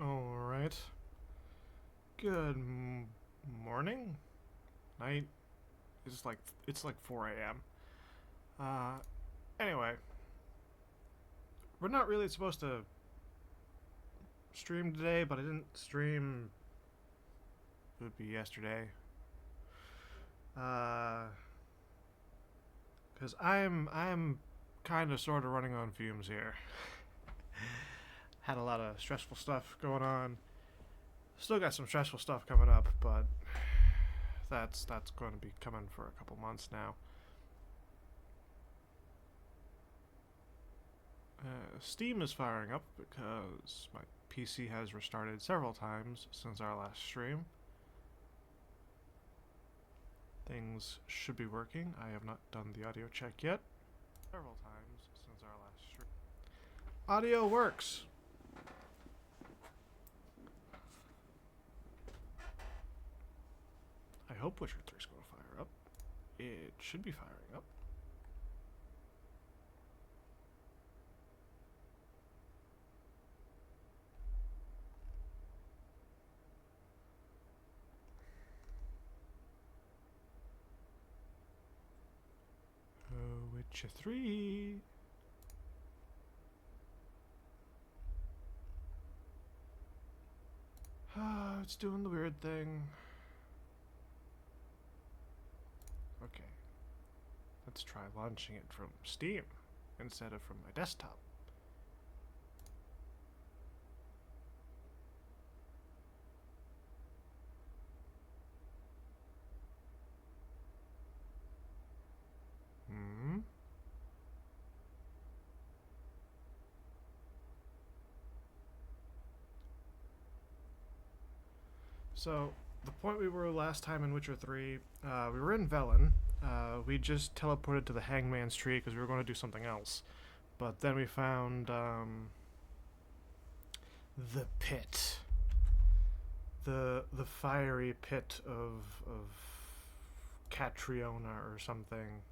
Alright. Good morning? Night? It's like 4 a.m. Anyway. We're not really supposed to stream today, but I didn't stream. It would be yesterday. Because I'm kind of sort of running on fumes here. Had a lot of stressful stuff going on. Still got some stressful stuff coming up, but that's going to be coming for a couple months now. Steam is firing up because my PC has restarted several times since our last stream. Things should be working. I have not done the audio check yet. Several times since our last stream. Audio works. I hope Witcher 3 is going to fire up. It should be firing up. Witcher 3. It's doing the weird thing. Okay. Let's try launching it from Steam instead of from my desktop. So, the point we were last time in Witcher 3, we were in Velen. We just teleported to the Hangman's Tree because we were going to do something else. But then we found the pit. The fiery pit of Catriona or something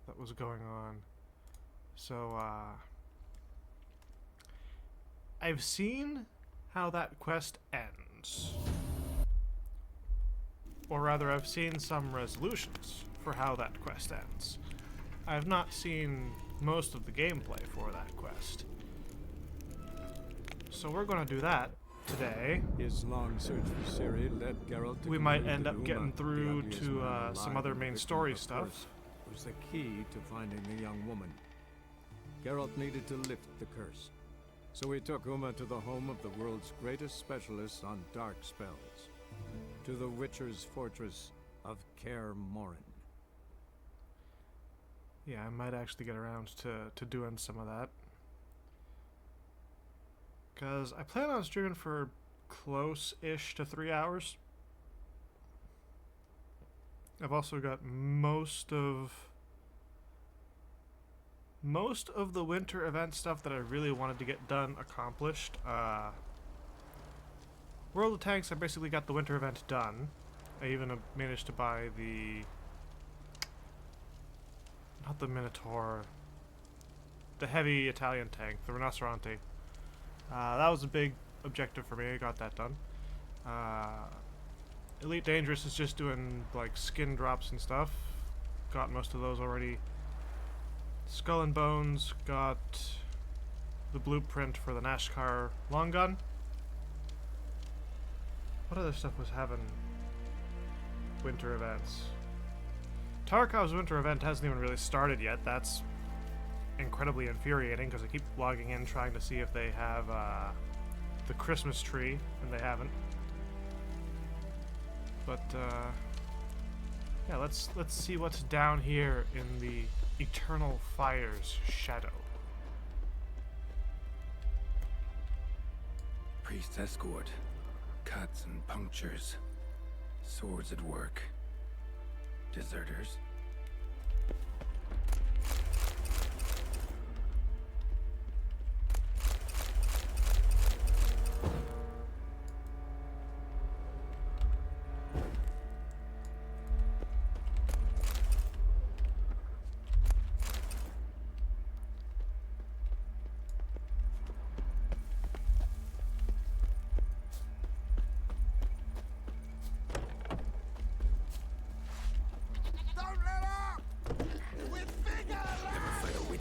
that was going on. So, I've seen how that quest ends. Or rather, I've seen some resolutions for how that quest ends. I have not seen most of the gameplay for that quest. So we're going to do that today. His long search for Ciri led Geralt to we might end up getting through to some other main story stuff. Was the key to finding the young woman. Geralt needed to lift the curse. So he took Uma to the home of the world's greatest specialist on dark spells. To the Witcher's fortress of Kaer Morhen. Yeah, I might actually get around to doing some of that. Because I plan on streaming for close-ish to 3 hours. I've also got most of the winter event stuff that I really wanted to get done accomplished. World of Tanks, I basically got the winter event done. I even managed to buy not the Minotaur, the heavy Italian tank, the Rinoceronte. That was a big objective for me. I got that done. Elite Dangerous is just doing like skin drops and stuff. Got most of those already. Skull and Bones got the blueprint for the Nashkar long gun. What other stuff was having winter events? Tarkov's winter event hasn't even really started yet. That's incredibly infuriating because I keep logging in trying to see if they have the Christmas tree, and they haven't. But yeah, let's see what's down here in the Eternal Fire's shadow. Priest escort. Cuts and punctures. Swords at work. Deserters.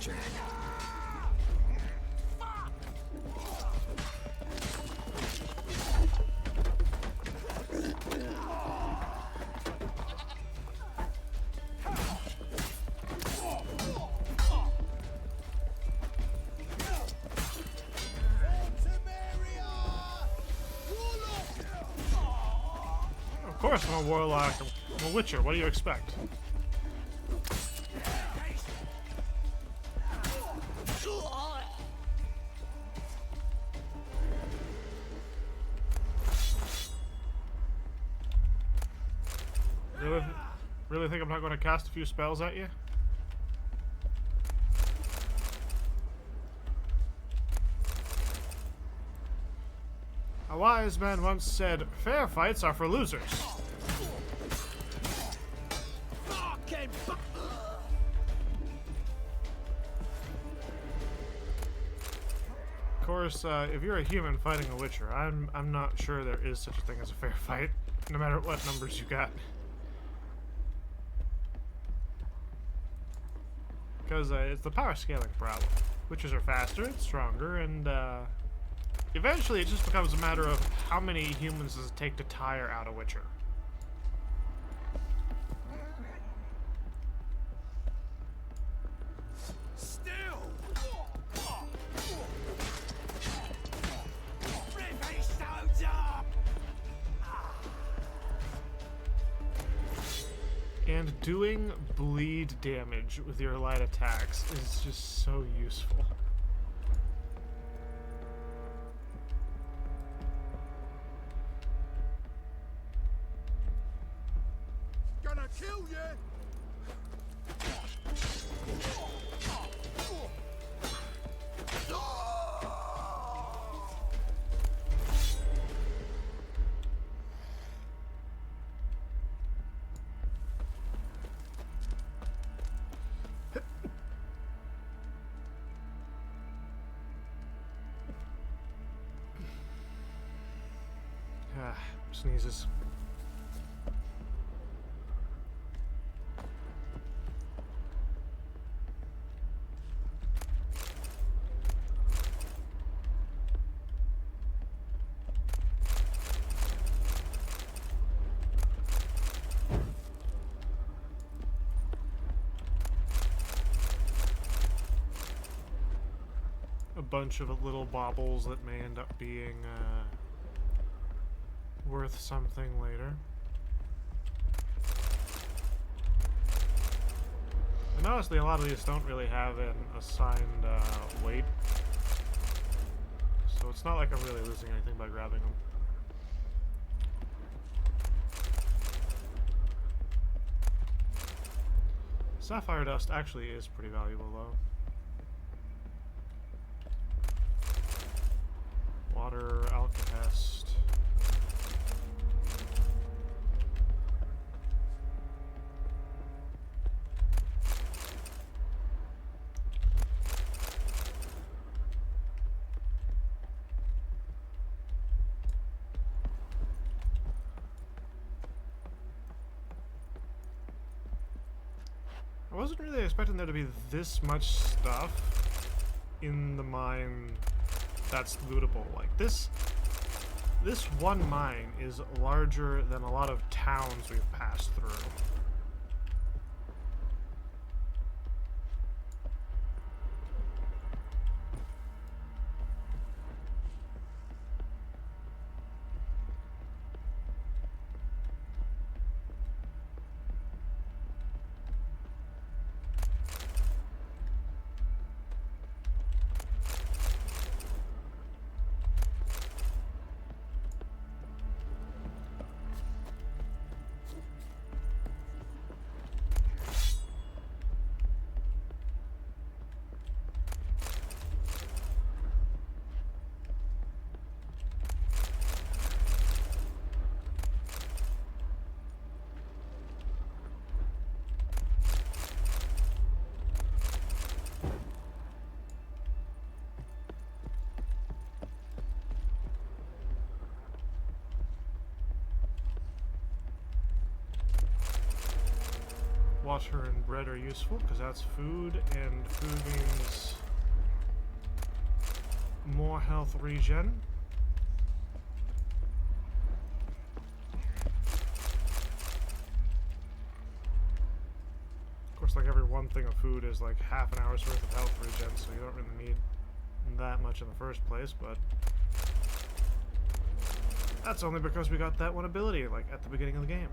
Witcher. Of course I'm a warlock. I'm a witcher. What do you expect? Really think I'm not going to cast a few spells at you? A wise man once said, fair fights are for losers. Of course, if you're a human fighting a witcher, I'm not sure there is such a thing as a fair fight, no matter what numbers you got. Because it's the power scaling problem. Witches are faster, it's stronger, and eventually it just becomes a matter of how many humans does it take to tire out a witcher. And doing bleed damage with your light attacks is just so useful. Gonna kill you! Sneezes. A bunch of little baubles that may end up being worth something later. And honestly, a lot of these don't really have an assigned weight, so it's not like I'm really losing anything by grabbing them. Sapphire dust actually is pretty valuable, though. Water, alkahest. I wasn't really expecting there to be this much stuff in the mine that's lootable. Like this one mine is larger than a lot of towns we've passed through. water and bread are useful, because that's food, and food means more health regen. Of course, like every one thing of food is like half an hour's worth of health regen, so you don't really need that much in the first place, but that's only because we got that one ability, like, at the beginning of the game.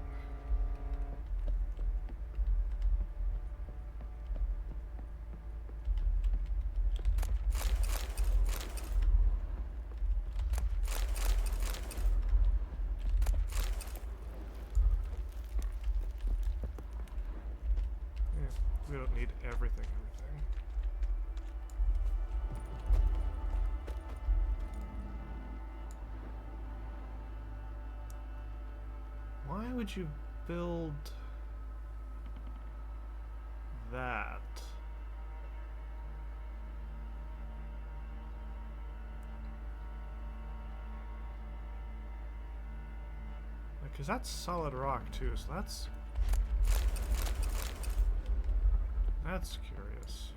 We don't need everything. Why would you build that? Because that's solid rock too, so that's curious.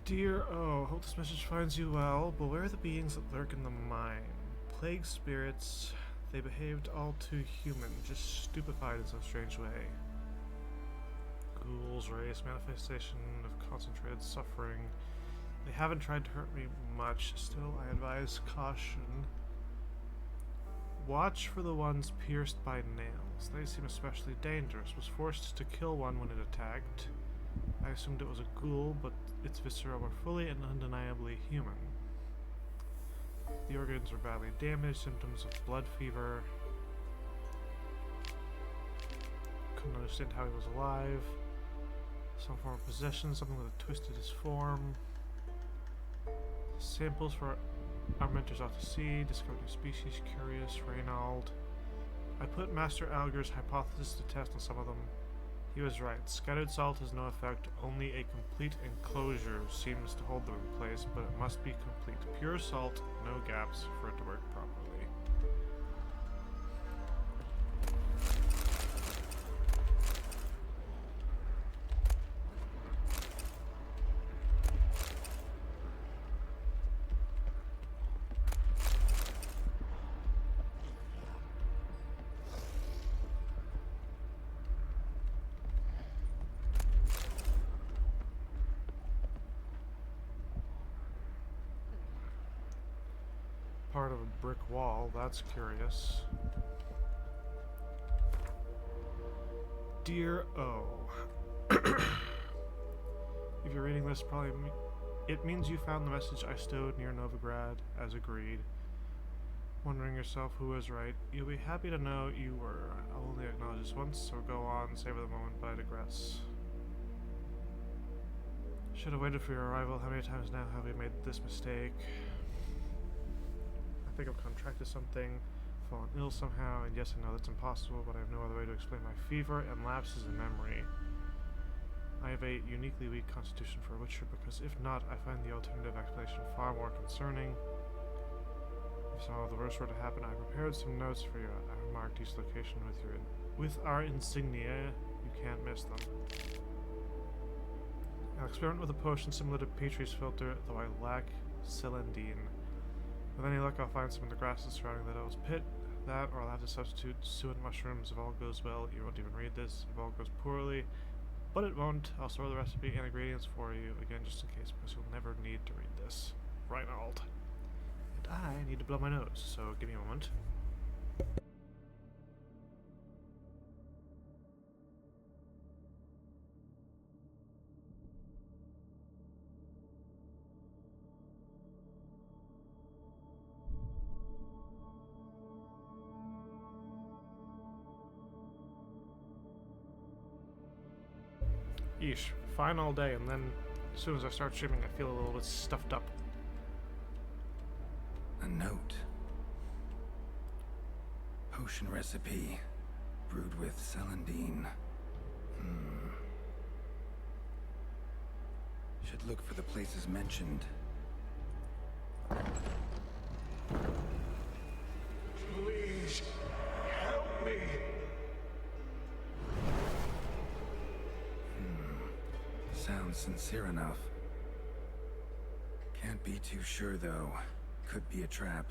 Dear O, hope this message finds you well. Beware the beings that lurk in the mine. Plague spirits, they behaved all too human, just stupefied in some strange way. Ghouls, race, manifestation of concentrated suffering. They haven't tried to hurt me much, still I advise caution. Watch for the ones pierced by nails. They seem especially dangerous. Was forced to kill one when it attacked. I assumed it was a ghoul, but its viscera were fully and undeniably human. The organs were badly damaged, symptoms of blood fever. Couldn't understand how he was alive. Some form of possession, something that twisted his form. Samples for our mentors out to sea, discovered new species, curious, Reynald. I put Master Alger's hypothesis to test on some of them. He was right. Scattered salt has no effect. Only a complete enclosure seems to hold them in place, but it must be complete. Pure salt, no gaps for it to work properly. Part of a brick wall, that's curious. Dear O. If you're reading this, probably it means you found the message I stowed near Novigrad, as agreed. Wondering yourself who was right. You'll be happy to know you were. I'll only acknowledge this once, so go on, savor the moment, but I digress. Should have waited for your arrival. How many times now have we made this mistake? I think I've contracted something, fallen ill somehow, and yes, I know that's impossible, but I have no other way to explain my fever and lapses in memory. I have a uniquely weak constitution for a witcher, because if not, I find the alternative explanation far more concerning. If some of the worst were to happen, I prepared some notes for you. I marked each location with our insignia. You can't miss them. I'll experiment with a potion similar to Petrie's filter, though I lack Celandine. With any luck, I'll find some in the grasses surrounding the Devil's Pit. That, or I'll have to substitute suet mushrooms. If all goes well, you won't even read this. If all goes poorly, but it won't, I'll store the recipe and ingredients for you, again just in case, because you'll never need to read this. Reinald. And I need to blow my nose, so give me a moment. Yeesh. Fine all day, and then as soon as I start streaming, I feel a little bit stuffed up. A note. Potion recipe. Brewed with celandine. Should look for the places mentioned. Please, help me. Sounds sincere enough. Can't be too sure, though. Could be a trap.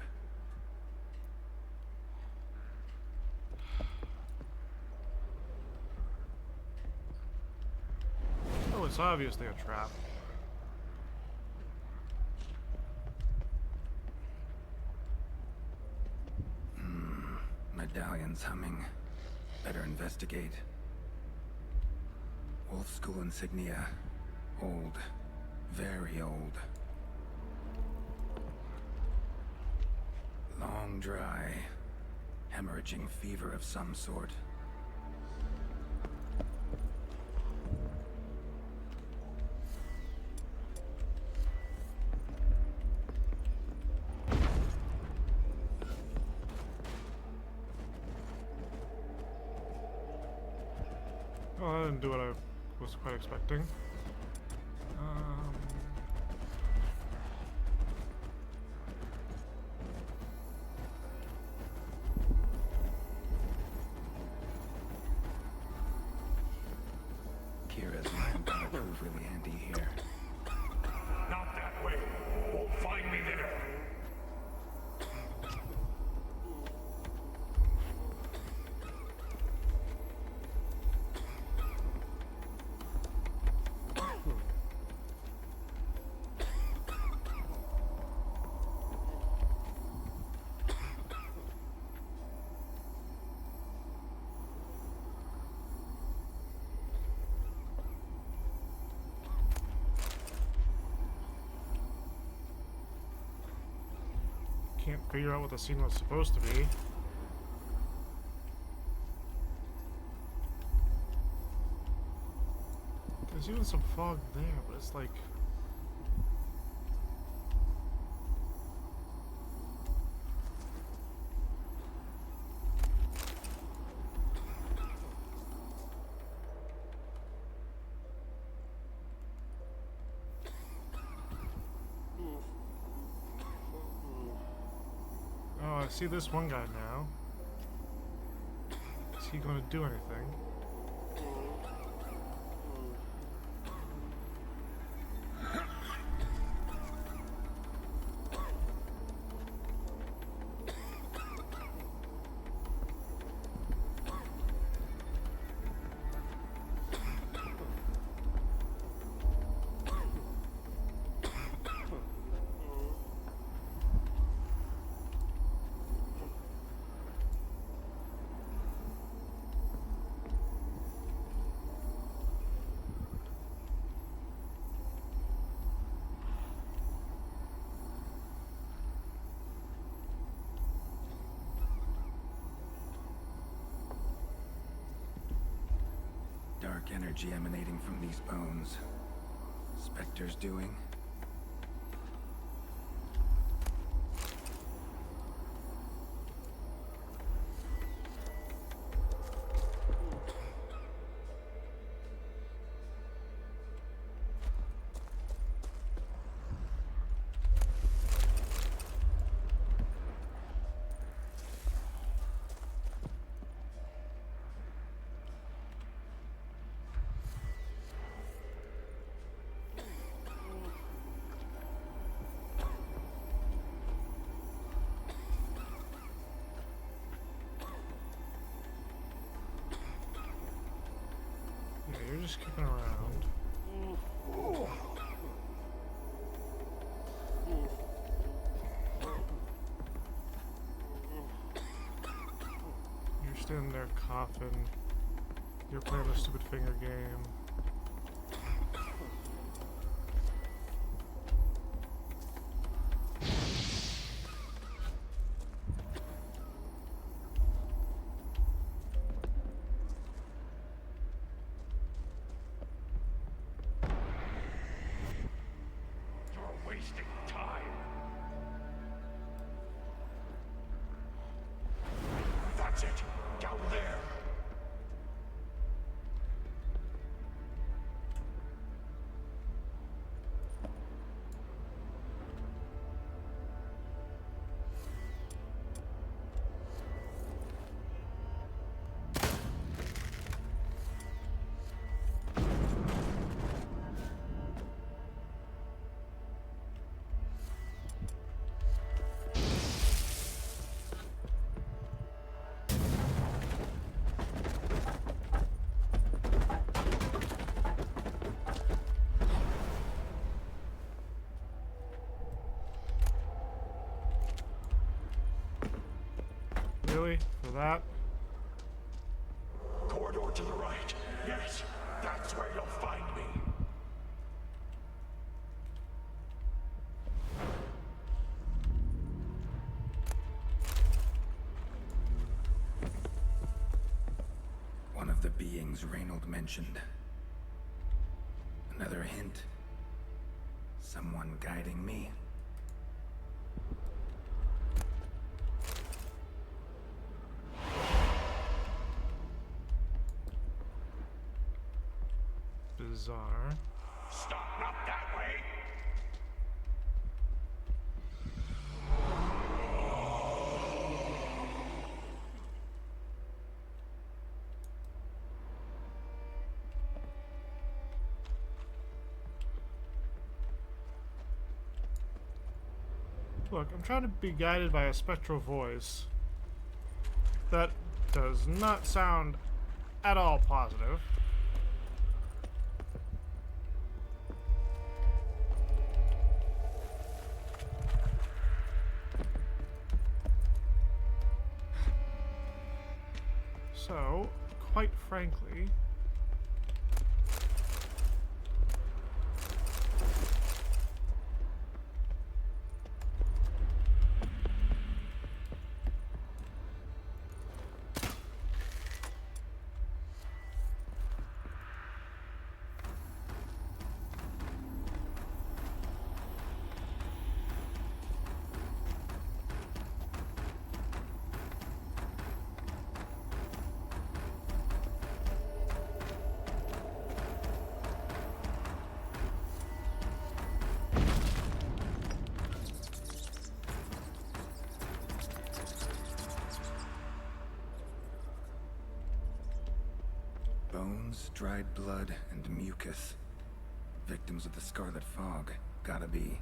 Oh, it's obviously a trap. Medallion's humming. Better investigate. Wolf School insignia. Old. Very old. Long dry. Hemorrhaging fever of some sort. Well, I didn't do what I was quite expecting. Kira's mind gonna prove really handy here. Not that way. Won't find me there. Can't figure out what the scene was supposed to be. There's even some fog there, but it's like... Oh, I see this one guy now. Is he going to do anything? Dark energy emanating from these bones. Spectre's doing. Yeah, you're just kicking around. You're standing there coughing. You're playing a stupid finger game. wasting time. That's it. Down there. Really? For that? Corridor to the right. Yes, that's where you'll find me. One of the beings Reynold mentioned. Another hint. Someone guiding me. Bizarre. Stop, not that way. Look, I'm trying to be guided by a spectral voice. That does not sound at all positive. So, quite frankly, Bones, dried blood, and mucus. Victims of the Scarlet Fog. Gotta be.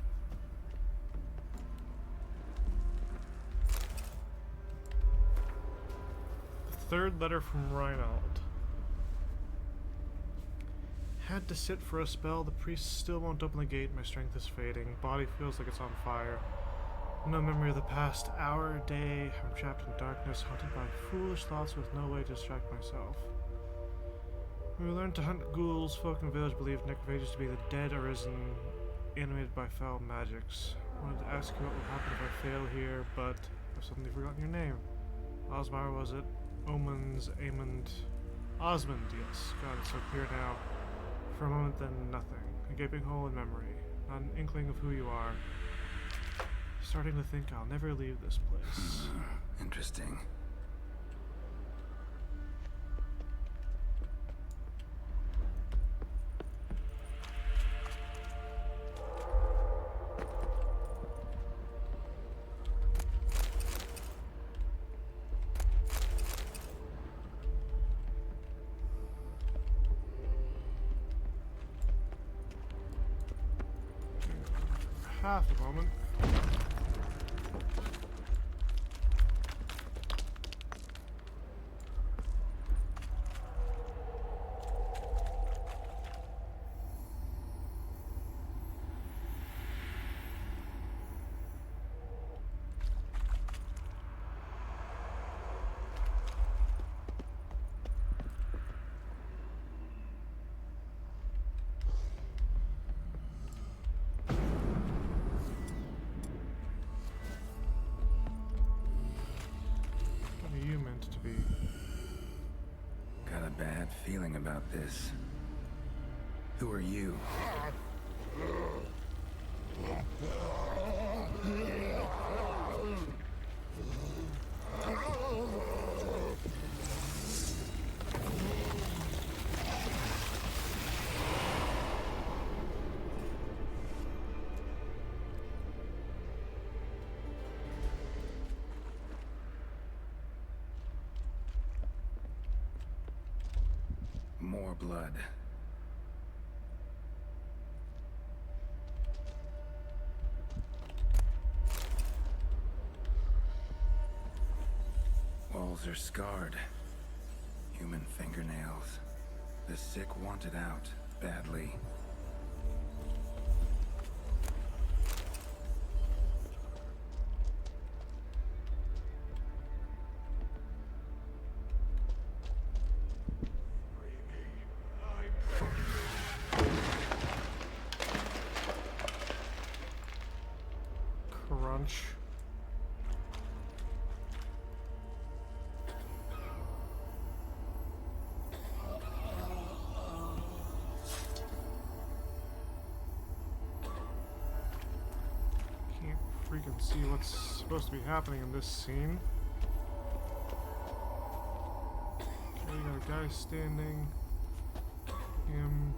third letter from Reynold. Had to sit for a spell. The priest still won't open the gate. My strength is fading. Body feels like it's on fire. No memory of the past hour, day. I'm trapped in darkness, haunted by foolish thoughts with no way to distract myself. We learned to hunt ghouls. Folk in the village believed necrophages to be the dead arisen, animated by foul magics. Wanted to ask you what would happen if I fail here, but I've suddenly forgotten your name. Osmar, was it? Omens, Amond, Osmond, yes. God, it's so clear now. For a moment, then nothing. A gaping hole in memory. Not an inkling of who you are. Starting to think I'll never leave this place. Interesting. Half a moment. What are you meant to be? Got a bad feeling about this. Who are you? More blood. Walls are scarred. Human fingernails. The sick want it out, badly. Crunch. Can't freaking see what's supposed to be happening in this scene. Okay, we got a guy standing. Him.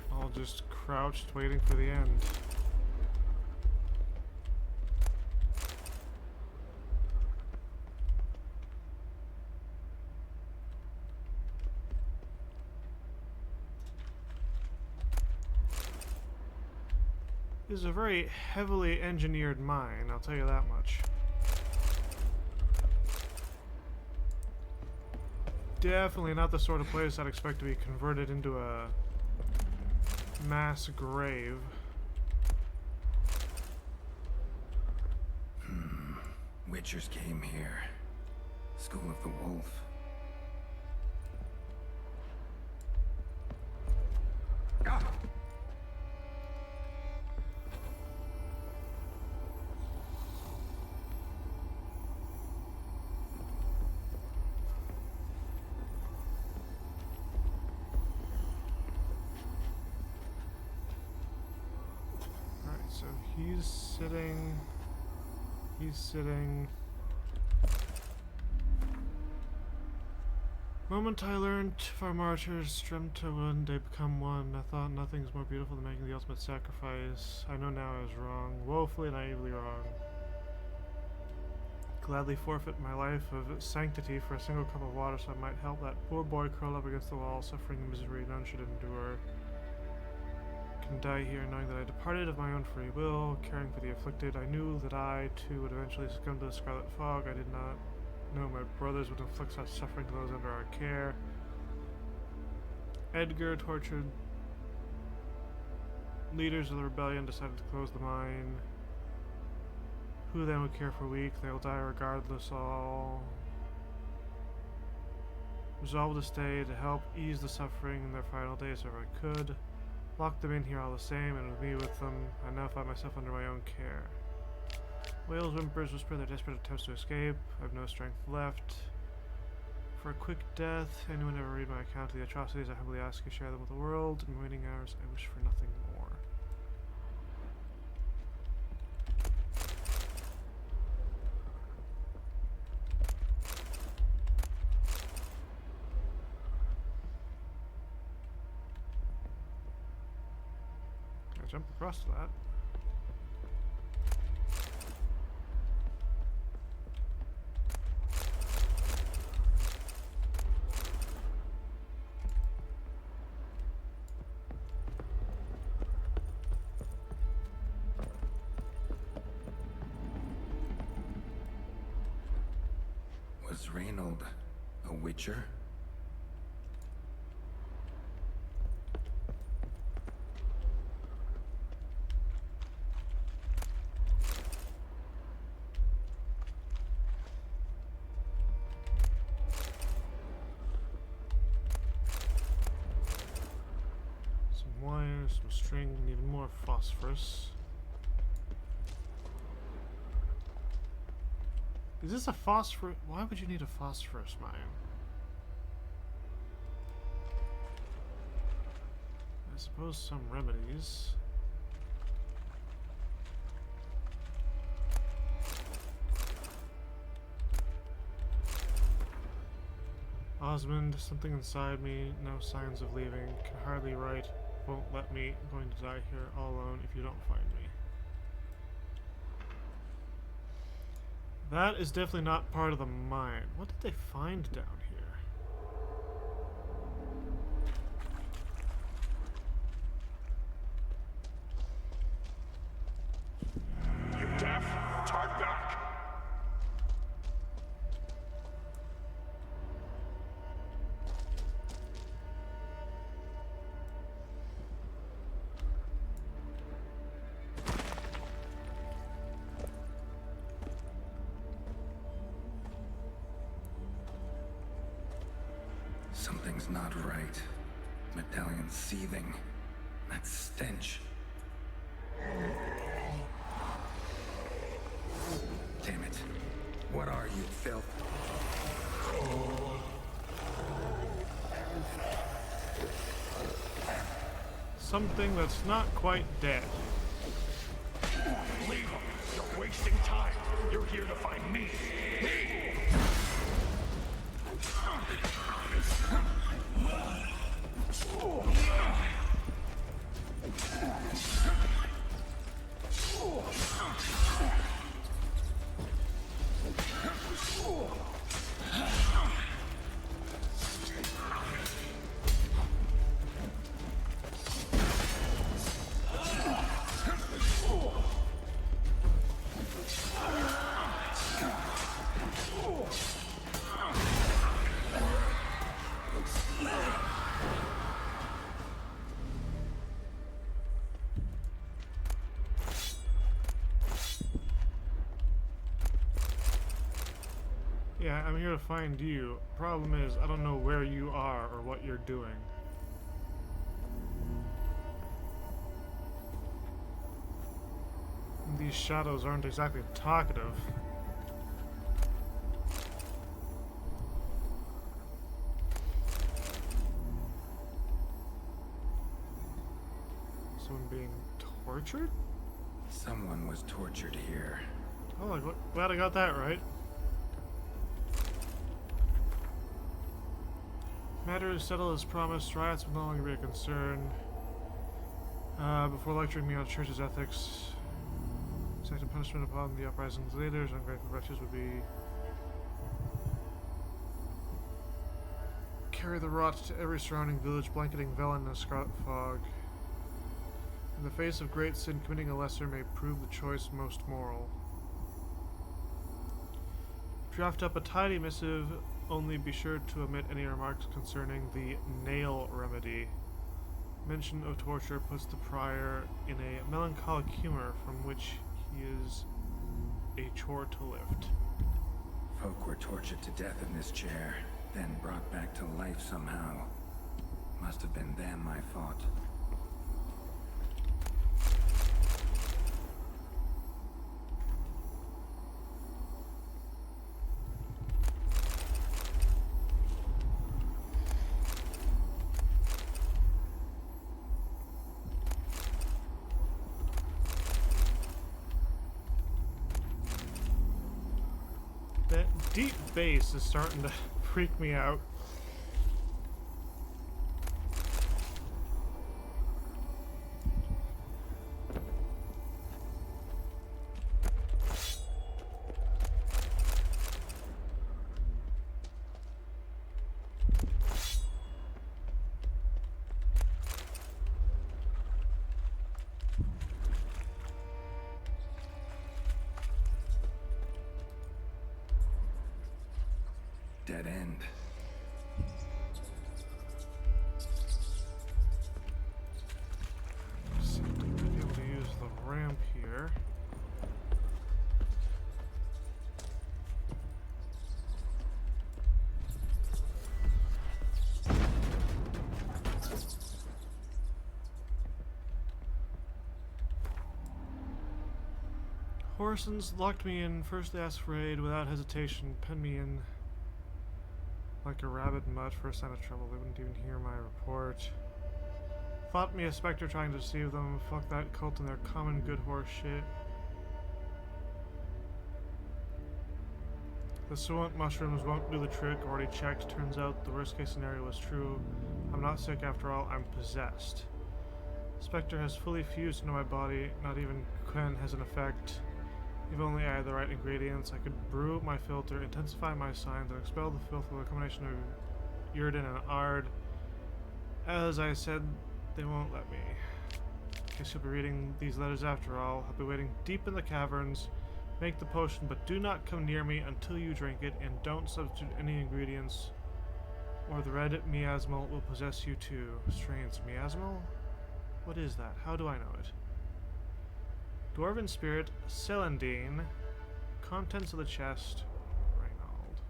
All just crouched, waiting for the end. This is a very heavily engineered mine, I'll tell you that much. Definitely not the sort of place I'd expect to be converted into a mass grave. Witchers came here. School of the Wolf. Ah! So he's sitting. Moment I learned of our martyrs, dreamt to one day become one. I thought nothing's more beautiful than making the ultimate sacrifice. I know now I was wrong, woefully naively wrong. Gladly forfeit my life of sanctity for a single cup of water so I might help that poor boy curl up against the wall, suffering misery none should endure. Can die here knowing that I departed of my own free will, caring for the afflicted. I knew that I, too, would eventually succumb to the scarlet fog. I did not know my brothers would inflict such suffering to those under our care. Edgar, tortured leaders of the rebellion, decided to close the mine. Who then would care for weak? They will die regardless all. Resolved to stay to help ease the suffering in their final days if I could. Locked them in here all the same, and with me with them, I now find myself under my own care. Whales, whimpers, whisper their desperate attempts to escape. I have no strength left. For a quick death, anyone ever read my account of the atrocities, I humbly ask you share them with the world. In my waning hours, I wish for nothing more. Jump across to that. Was Reynold a witcher? Some string, and even more phosphorus. Is this a phosphorus? Why would you need a phosphorus mine? I suppose some remedies. Osmond, something inside me, no signs of leaving, can hardly write, won't let me, going to die here all alone if you don't find me. That is definitely not part of the mine. What did they find down here? You deaf? Talk back! Something's not right. Medallion seething. That stench. Damn it. What are you, filth? Something that's not quite dead. Leave him! You're wasting time! You're here to find me! Yeah, I'm here to find you. Problem is, I don't know where you are or what you're doing. These shadows aren't exactly talkative. Someone being tortured? Someone was tortured here. Oh, glad I got that right. Matter is settled as promised. Riots will no longer be a concern. Before lecturing me on church's ethics, exacting punishment upon the uprising's leaders, ungrateful wretches would be carry the rot to every surrounding village, blanketing Velen in a scarlet fog. In the face of great sin, committing a lesser may prove the choice most moral. Draft up a tidy missive. Only be sure to omit any remarks concerning the nail remedy. Mention of torture puts the prior in a melancholic humor from which he is a chore to lift. Folk were tortured to death in this chair, then brought back to life somehow. Must have been them, I thought. That deep bass is starting to freak me out. Dead end. So I might be able to use the ramp here. Horsons locked me in. First they asked for aid without hesitation, penned me in like a rabid mutt. First sign of trouble, they wouldn't even hear my report. Thought me a specter trying to deceive them. Fuck that cult and their common good horse shit. The suant mushrooms won't do the trick. Already checked. Turns out the worst case scenario was true. I'm not sick after all. I'm possessed. Spectre has fully fused into my body. Not even Quen has an effect. If only I had the right ingredients, I could brew my filter, intensify my signs, and expel the filth with a combination of Yrden and Ard. As I said, they won't let me. I guess you'll be reading these letters after all. I'll be waiting deep in the caverns. Make the potion, but do not come near me until you drink it, and don't substitute any ingredients, or the red miasmal will possess you too. Strange miasmal? What is that? How do I know it? Dwarven spirit, Celandine. Contents of the chest, Reynold.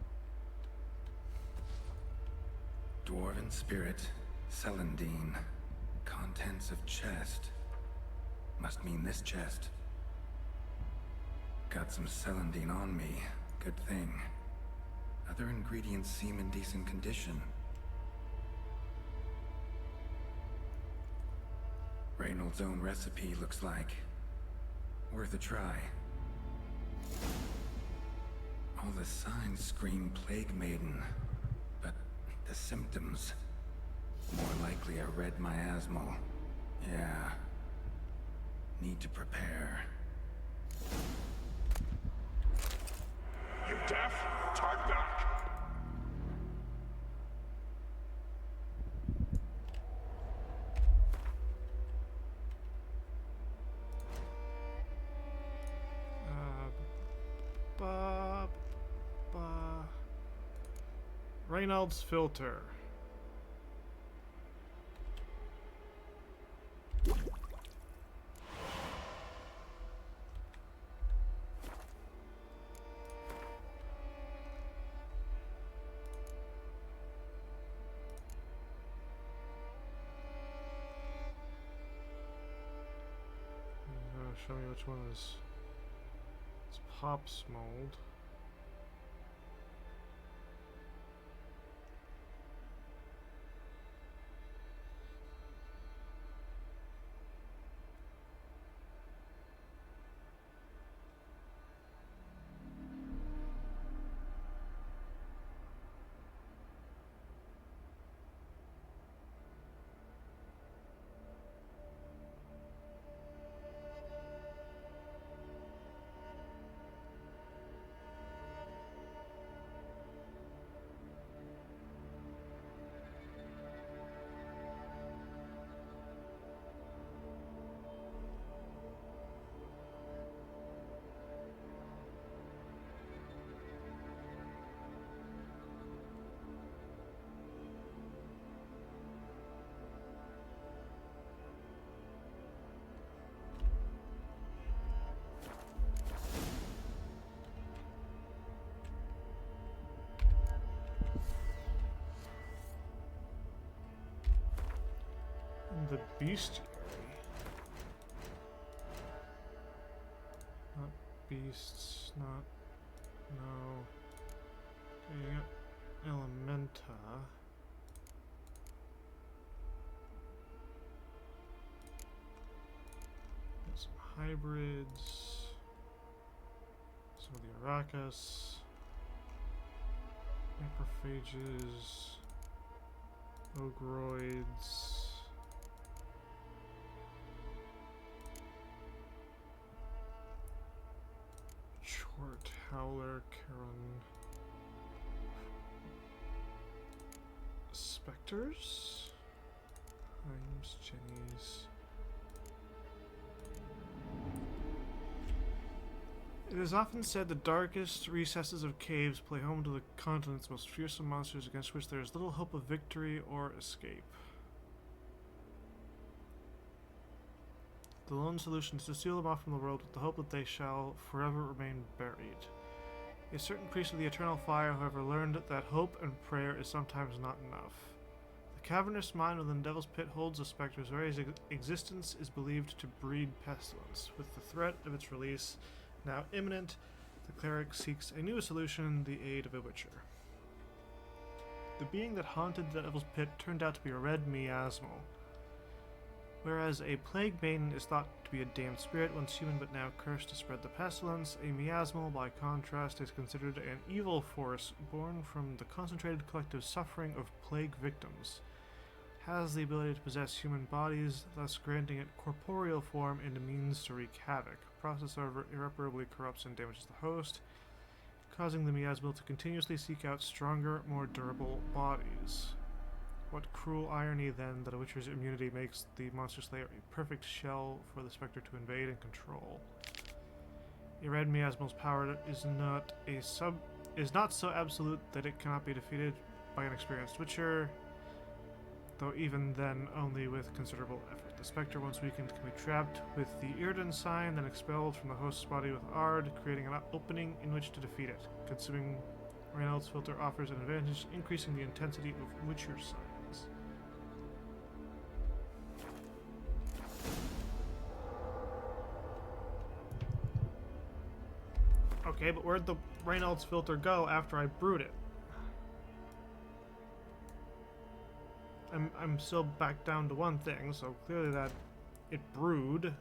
Dwarven spirit, Celandine. Contents of chest. Must mean this chest. Got some Celandine on me. Good thing. Other ingredients seem in decent condition. Reynold's own recipe looks like. Worth a try. All the signs scream Plague Maiden, but the symptoms... more likely a red miasmal. Yeah. Need to prepare. You deaf? Talk back! Reynold's filter. Show me which one is. It's Pop's mold. The bestiary. Not beasts, not... no. Okay, you got Elementa. Got some hybrids. Some of the Aracas. Macrophages. Ogroids. Short Howler, Karen. Spectres? Himes, Jennies. It is often said the darkest recesses of caves play home to the continent's most fearsome monsters against which there is little hope of victory or escape. The lone solution is to seal them off from the world with the hope that they shall forever remain buried. A certain priest of the eternal fire, however, learned that hope and prayer is sometimes not enough. The cavernous mine within the Devil's Pit holds the spectre's very existence is believed to breed pestilence. With the threat of its release now imminent, the cleric seeks a new solution, the aid of a witcher. The being that haunted the Devil's Pit turned out to be a red miasmal. Whereas a plague maiden is thought to be a damned spirit, once human but now cursed to spread the pestilence, a miasmal, by contrast, is considered an evil force born from the concentrated collective suffering of plague victims. Has the ability to possess human bodies, thus granting it corporeal form and a means to wreak havoc. Process, however, irreparably corrupts and damages the host, causing the miasmal to continuously seek out stronger, more durable bodies. What cruel irony, then, that a witcher's immunity makes the monster slayer a perfect shell for the spectre to invade and control. A red miasmal's power is not so absolute that it cannot be defeated by an experienced witcher, though even then only with considerable effort. The spectre, once weakened, can be trapped with the Irden sign, then expelled from the host's body with Ard, creating an opening in which to defeat it. Consuming Reynolds filter offers an advantage, increasing the intensity of witcher signs. Okay, but where'd the Reynolds filter go after I brewed it? I'm still back down to one thing, so clearly that it brewed.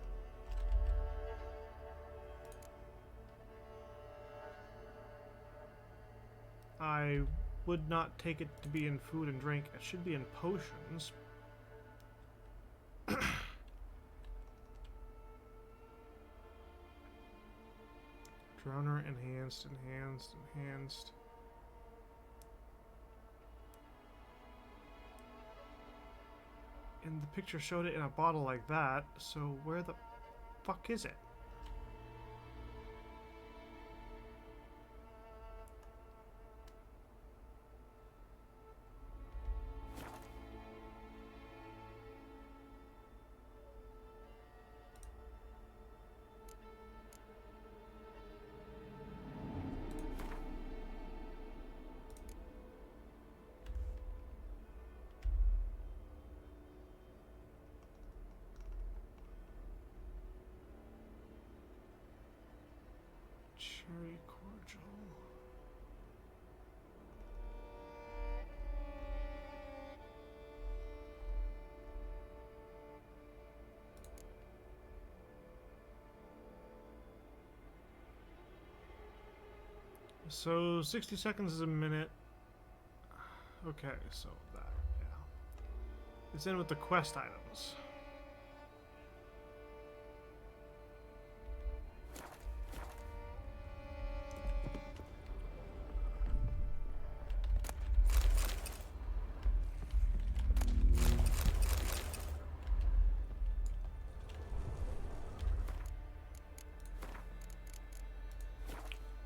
I would not take it to be in food and drink. It should be in potions. Drowner, enhanced. And the picture showed it in a bottle like that, so where the fuck is it? Cherry cordial. So 60 seconds is a minute. Okay, so that, yeah. It's in with the quest items.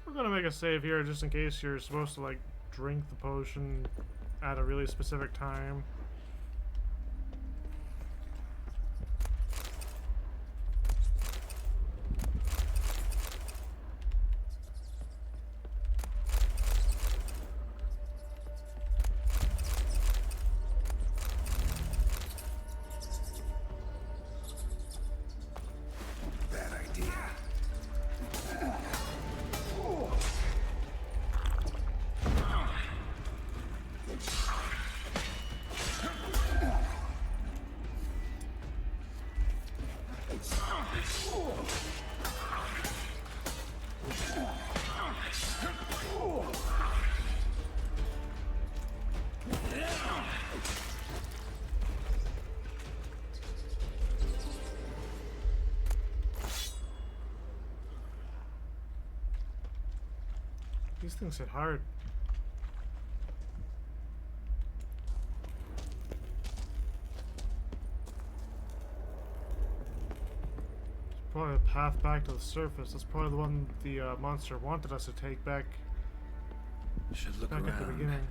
We're gonna make a save here just in case you're supposed to like drink the potion at a really specific time. Bad idea. These things hit hard. There's probably a path back to the surface. That's probably the one the monster wanted us to take back Should look at the around. beginning.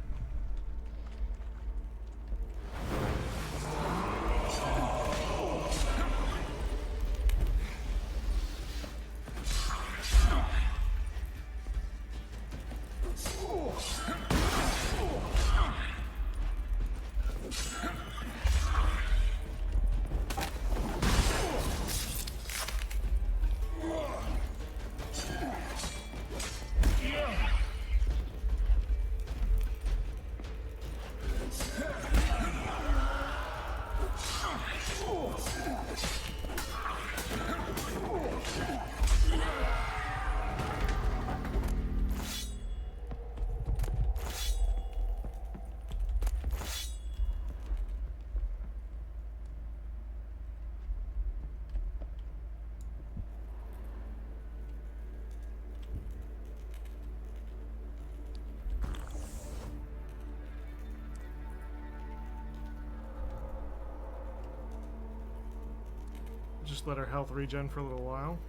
Just let her health regen for a little while.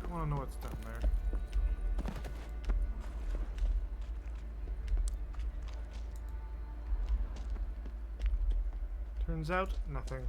I want to know what's down there. Turns out, nothing.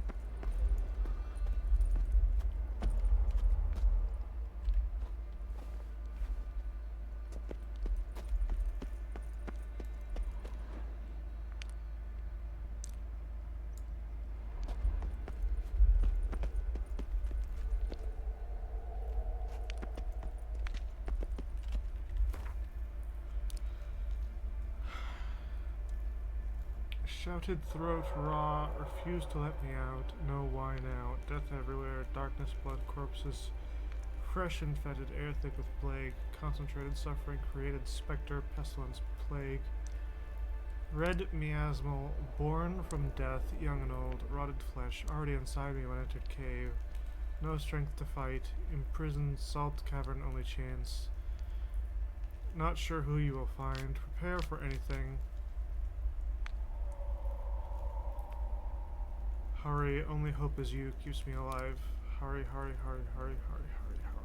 Shouted throat raw, refused to let me out, no why now, death everywhere, darkness, blood, corpses, fresh and fetid, air thick with plague, concentrated suffering, created spectre, pestilence, plague, red miasmal, born from death, young and old, rotted flesh, already inside me when I entered cave, no strength to fight, imprisoned, salt cavern, only chance, not sure who you will find, prepare for anything. Hurry, only hope is you, keeps me alive. Hurry, hurry, hurry, hurry, hurry, hurry, hurry.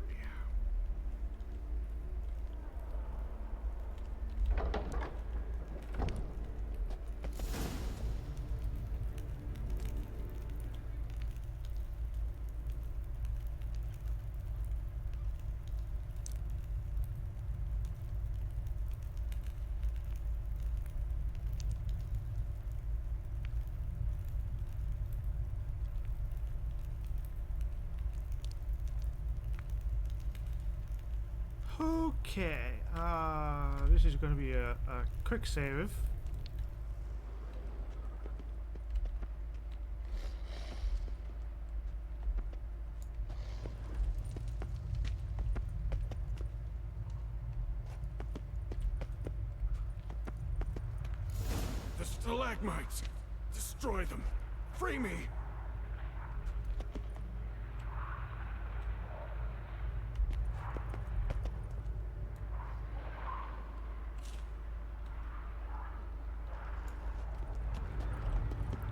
Okay, this is going to be a quick save. The stalagmites! Destroy them! Free me!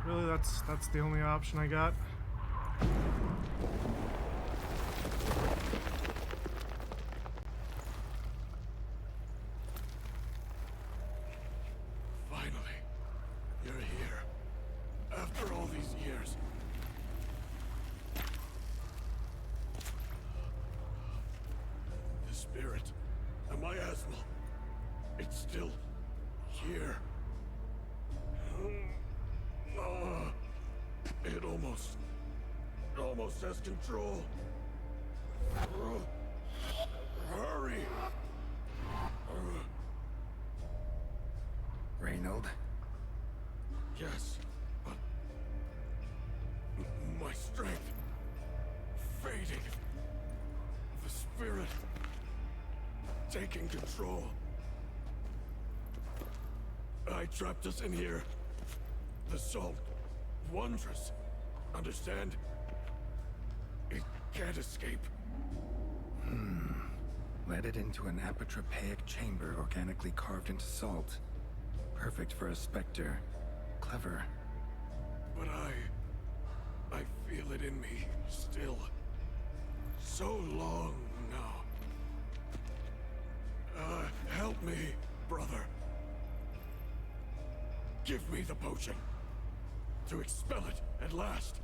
Really, that's the only option I got. Finally, you're here. After all these years. The spirit, the miasmal, it's still here. It almost has control. Hurry! Reynold? Yes, but my strength fading. The spirit taking control. I trapped us in here. The salt, wondrous. Understand? It can't escape. Led it into an apotropaic chamber organically carved into salt. Perfect for a specter. Clever. But I feel it in me still. So long now. Help me, brother. Give me the potion. To expel it at last.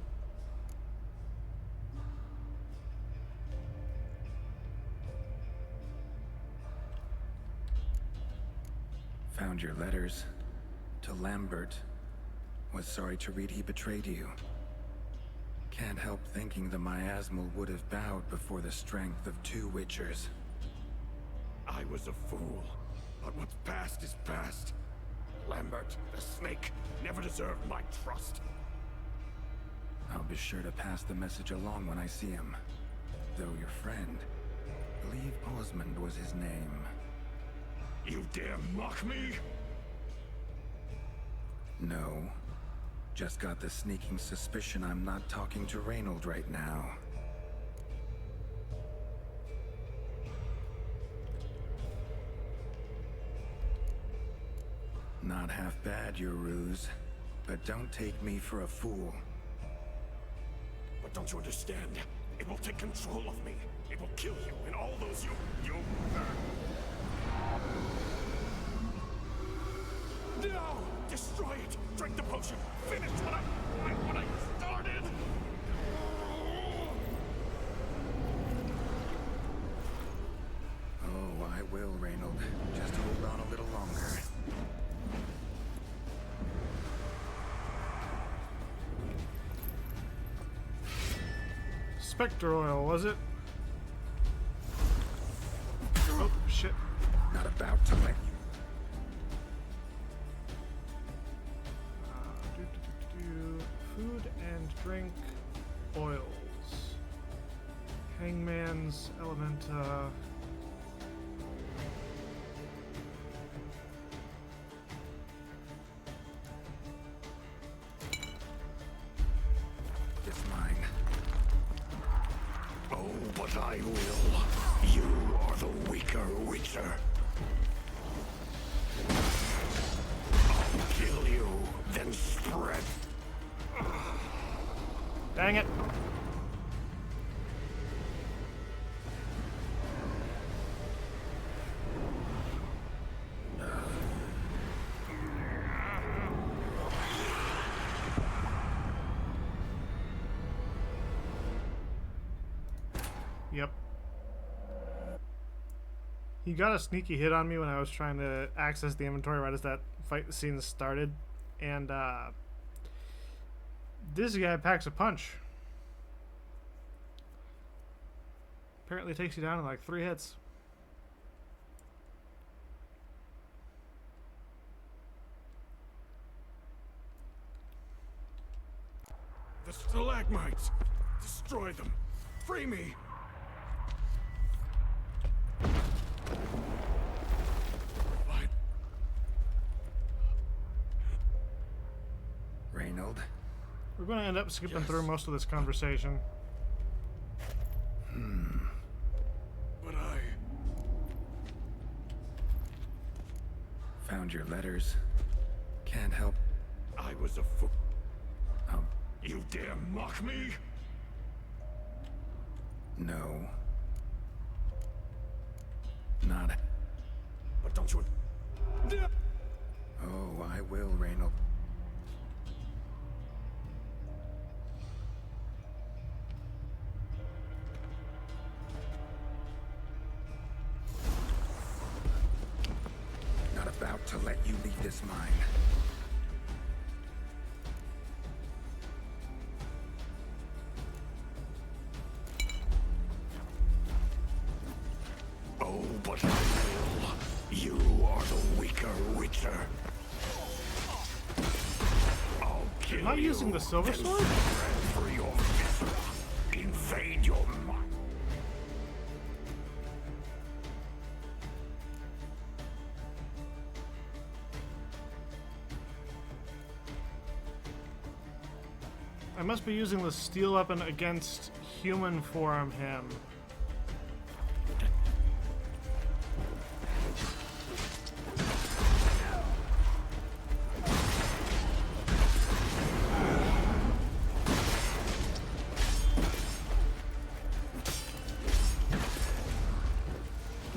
Found your letters. To Lambert. Was sorry to read he betrayed you. Can't help thinking the miasmal would have bowed before the strength of two Witchers. I was a fool. But what's past is past. Lambert, the snake, never deserved my trust. I'll be sure to pass the message along when I see him. Though your friend, Osmond was his name. You dare mock me? No. Just got the sneaking suspicion I'm not talking to Reynold right now. Not half bad, your ruse. But don't take me for a fool. But don't you understand? It will take control of me. It will kill you and all those you... No! Destroy it! Drink the potion! Finish what I started! Oh, I will, Reynold. Just hold on a little longer. Spectre oil, was it? Oh, shit. Not about to let you. Food and drink oils. Hangman's Elementa. It's mine. Oh, but I will. You are the weaker Witcher. I'll kill you, then spread. Dang it. Yep. He got a sneaky hit on me when I was trying to access the inventory right as that fight scene started. And, this guy packs a punch. Apparently takes you down in like 3 hits. The stalagmites! Destroy them! Free me! Fine. Reynold? We're going to end up skipping Yes. through most of this conversation. But I... Found your letters. Can't help. I was a fool. Oh, You dare mock me? no. Not. But don't you... Oh, I will, Reynold. Not about to let you leave this mine. Oh, but I will. You are the weaker Witcher. I'll kill Am I you, using the silver then sword? spread for your viscera. Invade your mind. I must be using the steel weapon against human form him.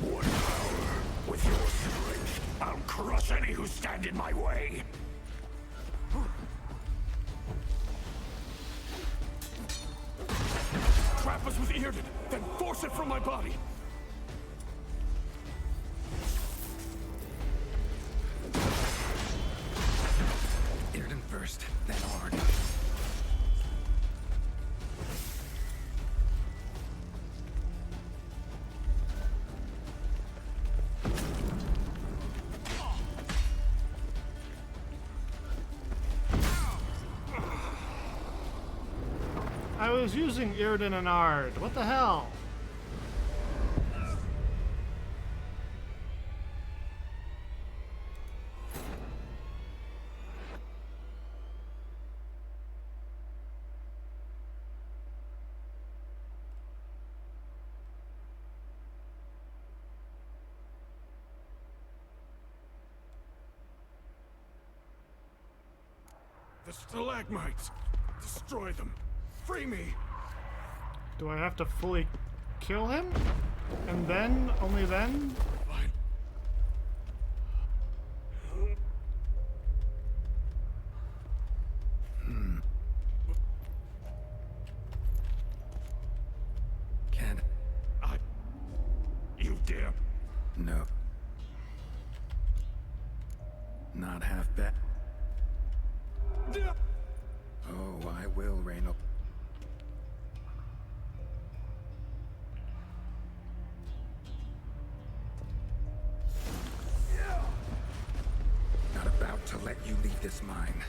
What power? With your strength, I'll crush any who stand in my way. Trap us with Earden, then force it from my body. Irden first, then Ard. I was using Irden and Ard. What the hell? The stalagmites! Destroy them! Free me! Do I have to fully kill him? And then, only then? Fine. Can't. You dare? No. Not half bad. Oh, I will, Reynolds. Not about to let you leave this mine.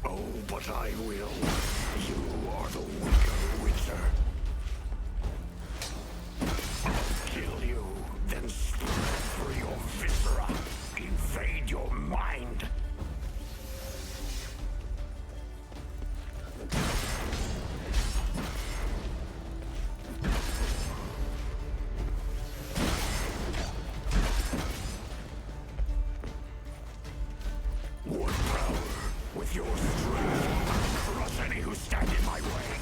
Oh, but I will. You are the weaker Witcher. I'll kill you, then spread through your viscera. Invade your mind. What power? With your strength, I'll crush any who stand in my way.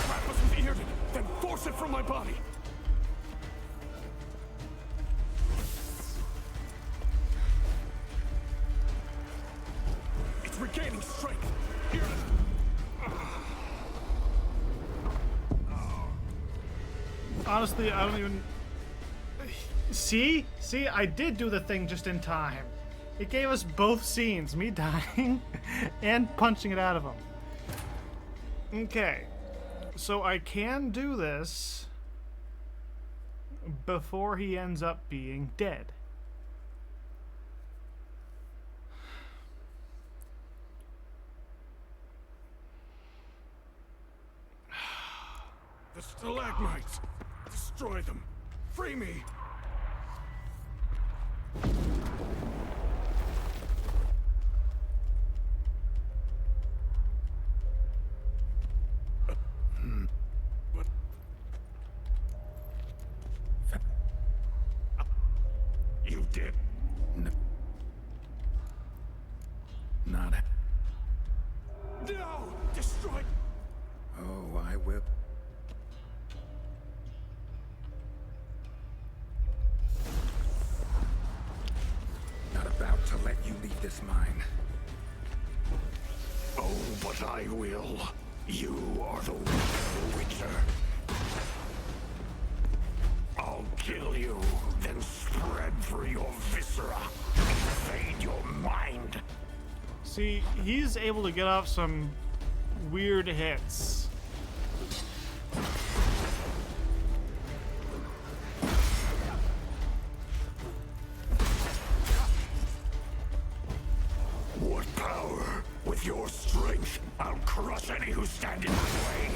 That wasn't the earring, then force it from my body. It's regaining strength. Here. Honestly, I don't even... See? See, I did do the thing just in time. It gave us both scenes, me dying and punching it out of him. Okay. So I can do this before he ends up being dead. The stalagmites! Destroy them! Free me! What? You did. No. Not. No! Destroy. Oh, I will. Not about to let you leave this mine. Oh, but I will. You are the weaker Witcher. I'll kill you, then spread through your viscera. Invade your mind. See, he's able to get off some weird hits. What power? With your strength, I'll crush any who stand in my way.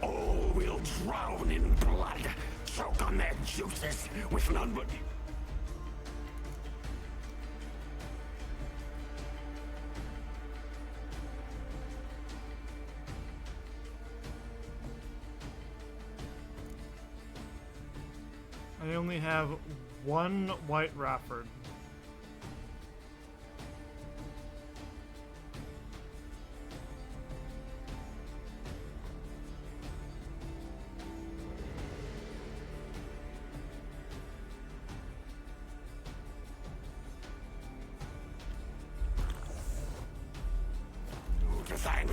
All will drown in blood, choke on their juices, with none but... I only have one white Rafford. Who to thank?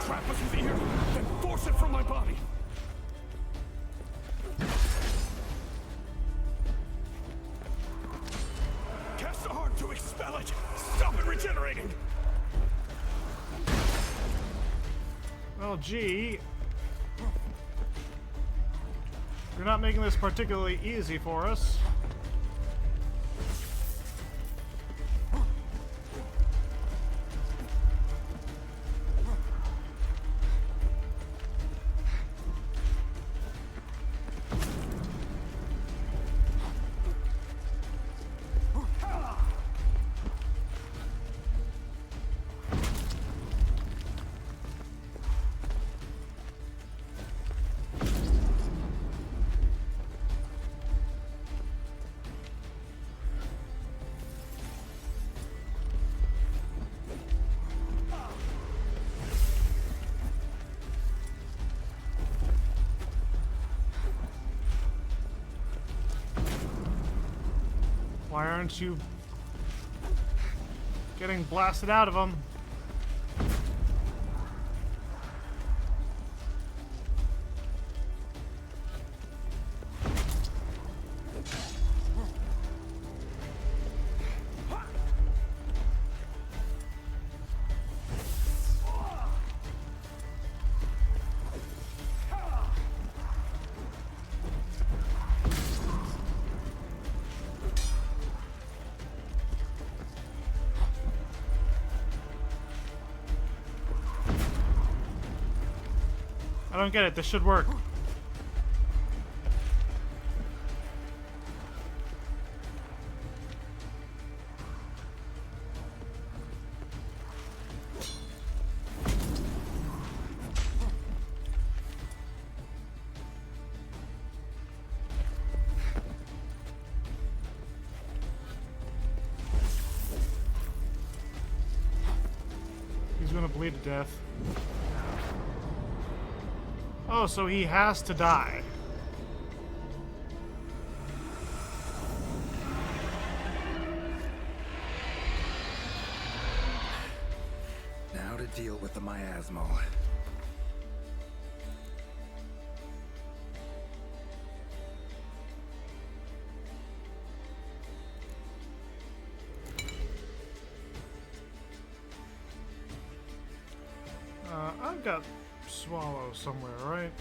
Trap us with the ear, then force it from my body. Cast a heart to expel it. Stop it regenerating. Well, gee. You're not making this particularly easy for us. Why aren't you getting blasted out of them? I don't get it. This should work. He's gonna bleed to death. Oh, so he has to die. Now to deal with the miasmal. I've got Swallow somewhere, right?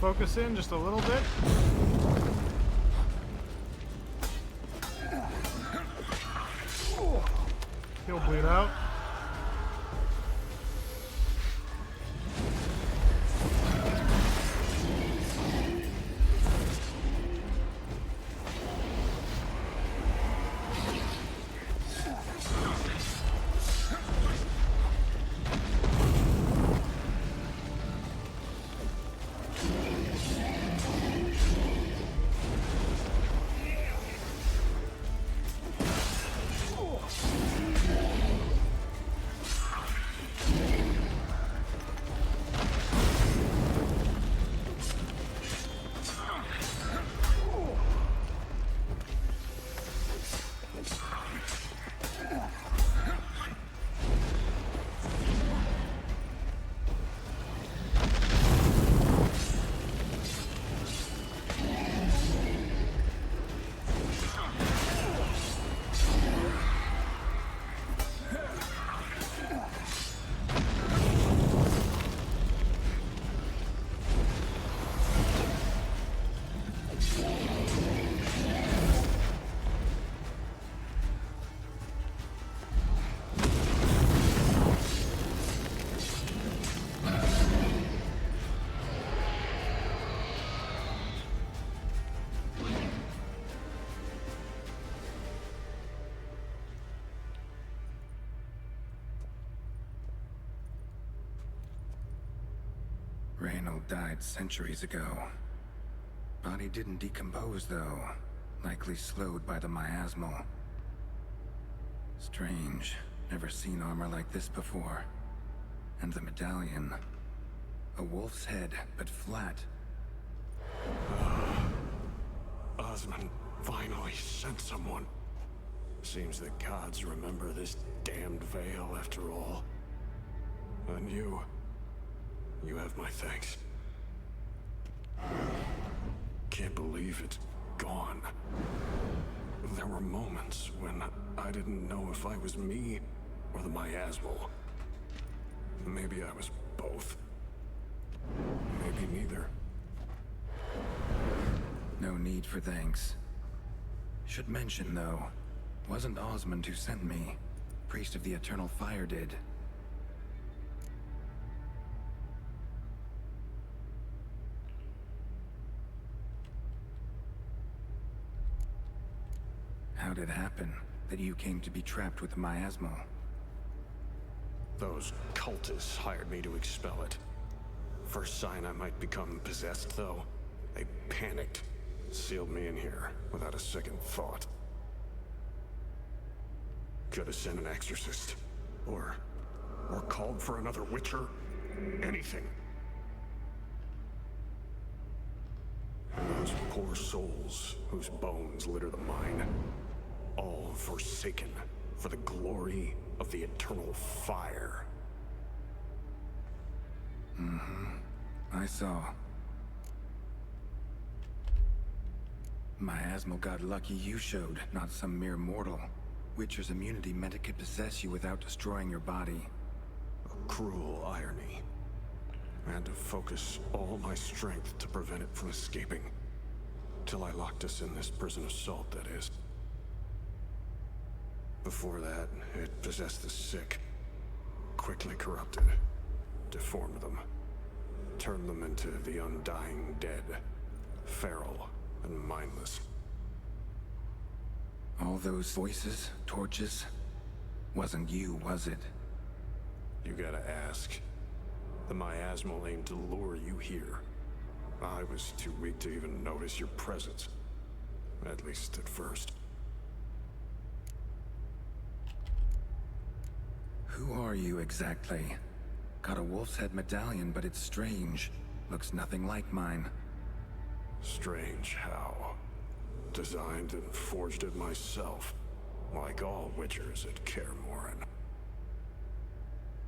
Focus in just a little bit. He'll bleed out. Reynold died centuries ago. Body didn't decompose, though. Likely slowed by the miasmal. Strange. Never seen armor like this before. And the medallion. A wolf's head, but flat. Osmond finally sent someone. Seems the gods remember this damned veil after all. And you have my thanks. Can't believe it's gone. There were moments when I didn't know if I was me or the miasmal. Maybe I was both. Maybe neither. No need for thanks. Should mention, though, wasn't Osmond who sent me. Priest of the Eternal Fire did. How did it happen that you came to be trapped with the miasmal? Those cultists hired me to expel it. First sign I might become possessed, though, they panicked. Sealed me in here without a second thought. Could have sent an exorcist. Or called for another Witcher. Anything. And those poor souls whose bones litter the mine. All forsaken for the glory of the Eternal Fire. I saw. Miasmal got lucky you showed, not some mere mortal. Witcher's immunity meant it could possess you without destroying your body. A cruel irony. I had to focus all my strength to prevent it from escaping. Till I locked us in this prison assault, that is. Before that, it possessed the sick. Quickly corrupted. Deformed them. Turned them into the undying dead. Feral and mindless. All those voices, torches, wasn't you, was it? You gotta ask. The miasmal aimed to lure you here. I was too weak to even notice your presence. At least at first. Who are you exactly? Got a wolf's head medallion, but it's strange. Looks nothing like mine. Strange how. Designed and forged it myself. Like all Witchers at Kaer Morhen.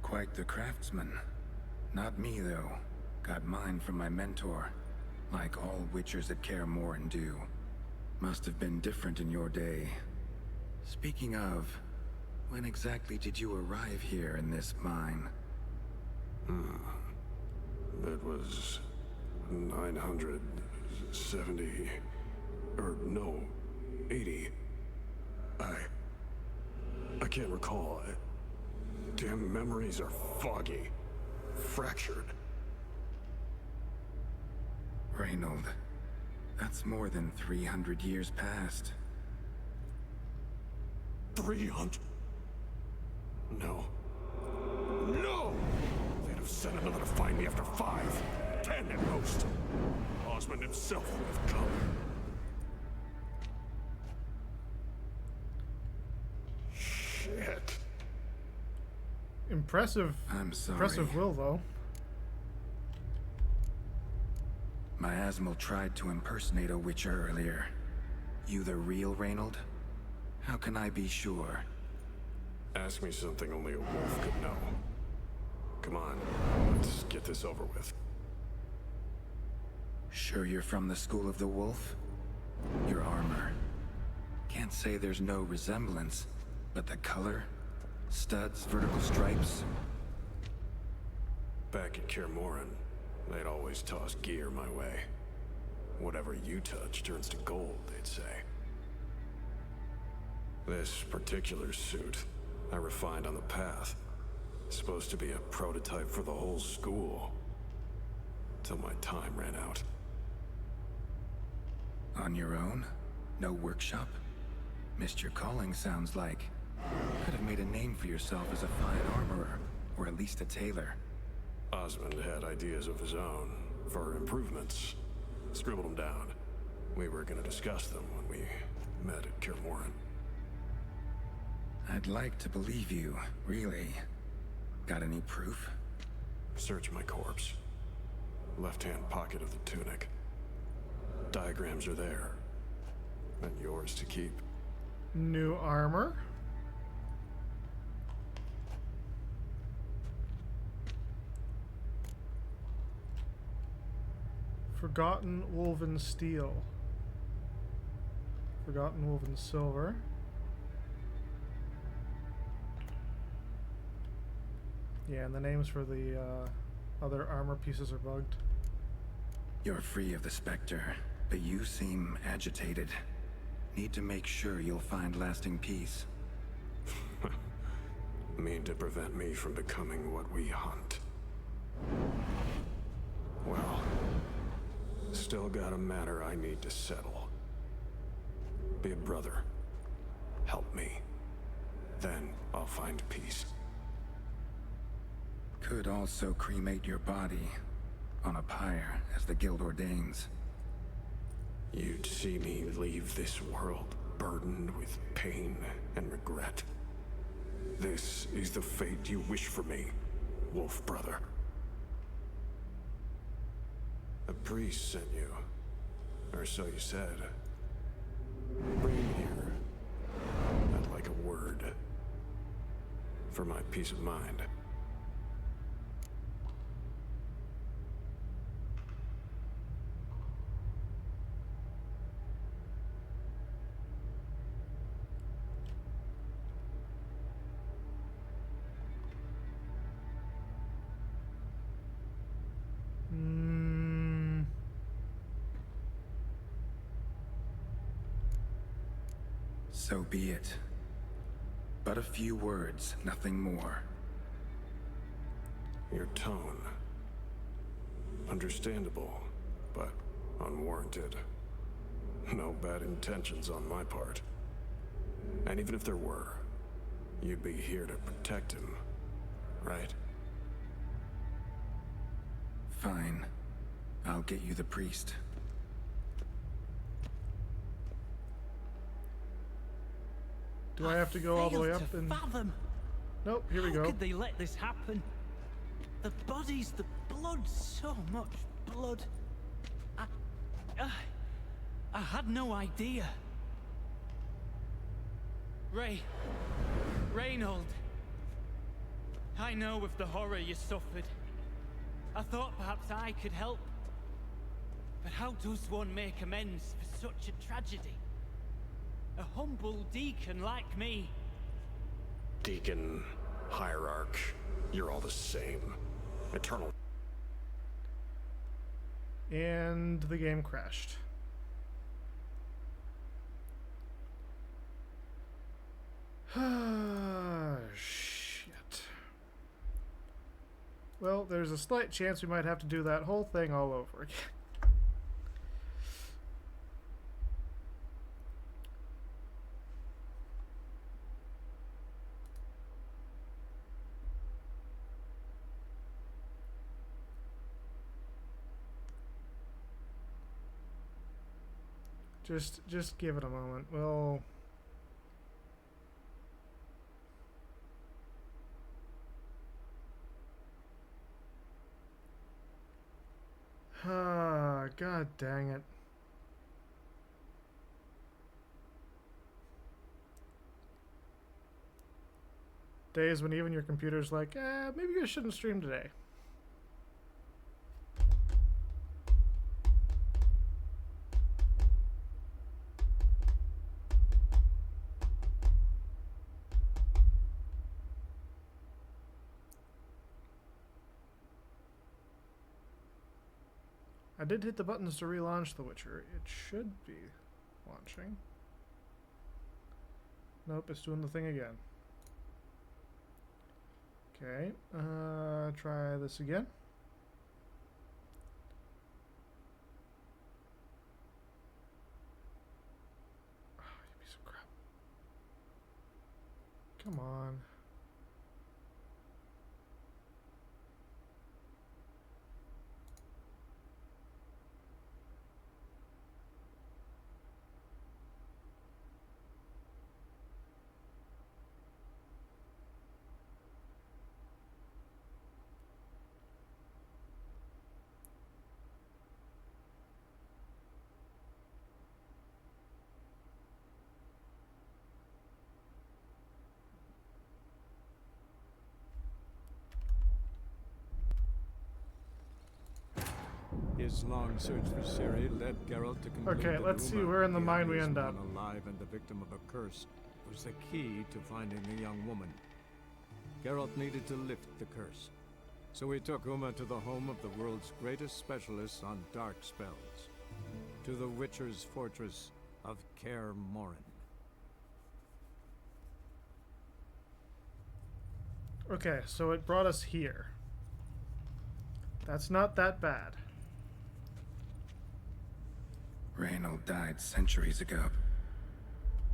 Quite the craftsman. Not me, though. Got mine from my mentor. Like all Witchers at Kaer Morhen do. Must have been different in your day. Speaking of, when exactly did you arrive here in this mine? It was 970... or no, 80. I can't recall. Damn memories are foggy. Fractured. Reynold, that's more than 300 years past. 300? No. No! They'd have sent another to find me after 5, 10 at most. Osmond himself would have come. Shit. Impressive. I'm sorry. Impressive will, though. Miasmal tried to impersonate a Witcher earlier. You the real Reynold? How can I be sure? Ask me something only a wolf could know. Come on, let's get this over with. Sure you're from the School of the Wolf? Your armor. Can't say there's no resemblance, but the color? Studs, vertical stripes? Back at Kaer Morhen, they'd always toss gear my way. Whatever you touch turns to gold, they'd say. This particular suit, I refined on the path. Supposed to be a prototype for the whole school. Till my time ran out. On your own? No workshop? Missed your calling, sounds like. Could have made a name for yourself as a fine armorer, or at least a tailor. Osmond had ideas of his own, for improvements. Scribbled them down. We were gonna discuss them when we met at Kirmoran. I'd like to believe you, really. Got any proof? Search my corpse. Left-hand pocket of the tunic. Diagrams are there. And yours to keep. New armor. Forgotten woven steel. Forgotten woven silver. Yeah, and the names for the other armor pieces are bugged. You're free of the Spectre, but you seem agitated. Need to make sure you'll find lasting peace. Mean to prevent me from becoming what we hunt. Well, still got a matter I need to settle. Be a brother. Help me. Then I'll find peace. Could also cremate your body on a pyre as the guild ordains. You'd see me leave this world burdened with pain and regret. This is the fate you wish for me, Wolf Brother. A priest sent you, or so you said. Bring him here. I'd like a word. For my peace of mind. So be it. But a few words, nothing more. Your tone. Understandable, but unwarranted. No bad intentions on my part. And even if there were, you'd be here to protect him, right? Fine. I'll get you the priest. Do I have to go all the way up and... fathom. Nope, here we How go. could they let this happen? The bodies, the blood, so much blood. I had no idea. Reynold. I know of the horror you suffered. I thought perhaps I could help. But how does one make amends for such a tragedy? A humble deacon like me. Deacon, hierarch, you're all the same. Eternal. And the game crashed. Shit. Well, there's a slight chance we might have to do that whole thing all over again. Just give it a moment. Well, god dang it. Days when even your computer's like, maybe I shouldn't stream today. I did hit the buttons to relaunch The Witcher. It should be launching. Nope, it's doing the thing again. Okay, try this again. Oh, you piece of crap. Come on. His long search for Ciri led Geralt to conclude Okay, that let's see Uma, where in the the mine we ugliest end woman up. alive and the victim of a curse, was the key to finding the young woman. Geralt needed to lift the curse, so he took Uma to the home of the world's greatest specialists on dark spells, to the Witcher's fortress of Kaer Morhen. Okay, so it brought us here. That's not that bad. Reynold died centuries ago.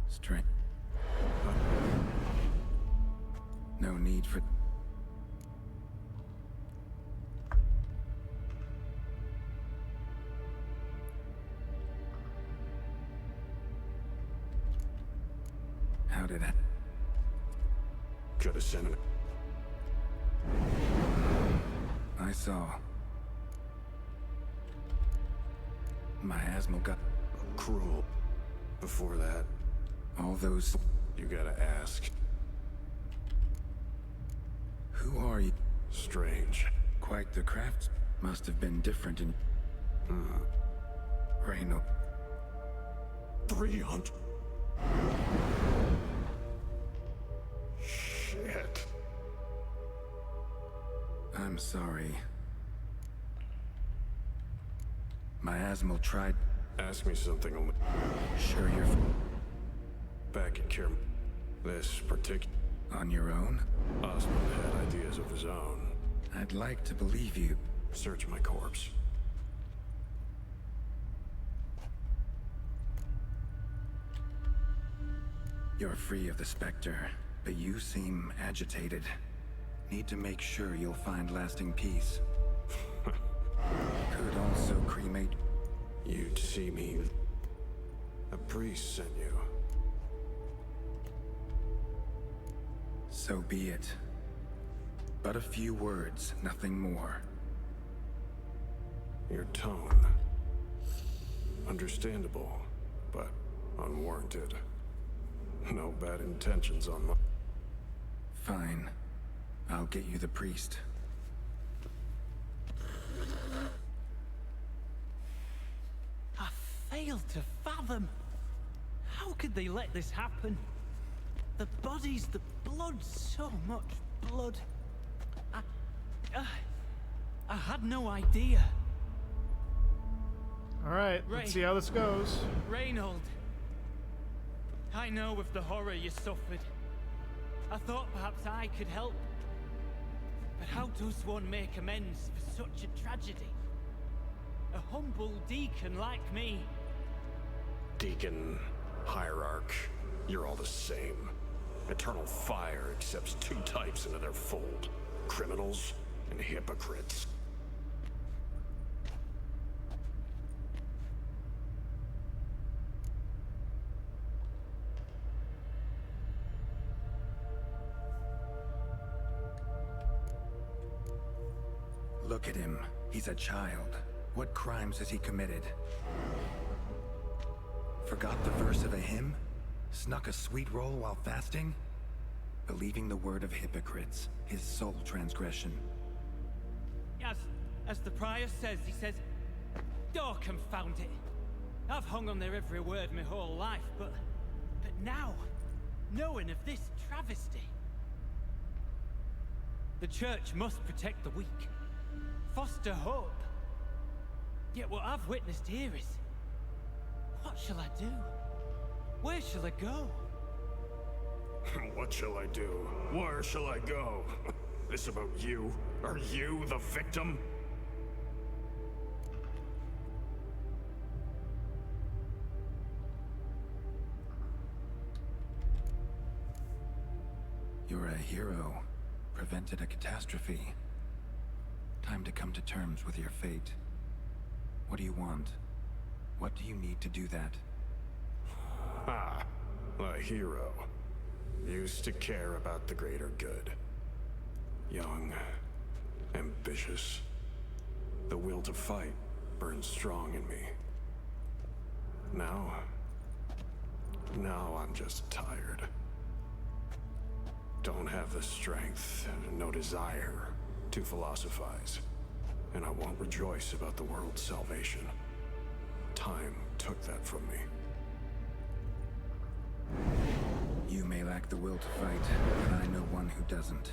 Strange. No need for... How did that... Could have sent it. I saw... Miasmal got... Cruel. Before that, all those... you gotta ask. Who are you? Strange. Quite the crafts. Must have been different in... Reynold. 300. Shit. I'm sorry. Miasmal tried... Ask me something only. Sure you're... Back at Kaer... This particular... on your own? Osmond had ideas of his own. I'd like to believe you. Search my corpse. You're free of the Spectre, but you seem agitated. Need to make sure you'll find lasting peace. Could also cremate... You'd see me. A priest sent you. So be it. But a few words, nothing more. Your tone. Understandable, but unwarranted. No bad intentions on my... Fine. I'll get you the priest. I fail to fathom. How could they let this happen? The bodies, the blood, so much blood. I had no idea. Alright, let's see how this goes. Reynold. I know of the horror you suffered. I thought perhaps I could help. But how does one make amends for such a tragedy? A humble deacon like me. Deacon, hierarch, you're all the same. Eternal Fire accepts two types into their fold. Criminals and hypocrites. Look at him. He's a child. What crimes has he committed? Forgot the verse of a hymn? Snuck a sweet roll while fasting? Believing the word of hypocrites, his sole transgression. As the prior says, he says, "Oh, confound it. I've hung on their every word my whole life, but now, knowing of this travesty, the church must protect the weak, foster hope. Yet what I've witnessed here is, what shall I do? Where shall I go?" What shall I do? Where shall I go? This about you? Are you the victim? You're a hero. Prevented a catastrophe. Time to come to terms with your fate. What do you want? What do you need to do that? Ah, a hero. Used to care about the greater good. Young, ambitious. The will to fight burns strong in me. Now I'm just tired. Don't have the strength, no desire to philosophize. and I won't rejoice about the world's salvation. Time took that from me. You may lack the will to fight, but I know one who doesn't.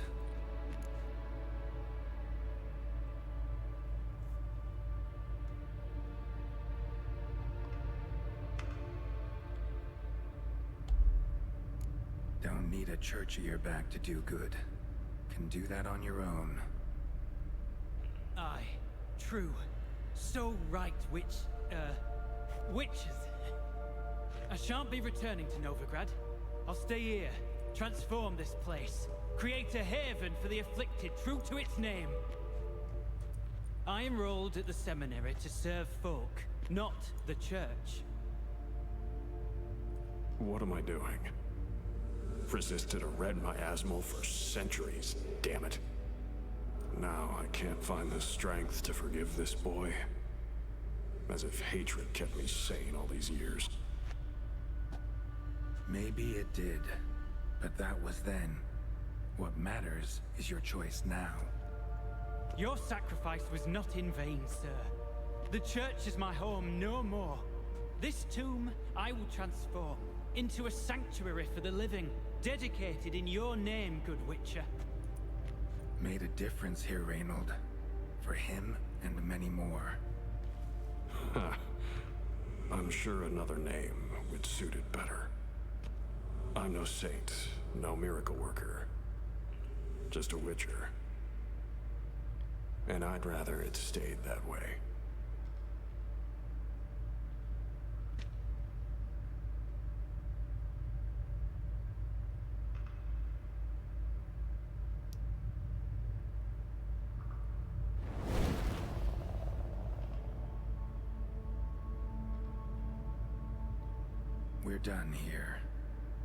Don't need a church at your back to do good. Can do that on your own. Aye, true. So right, witches. I shan't be returning to Novigrad. I'll stay here, transform this place, create a haven for the afflicted, true to its name. I enrolled at the seminary to serve folk, not the church. What am I doing? Resisted a red miasmal for centuries, damn it. Now I can't find the strength to forgive this boy. As if hatred kept me sane all these years. Maybe it did, but that was then. What matters is your choice now. Your sacrifice was not in vain, sir. The church is my home no more. This tomb I will transform into a sanctuary for the living, dedicated in your name, good Witcher. Made a difference here, Reynold. For him and many more. I'm sure another name would suit it better. I'm no saint, no miracle worker. Just a Witcher. And I'd rather it stayed that way. We're done here.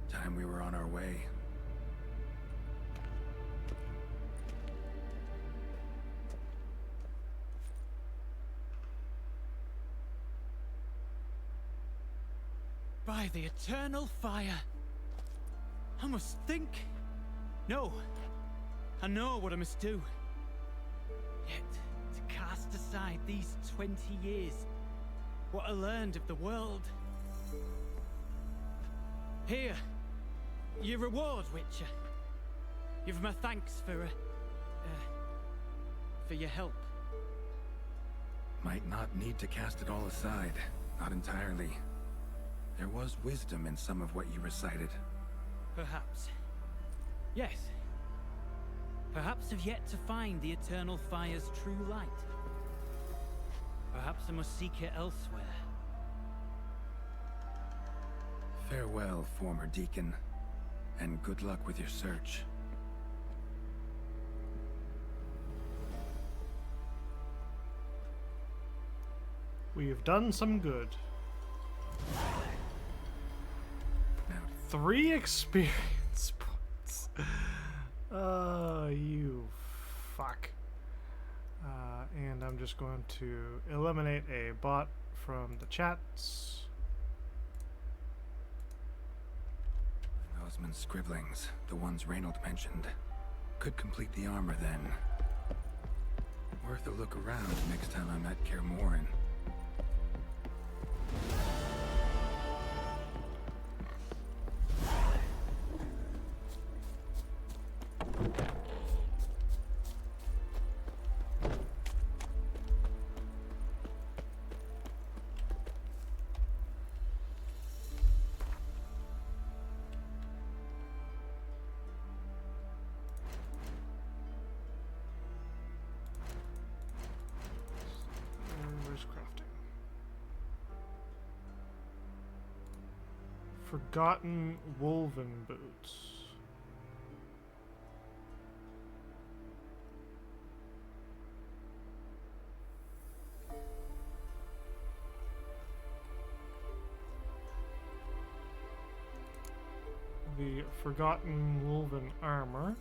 Time we were on our way. By the eternal fire. I must think. No. I know what I must do. Yet, to cast aside these 20 years, what I learned of the world. Here, your reward, Witcher. Give my thanks for your help. Might not need to cast it all aside. Not entirely. There was wisdom in some of what you recited. Perhaps. Yes. Perhaps I've yet to find the eternal fire's true light. Perhaps I must seek it elsewhere. Farewell, former deacon, and good luck with your search. We've done some good. Now, 3 experience points. You fuck. And I'm just going to eliminate a bot from the chats. Osmond's scribblings, the ones Reynold mentioned, could complete the armor then. Worth a look around next time I'm at Kaer Morhen. Where's crafting? Forgotten woven boots. The forgotten woven armor.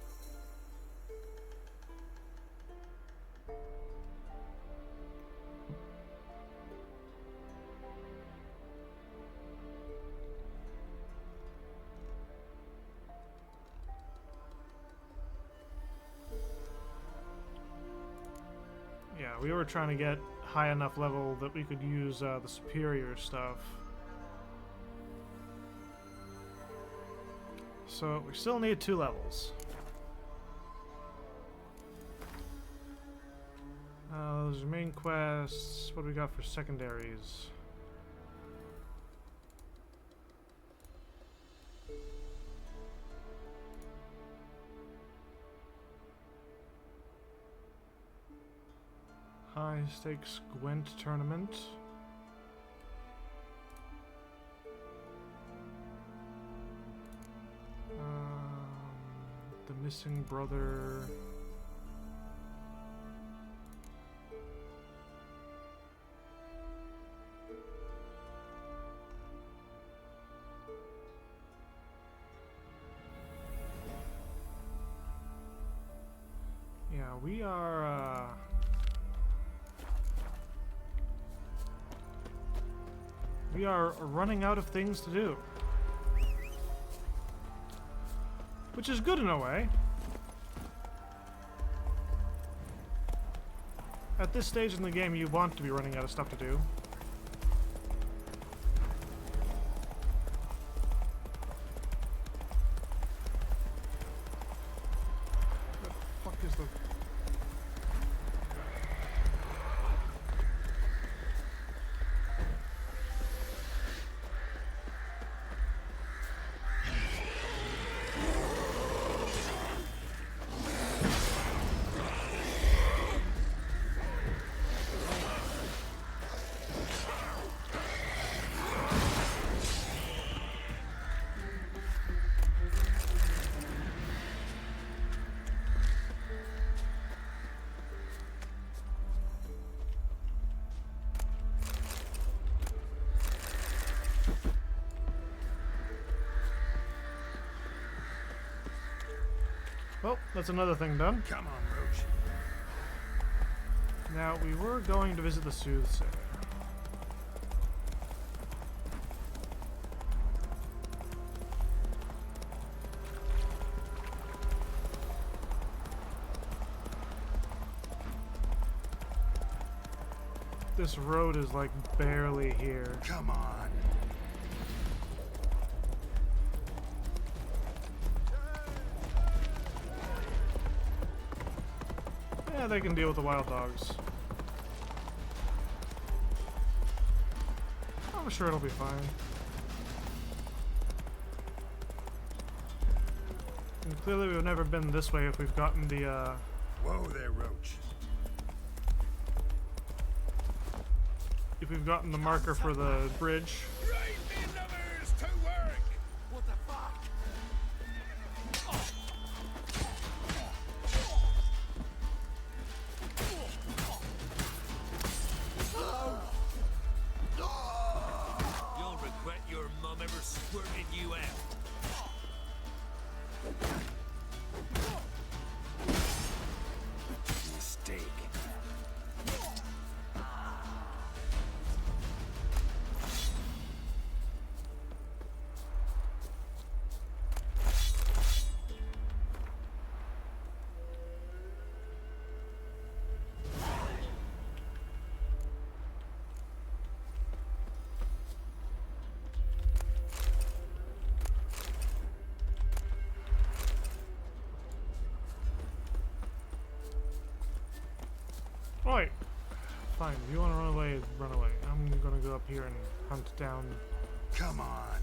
Yeah, we were trying to get high enough level that we could use the superior stuff. So we still need 2 levels. Those are main quests. What do we got for secondaries? High stakes Gwent tournament. The missing brother. Yeah, we are running out of things to do. Which is good in a way. At this stage in the game, you want to be running out of stuff to do. What the fuck is the... Well, that's another thing done. Come on, Roach. Now, we were going to visit the soothsayer. This road is like barely here. Come on. Yeah, they can deal with the wild dogs. I'm sure it'll be fine. And clearly we've never been this way if we've gotten the, Whoa there, Roach. if we've gotten the marker for the bridge. Right, me lovers, to work! What the fuck? You'll regret your mom ever squirted you out. Mistake. Right. Fine, if you want to run away, run away. I'm gonna go up here and hunt down... Come on.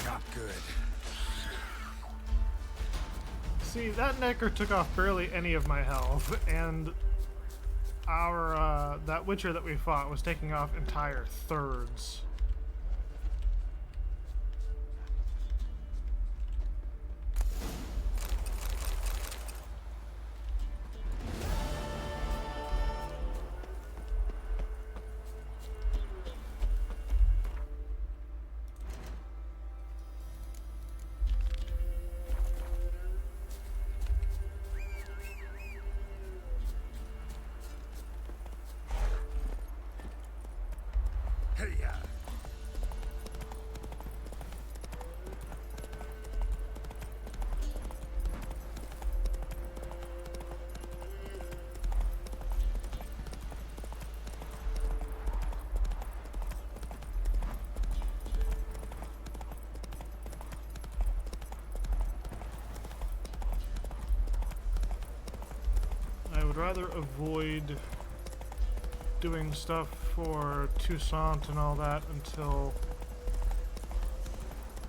Not good. See, that Necker took off barely any of my health, and our, that Witcher that we fought was taking off entire thirds. Hey, would rather avoid doing stuff for Toussaint and all that until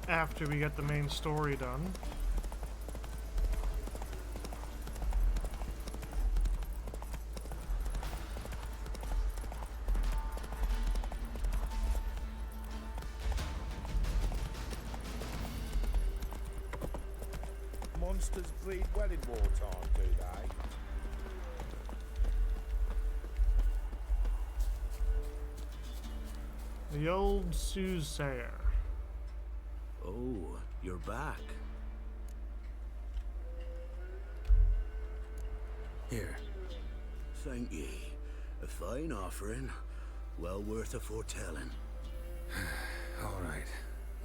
after we get the main story done. Monsters breed well in wartime, do they? The old soothsayer. Oh, you're back. Here. Thank ye. A fine offering. Well worth a foretelling. All right,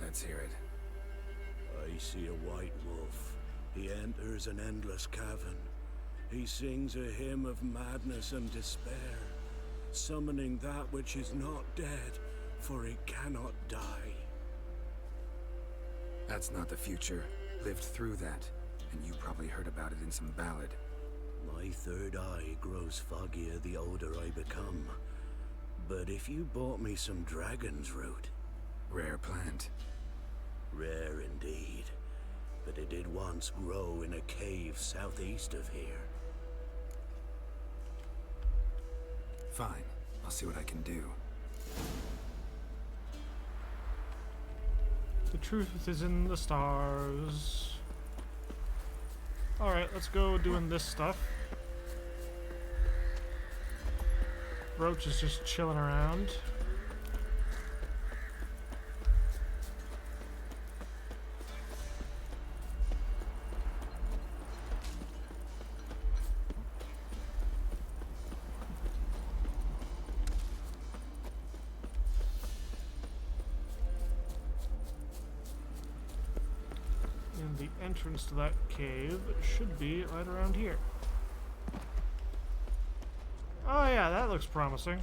let's hear it. I see a white wolf. He enters an endless cavern. He sings a hymn of madness and despair, summoning that which is not dead, for it cannot die. That's not the future. Lived through that, and you probably heard about it in some ballad. My third eye grows foggier the older I become. But if you bought me some dragon's root... Rare plant. Rare indeed. But it did once grow in a cave southeast of here. Fine. I'll see what I can do. The truth is in the stars. Alright, let's go doing this stuff. Roach is just chilling around. And the entrance to that cave should be right around here. Oh yeah, that looks promising.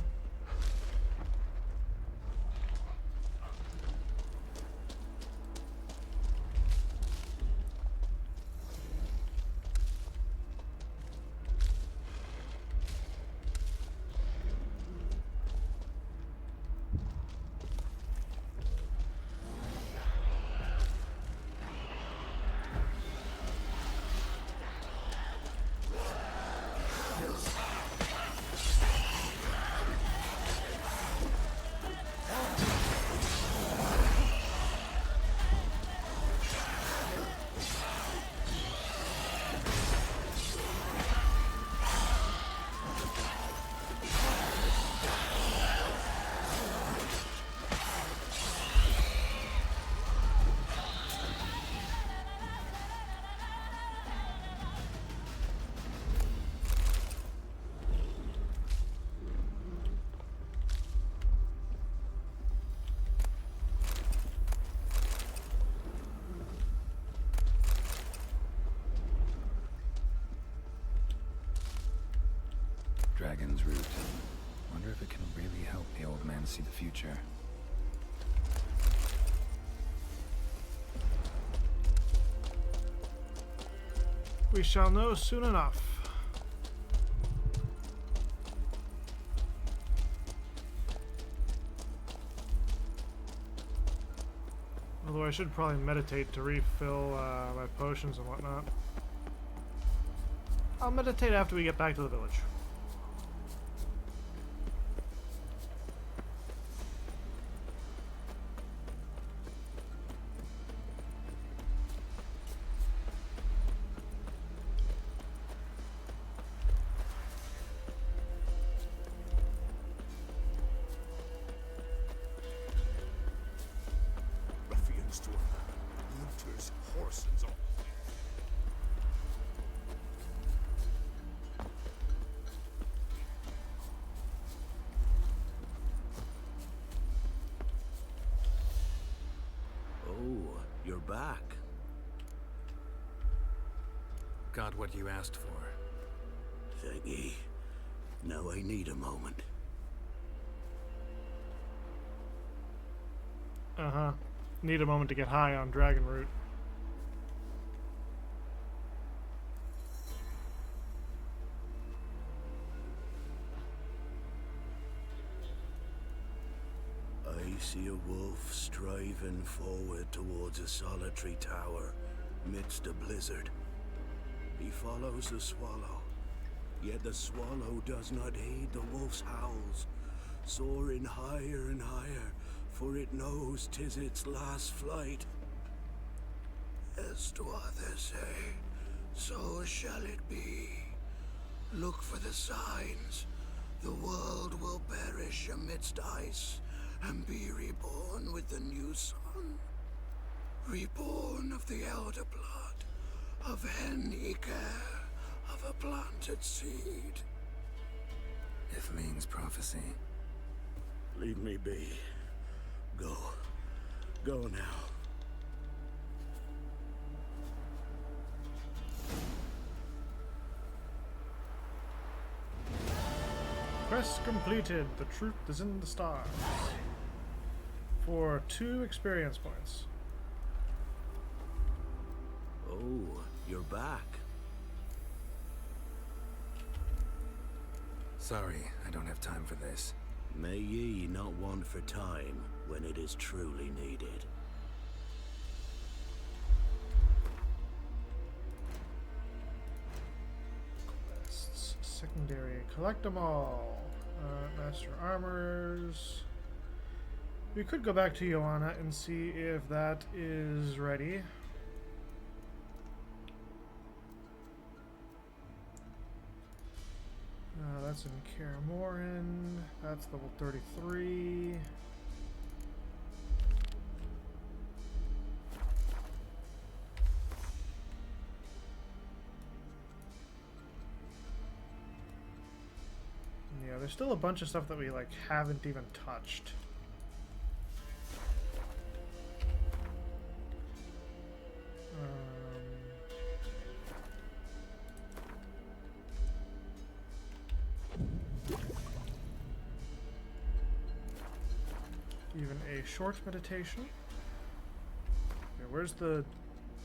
Dragon's root. Wonder if it can really help the old man see the future. We shall know soon enough. Although I should probably meditate to refill my potions and whatnot. I'll meditate after we get back to the village. Ruffians to looters, horse and all. Oh, you're back. Got what you asked for. Thank ye. Now I need a moment. Uh-huh. Need a moment to get high on dragon root. see a wolf striving forward towards a solitary tower midst a blizzard. He follows the swallow, yet the swallow does not heed the wolf's howls, soaring higher and higher, for it knows 'tis its last flight. As to others say, so shall it be. Look for the signs. The world will perish amidst ice and be reborn with the new sun. Reborn of the elder blood, of Hen-Iker, of a planted seed. Ithling's prophecy. Leave me be. Go. Go now. Quest completed. The truth is in the stars. For 2 experience points. Oh, you're back. Sorry, I don't have time for this. May ye not want for time when it is truly needed. Quests. Secondary. Collect them all. Master Armors. We could go back to Joanna and see if that is ready. That's in Kaer Morhen. That's level 33. Yeah, there's still a bunch of stuff that we haven't even touched. Even a short meditation. Okay, where's the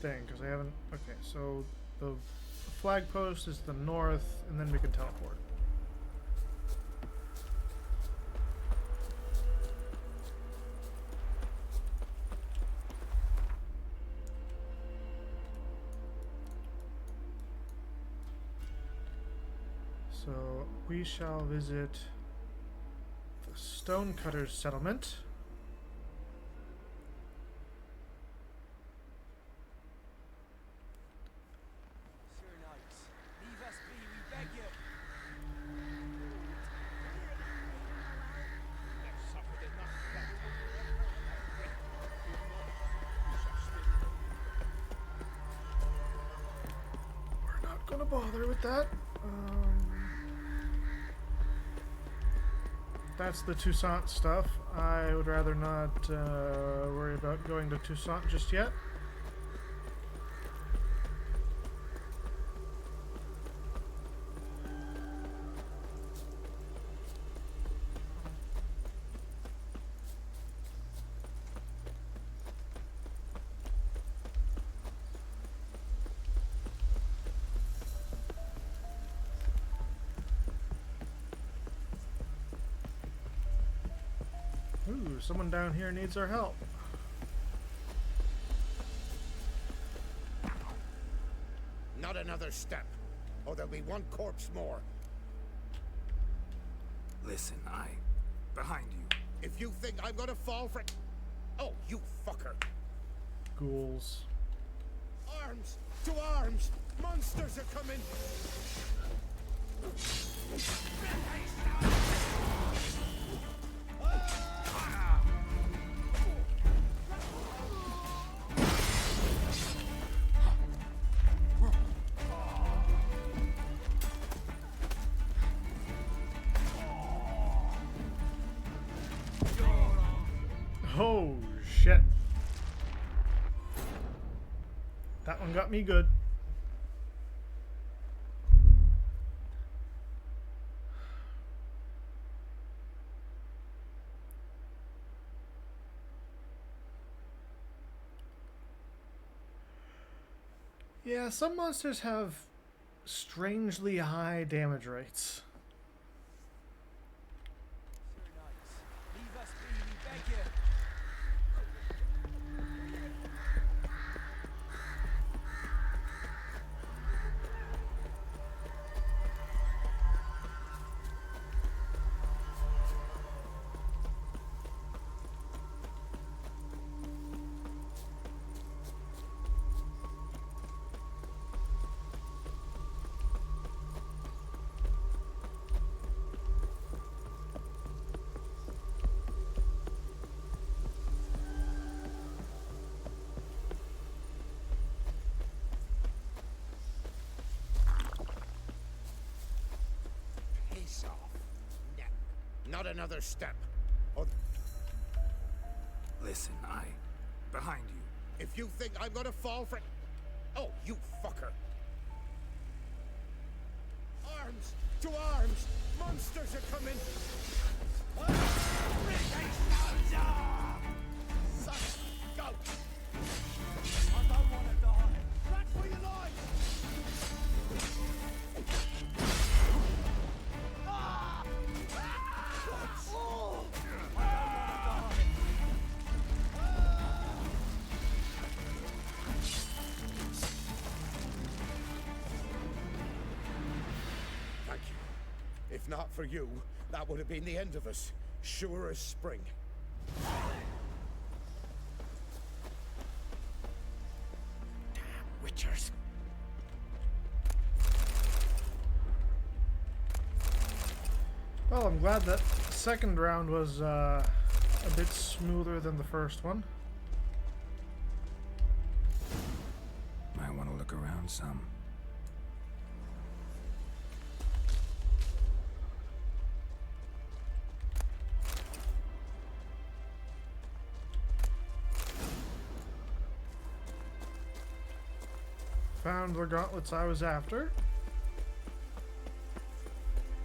thing? Because I haven't. Okay, so the flag post is the north, and then we can teleport. So we shall visit the Stonecutters settlement. We're not gonna bother with that. That's the Toussaint stuff. I would rather not worry about going to Toussaint just yet. Ooh, someone down here needs our help. Not another step, or there'll be one corpse more. Listen, behind you. If you think I'm gonna fall for... Oh, you fucker. Ghouls. Arms! To arms! Monsters are coming! Oh, shit. That one got me good. Yeah, some monsters have strangely high damage rates. Sir Knights, leave us be, we beg you. Piss off. Not another step. Or Listen, behind you. if you think I'm gonna fall for... Oh, you fucker. Arms! To arms! Monsters are coming! Son, go! I don't want to die. Run for your life! Thank you. If not for you, that would have been the end of us. Sure as spring. Damn witchers. Well, I'm glad that second round was a bit smoother than the first one. Might want to look around some. Found the gauntlets I was after.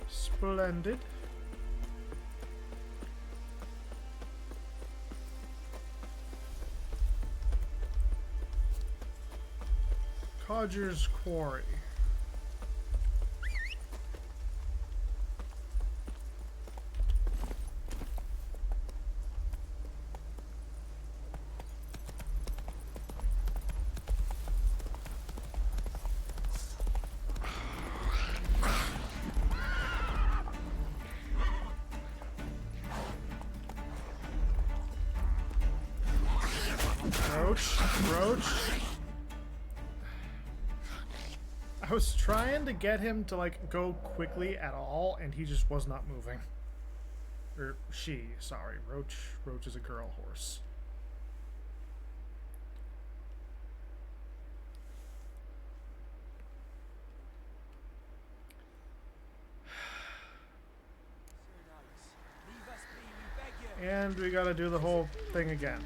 Splendid. Codger's Quarry. Roach. I was trying to get him to like go quickly at all, and he just was not moving. Or she, sorry. Roach is a girl horse. And we gotta do the whole thing again.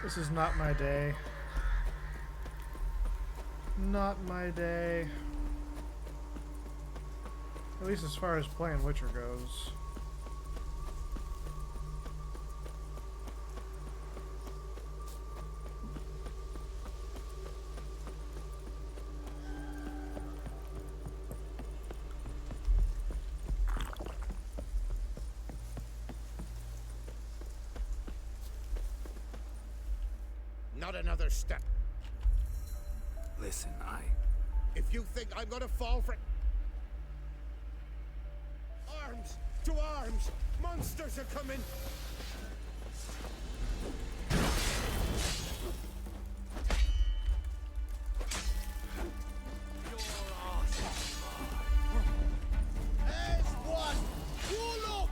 This is not my day. Not my day. At least as far as playing Witcher goes. Not another step. Listen, If you think I'm gonna fall for... Arms! To arms! Monsters are coming! There's one! Warlock!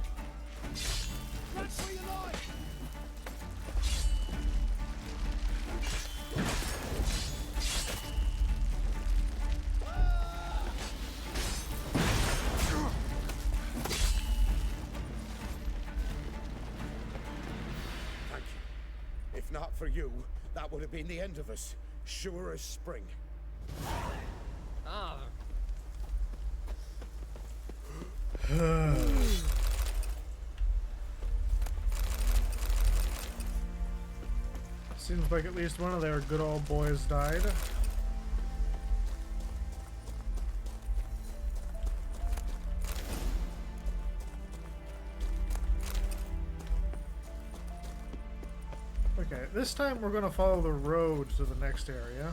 Run for your life! If not for you, that would have been the end of us. Sure as spring. Ah. Seems like at least one of their good old boys died. Okay, this time we're going to follow the road to the next area.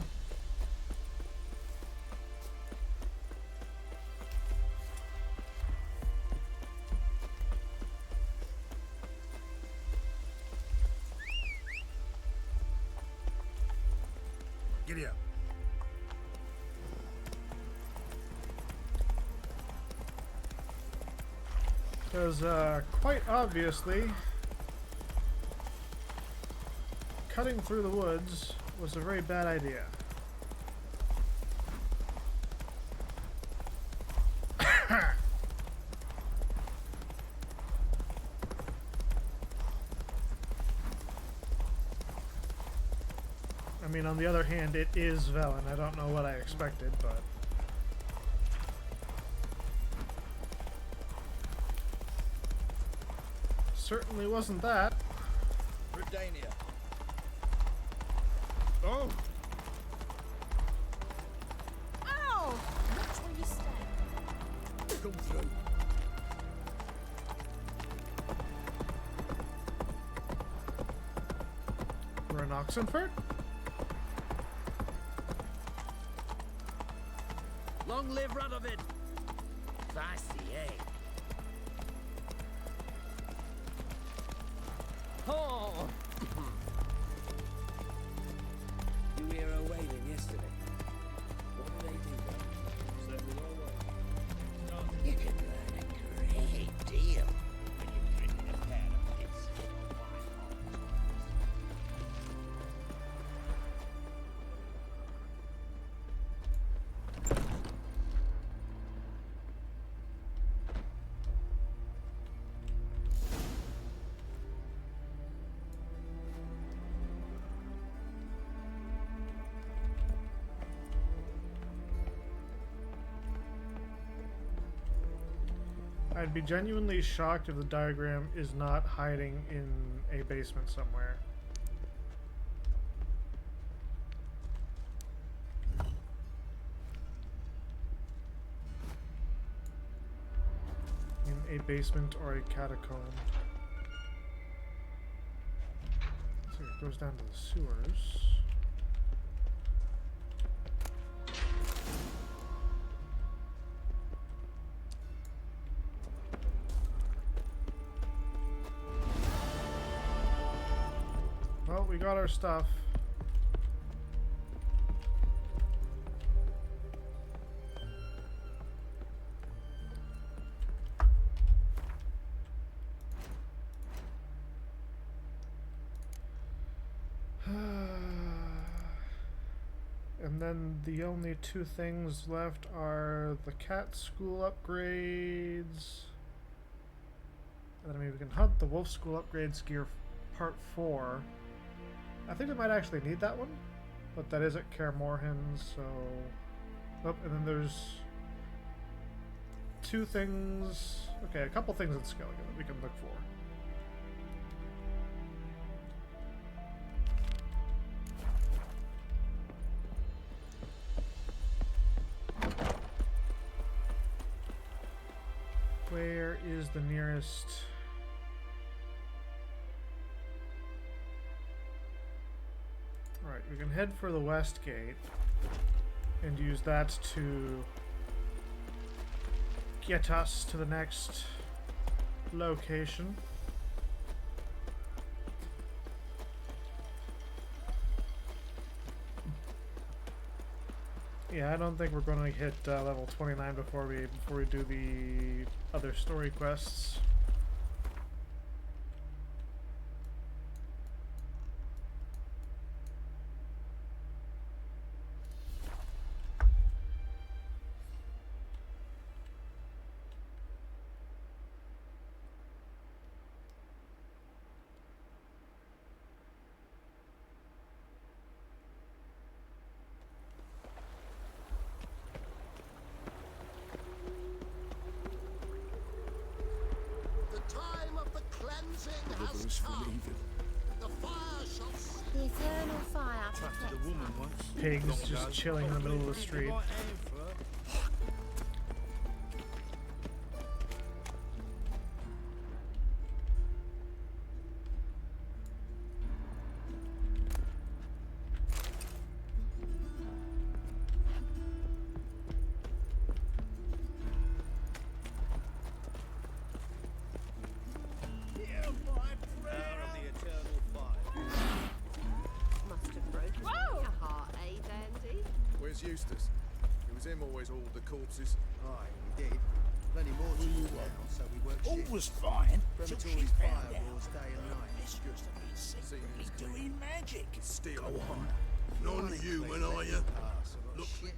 Giddy up. Because, quite obviously, cutting through the woods was a very bad idea. I mean, on the other hand, it is Velen. I don't know what I expected, but... certainly wasn't that. Redania. Oh! Ow! Watch where you step. Come through. We're in Oxenford? Long live Radovid! Fancy, eh? Oh! You were her wailing yesterday. What did they do then? Set with our way. You can learn a great deal when you're drinking a pair of pits of wine. I'd be genuinely shocked if the diagram is not hiding in a basement somewhere. In a basement or a catacomb. So it goes down to the sewers. Well, we got our stuff. And then the only two things left are the cat school upgrades. And I mean, we can hunt the wolf school upgrades gear part 4. I think we might actually need that one, but that is at Kaer Morhen, so... Oh, and then there's two things... Okay, a couple things at Skellige that we can look for. Where is the nearest... Alright, we can head for the west gate and use that to get us to the next location. Yeah, I don't think we're going to hit level 29 before we do the other story quests. Deliverance from evil. The eternal fire Trusted a woman once. Pigs just chilling in the middle of the street. must have broken your heart, eh, Dandy? Where's Eustace? It was him always hauled the corpses. Aye, we did. Plenty more to do now, so we worked All shifts. was fine. Crematory Till she fire found out wars day and her night. mistress had been secretly doing magic. magic. Steal a wire. Non-human, are you? Look. Shit.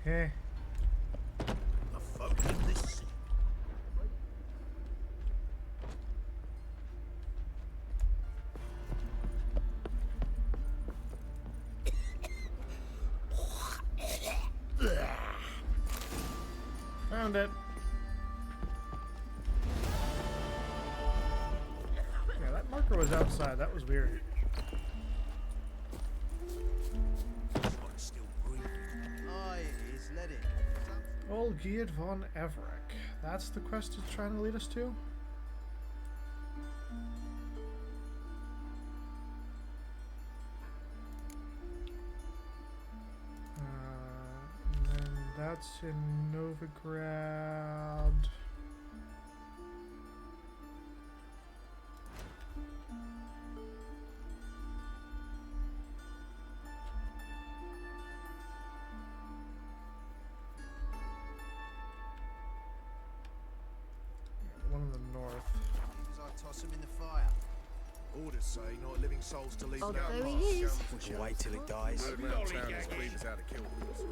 Heh. The folk of this city. Found it. Yeah, that marker was outside. That was weird. Still breathing. Aye, it is. Let it. Old Geert von Everett. That's the quest it's trying to lead us to? And then that's in Novigrad. One in the north. As I toss him in the fire. Orders say not living souls to leave Oh, without there marks. he is. We can wait till it dies. Road round town is grievous how to kill horse.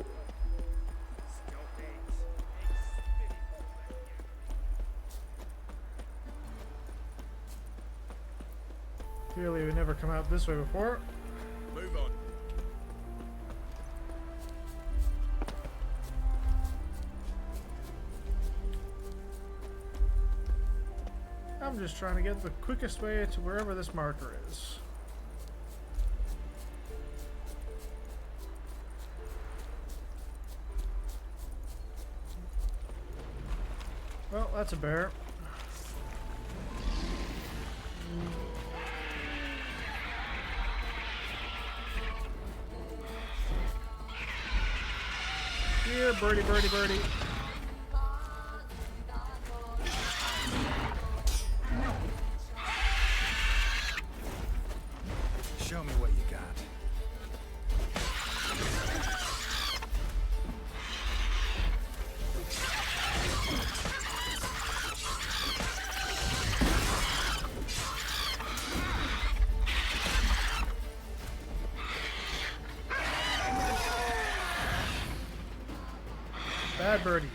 Clearly we've never come out this way before. Move on. I'm just trying to get the quickest way to wherever this marker is. Well, that's a bear. Here, birdie, birdie, birdie. Show me what you got. Bad birdie.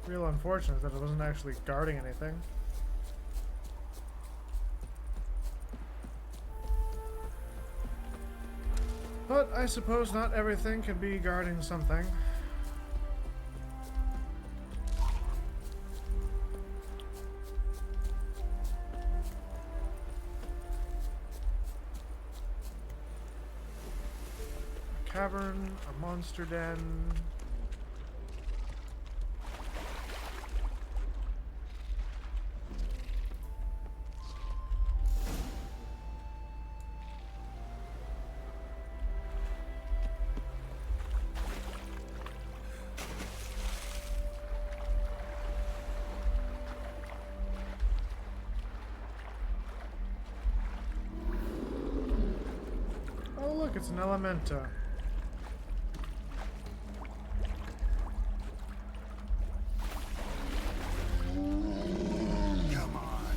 Real unfortunate that it wasn't actually guarding anything. But I suppose not everything can be guarding something. A cavern, a monster den. Oh look, it's an Elementa. Come on.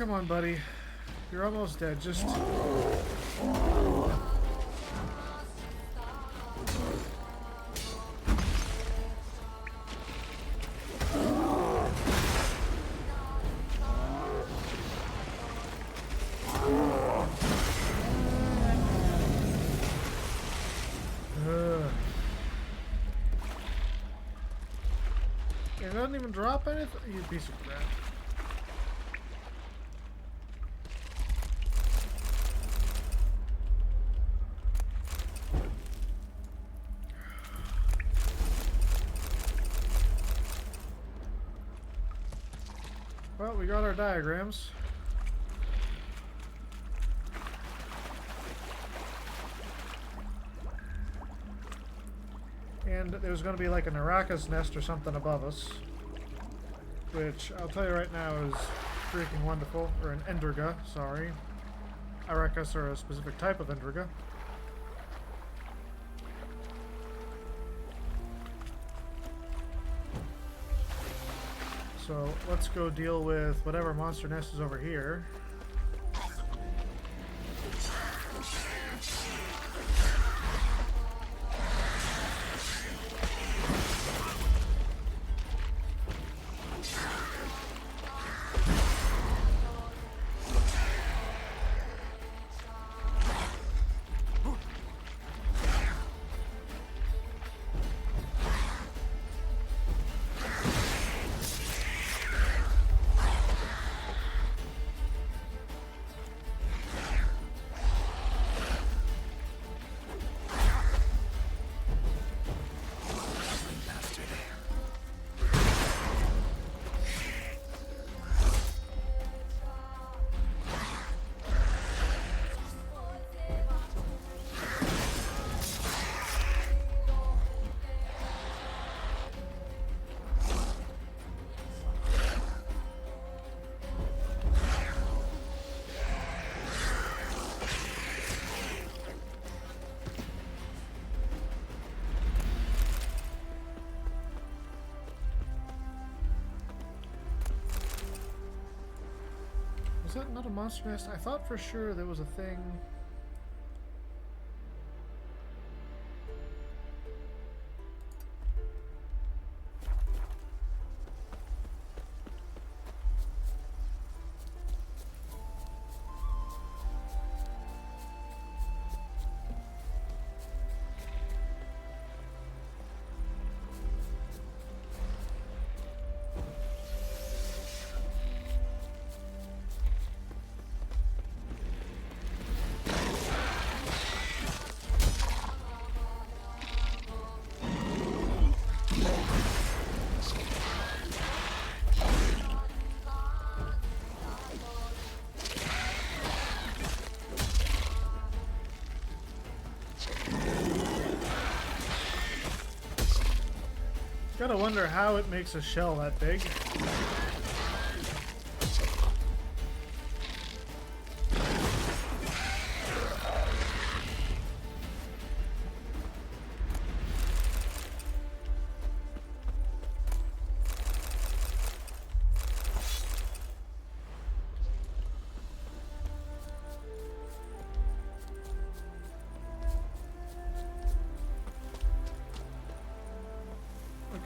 come on, buddy. You're almost dead. Just... It doesn't even drop anything? You piece of crap. Well, we got our diagrams. And there's going to be like an Araka's nest or something above us. Which, I'll tell you right now, is freaking wonderful. Or an Endriga, sorry. Arakas are a specific type of Endriga. So, let's go deal with whatever monster nest is over here. Is that not a monster nest? I thought for sure there was a thing. Gotta wonder how it makes a shell that big.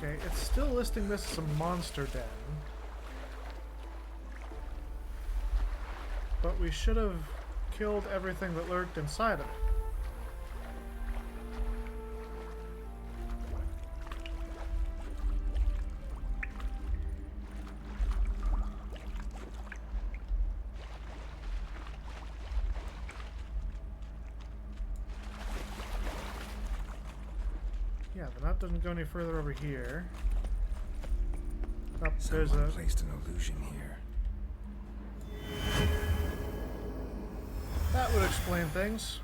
Okay, it's still listing this as a monster den. But we should have killed everything that lurked inside of it. Yeah, the map doesn't go any further over here. Oh, there's Someone a... placed an illusion here. That would explain things.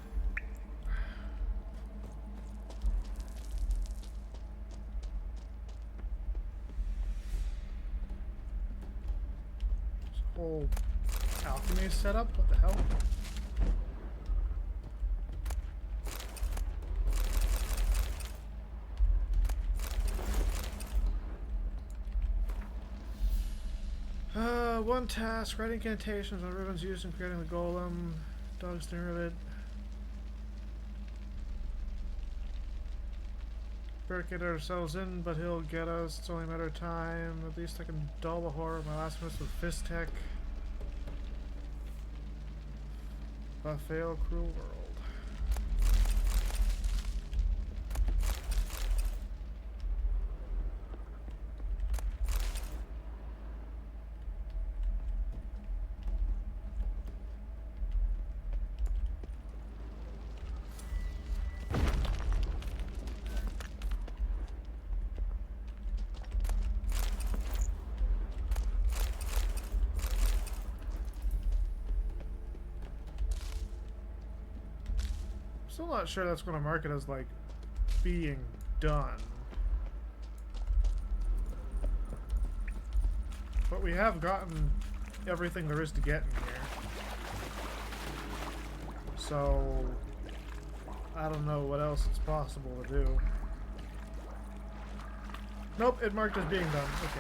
This whole alchemy setup? What the hell? One task, writing incantations on ribbons used in creating the golem. Dogs near it. Barricade ourselves in, but he'll get us. It's only a matter of time. At least I can dull the horror of my last miss with fist tech. Fail, cruel world. Still not sure that's going to mark it as like being done. But we have gotten everything there is to get in here. So I don't know what else it's possible to do. Nope, it marked as being done. Okay.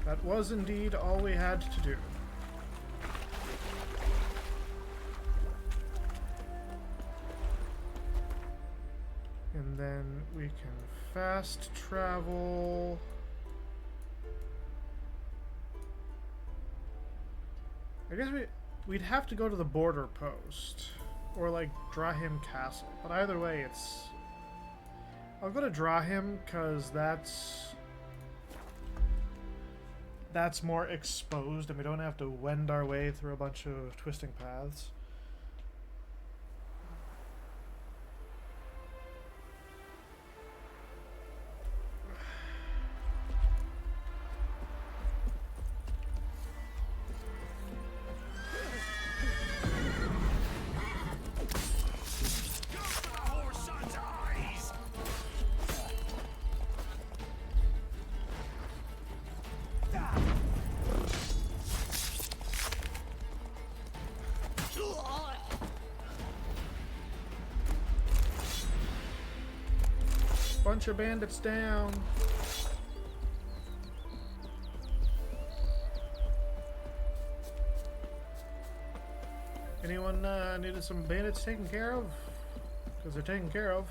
That was indeed all we had to do. And then we can fast travel. I guess we'd have to go to the border post or like Drahim Castle. But either way, I'll go to Drahim because that's more exposed and we don't have to wend our way through a bunch of twisting paths. Bunch of bandits down. Anyone needed some bandits taken care of? Because they're taken care of.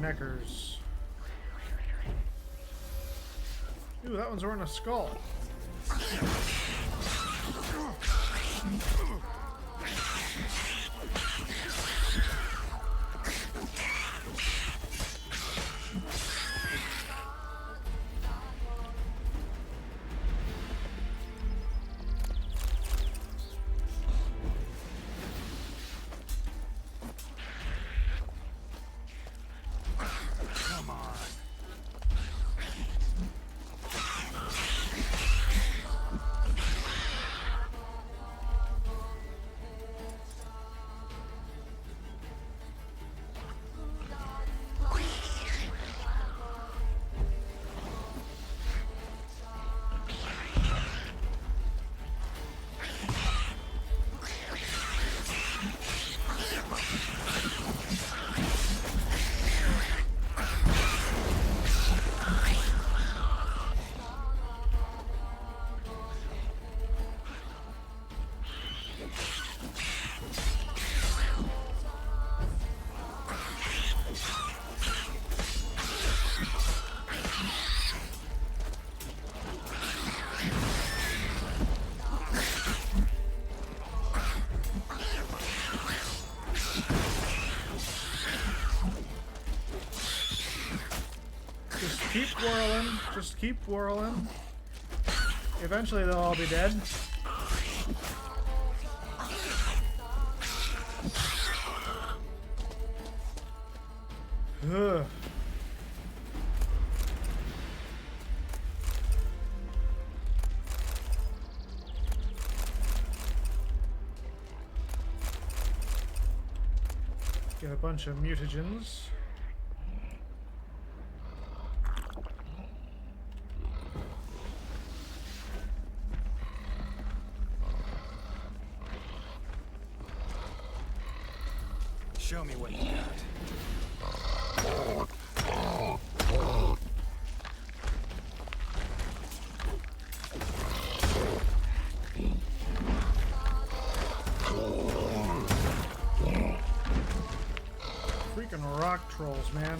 Neckers. Ooh, that one's wearing a skull. Just keep whirling. Eventually they'll all be dead. Ugh. Get a bunch of mutagens. Show me what you got. Freaking rock trolls, man.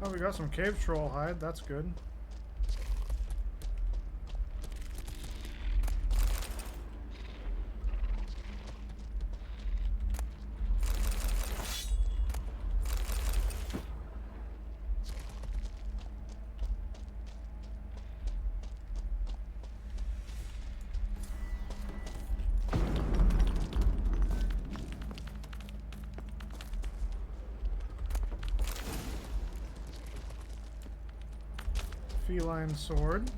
Oh, we got some cave troll hide. That's good. Feline sword.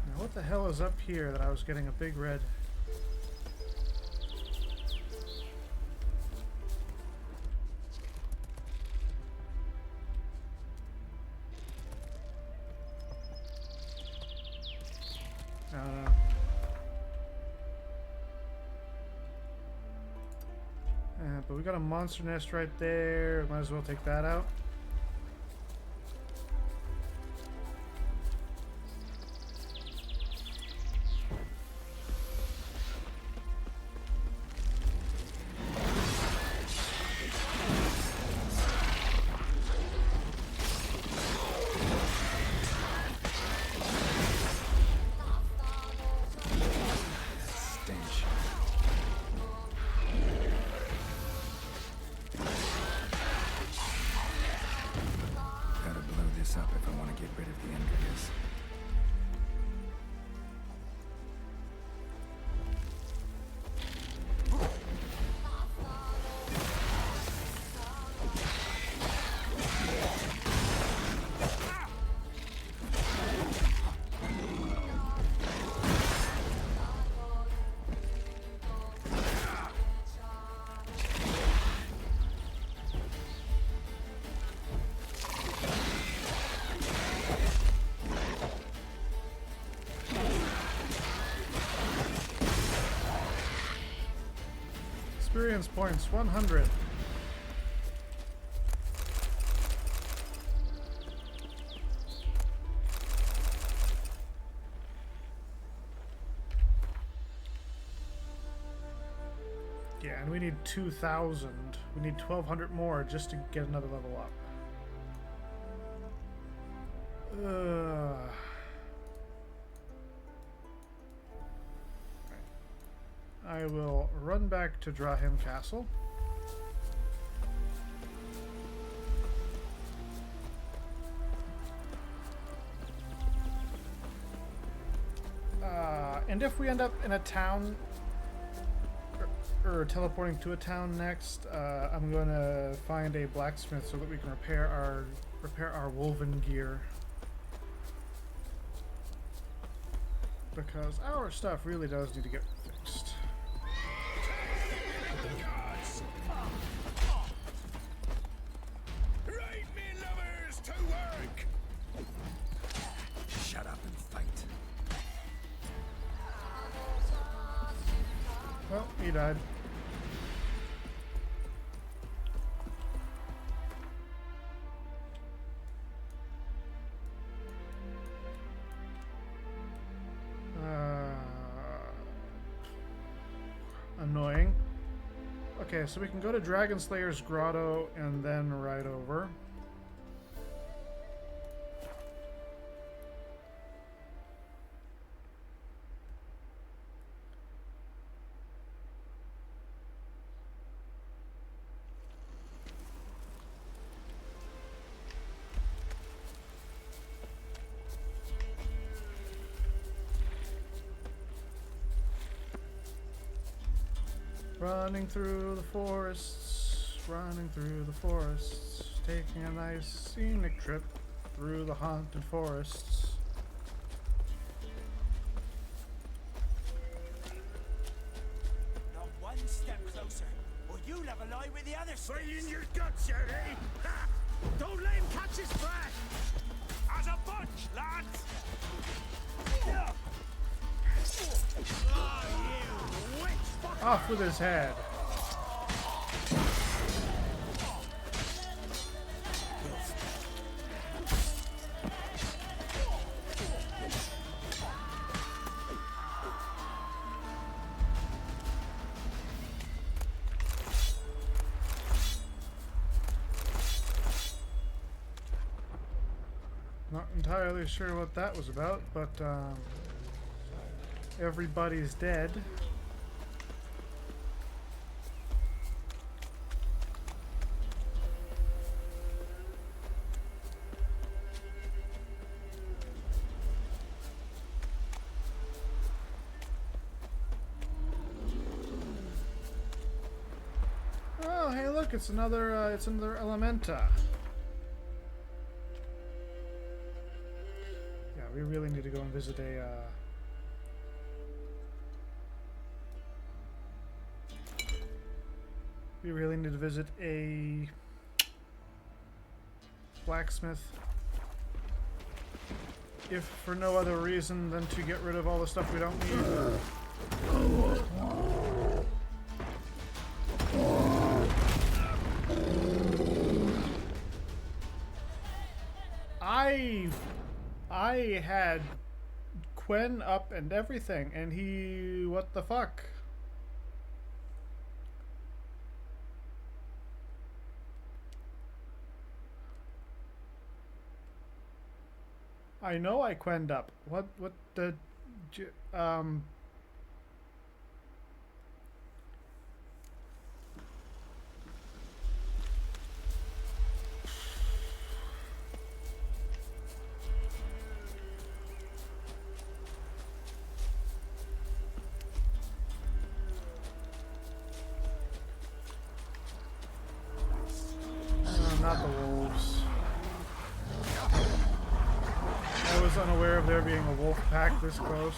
Now what the hell is up here that I was getting a big red? I don't know. But we got a monster nest right there. Might as well take that out. Up if I want to get rid of the Endrias. Experience points 100. Yeah, and we need 2,000. We need 1,200 more just to get another level up. I will run back to Drahim Castle. And if we end up in a town or teleporting to a town next, I'm going to find a blacksmith so that we can repair our woven gear. Because our stuff really does need to get fixed. he died. Annoying. Okay, so we can go to Dragon Slayer's Grotto and then ride over. Running through the forests, taking a nice scenic trip through the haunted forests. Not one step closer, or you'll have a lie with the other sticks. Right in your guts, you eh? Ha! Don't let him catch his breath! As a bunch, lads! Oh, you witch fucker! Off with his head. Not entirely sure what that was about, but everybody's dead. Oh, hey, look! It's another Elementa. Yeah, we really need to go and visit a. We really need to visit a blacksmith. If for no other reason than to get rid of all the stuff we don't need. I had Quen up and everything, and he... what the fuck? I know I Quenned up. What the... not the wolves. I was unaware of there being a wolf pack this close.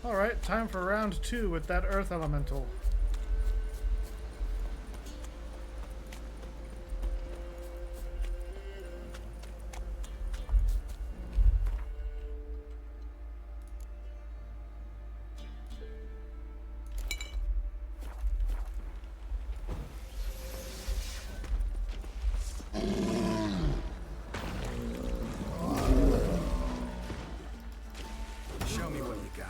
Alright, time for round 2 with that Earth Elemental. Show me what you got.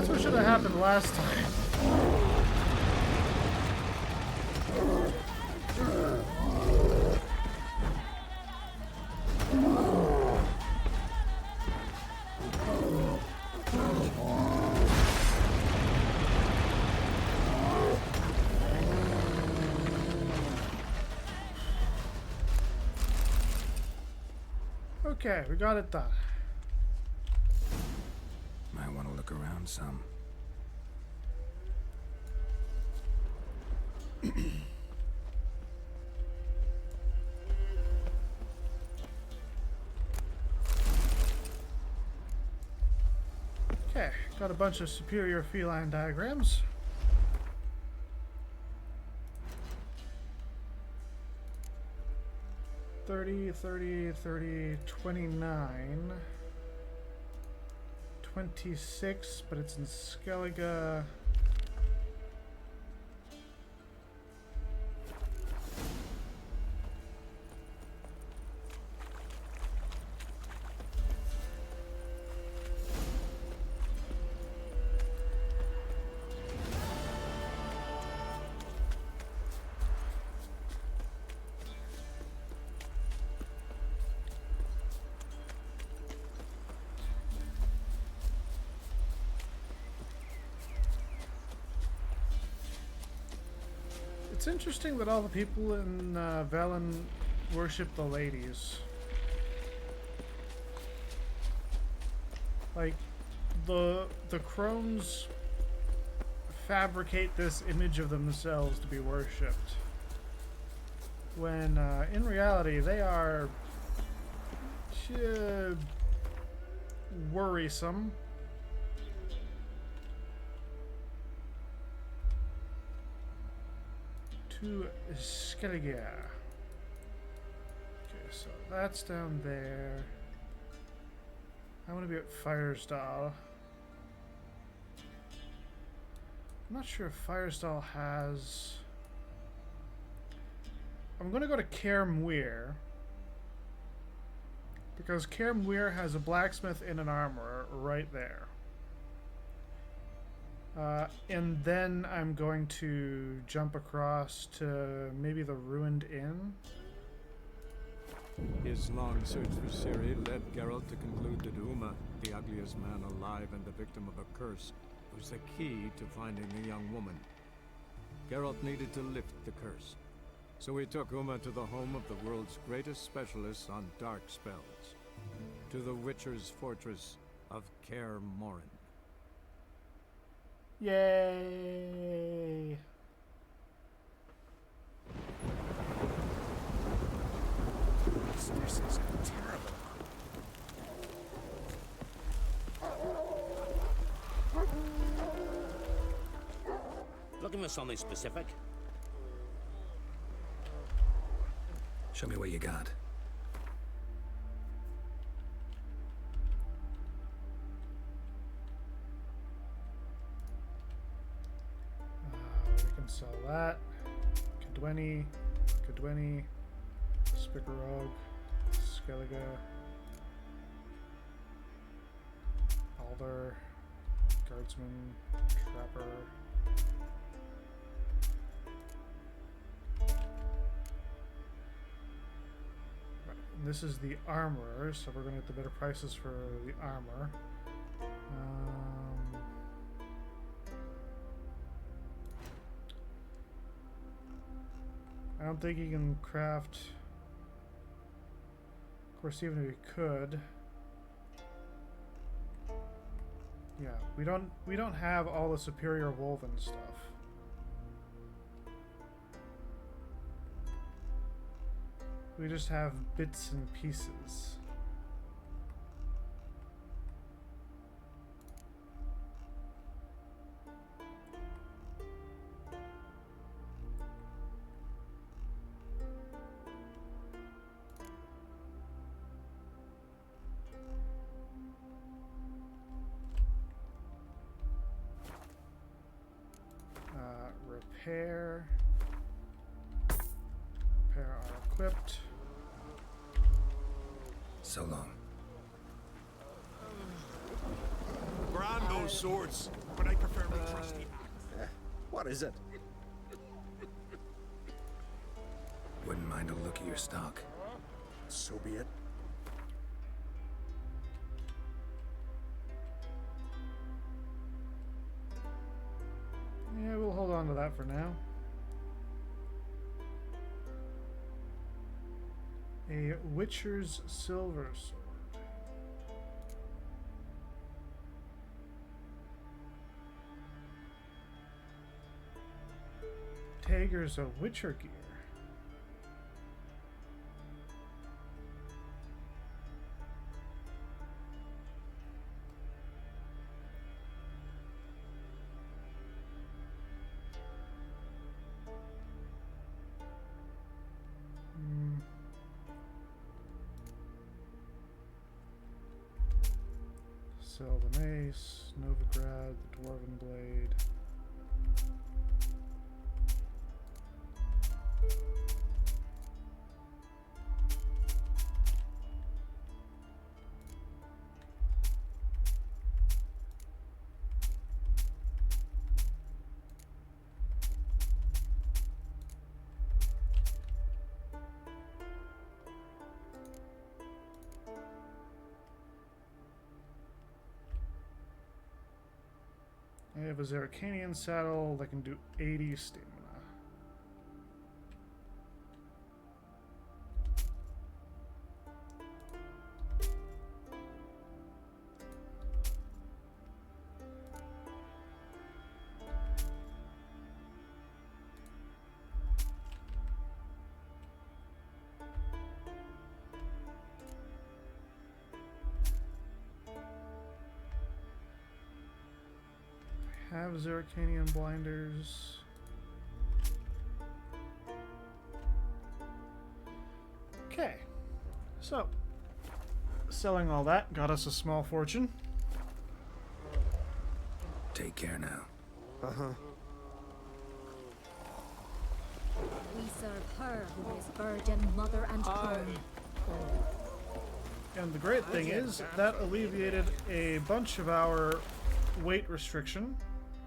That's what should have happened last time. Okay, we got it done. Might want to look around some. Okay, got a bunch of superior feline diagrams. $30, $30, $30, $29, $26, but it's in Skellige. It's interesting that all the people in Velen worship the ladies. Like, the crones fabricate this image of themselves to be worshipped, when in reality they are worrisome. To Skellige. Okay, so that's down there. I want to be at Firestall. I'm not sure if Firestall has... I'm going to go to Kaer Muir, because Kaer Muir has a blacksmith and an armorer right there. And then I'm going to jump across to maybe the Ruined Inn. His long search for Ciri led Geralt to conclude that Uma, the ugliest man alive and the victim of a curse, was the key to finding the young woman. Geralt needed to lift the curse, so he took Uma to the home of the world's greatest specialist on dark spells, to the Witcher's fortress of Kaer Morhen. Yay! This is terrible. Looking for something specific? Show me what you got. We can sell that. Cadweni, Spikarog, Skellige, Alder, Guardsman, Trapper. Right, and this is the armorer, so we're going to get the better prices for the armor. I don't think you can craft. Of course, even if you could, yeah, we don't have all the superior woven stuff. We just have bits and pieces. Repair are equipped. So long. Grind those swords. but I prefer my trusty man. What is it? Wouldn't mind a look at your stock. So be it. Yeah, we'll hold on to that for now. A Witcher's Silver Sword. Tager's a Witcher gear. Sell the mace, Novigrad, the Dwarven blade. I have a Zeracanian saddle that can do 80 stamina. Have Zeracanian blinders. Okay, so selling all that got us a small fortune. Take care now. We serve her who is virgin, mother, and crown. And the great thing is that alleviated a bunch of our weight restriction,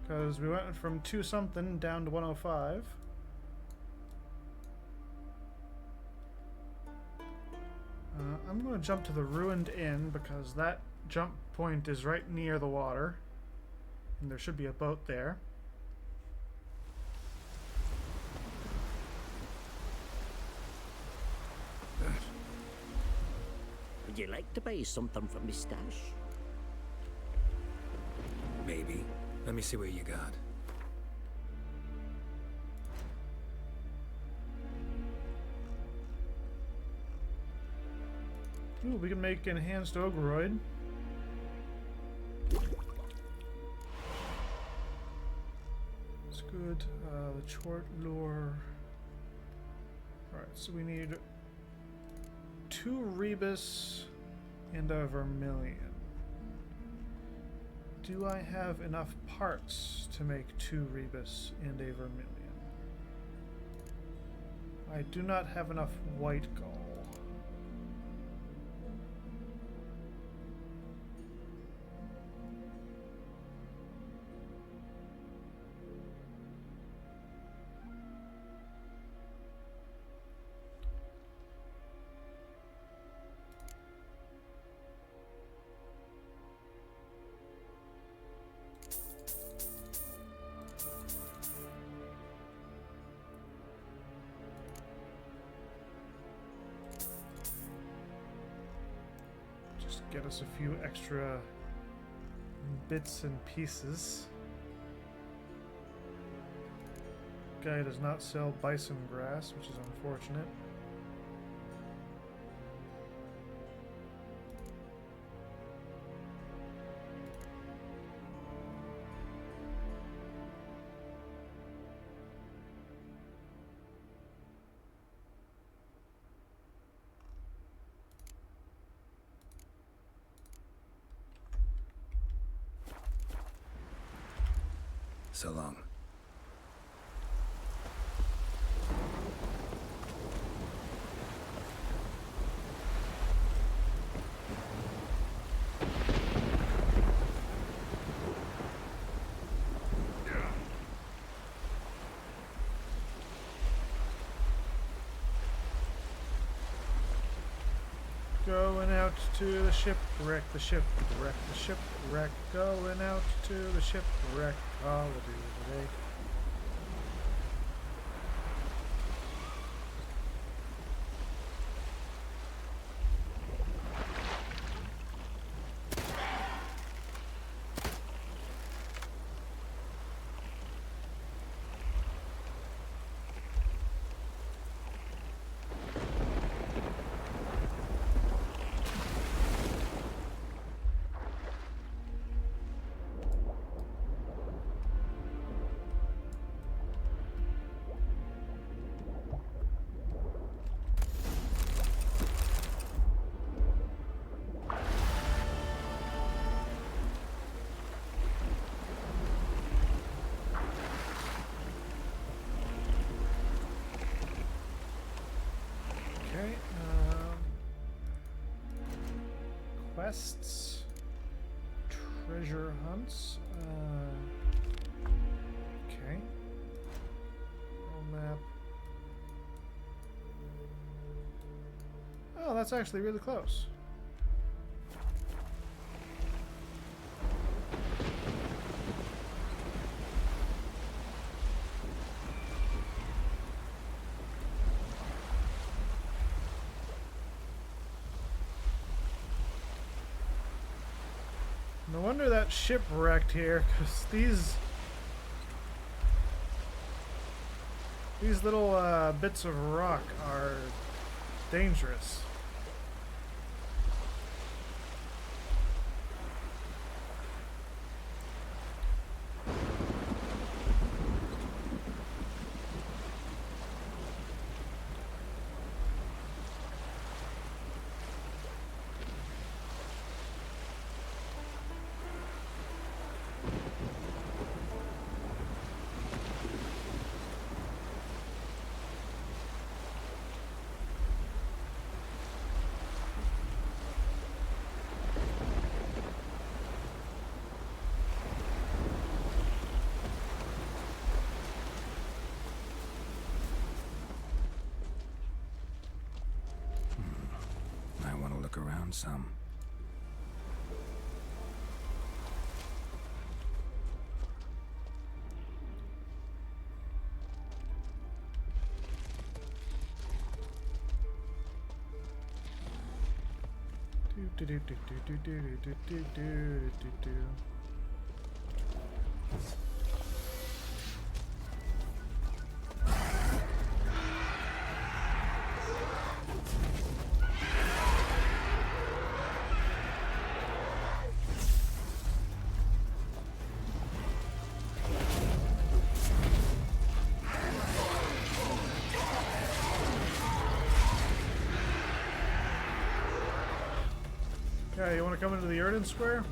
because we went from 2 something down to 105. I'm going to jump to the ruined inn because that jump point is right near the water, and there should be a boat there. Would you like to buy something from me stash? Maybe. Let me see what you got. Ooh, we can make enhanced Ogroid. It's good. The Chort Lure. Alright, so we need 2 Rebus and a Vermilion. Do I have enough parts to make 2 Rebus and a Vermilion? I do not have enough white gall. Get us a few extra bits and pieces. Guy does not sell bison grass, which is unfortunate. So long. Going out to the shipwreck, the shipwreck, the shipwreck. Going out to the shipwreck. All we'll do today. Quests, treasure hunts. Okay. World map. Oh, that's actually really close. No wonder that ship wrecked here, because these little bits of rock are dangerous. Around some. Okay, you want to come into the Erden Square?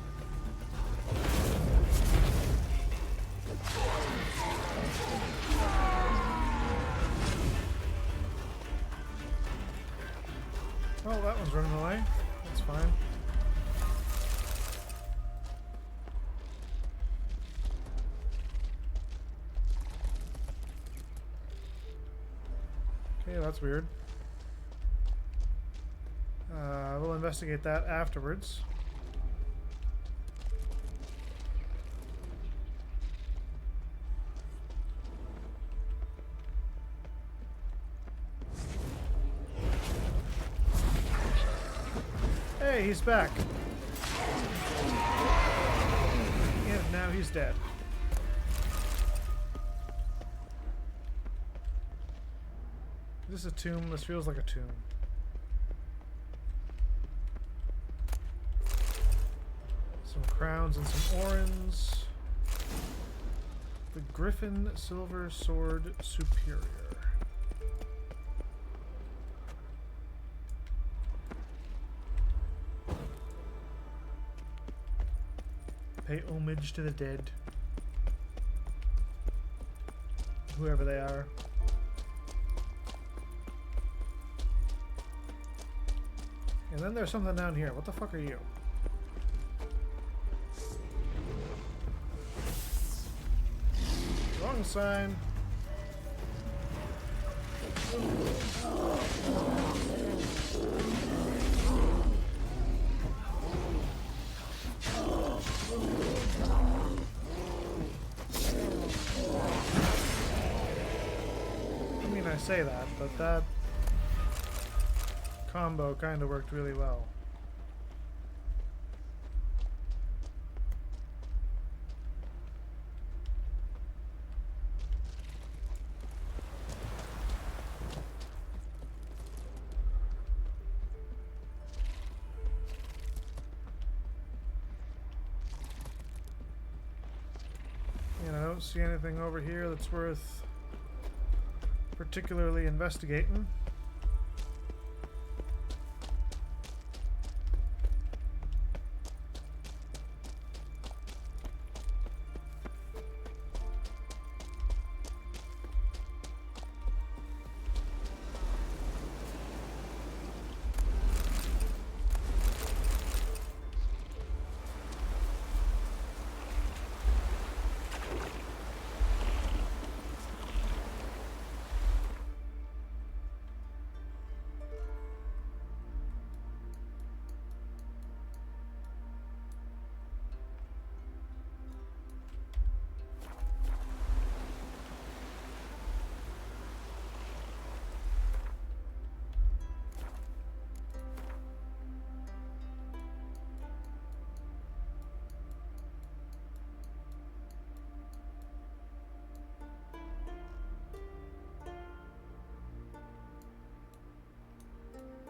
Oh, that one's running away. That's fine. Okay, that's weird. We'll investigate that afterwards. Hey, he's back. And now he's dead. Is this a tomb? This feels like a tomb. Some crowns and some orens. The Griffin Silver Sword Superior. Pay homage to the dead. Whoever they are. And then there's something down here. What the fuck are you? Wrong sign. say that, but that combo kind of worked really well. And I don't see anything over here that's worth particularly investigating.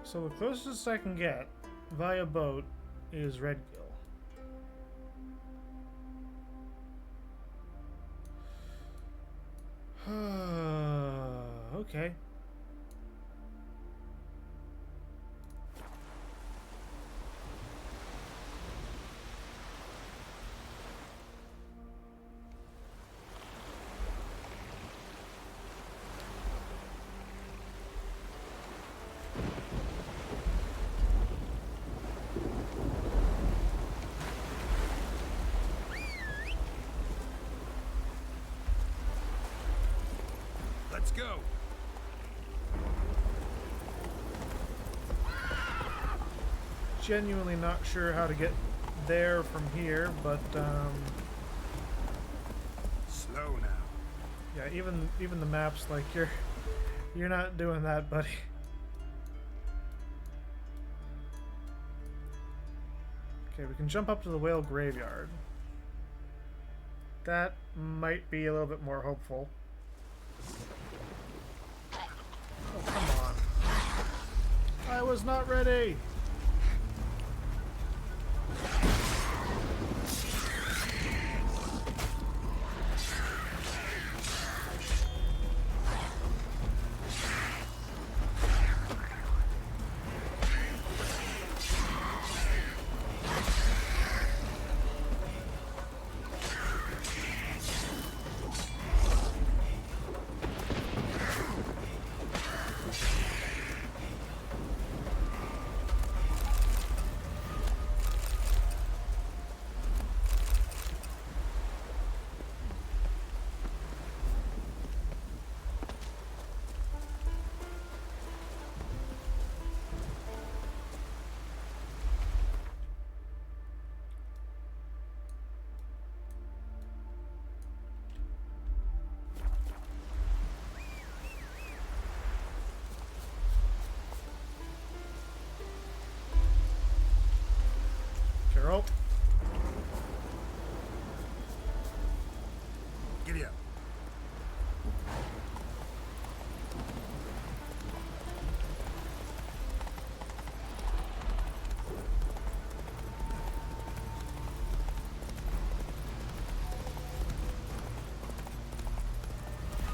So the closest I can get via boat is Redgill. Okay. Let's go. Genuinely not sure how to get there from here, but Slow now. yeah, even the maps, like you're not doing that, buddy. Okay, we can jump up to the whale graveyard. That might be a little bit more hopeful. Oh, come on. I was not ready! Carol? Giddy up.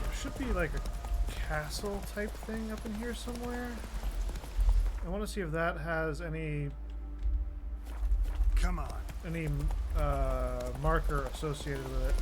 There should be like a castle type thing up in here somewhere. I want to see if that has any Come on. Marker associated with it.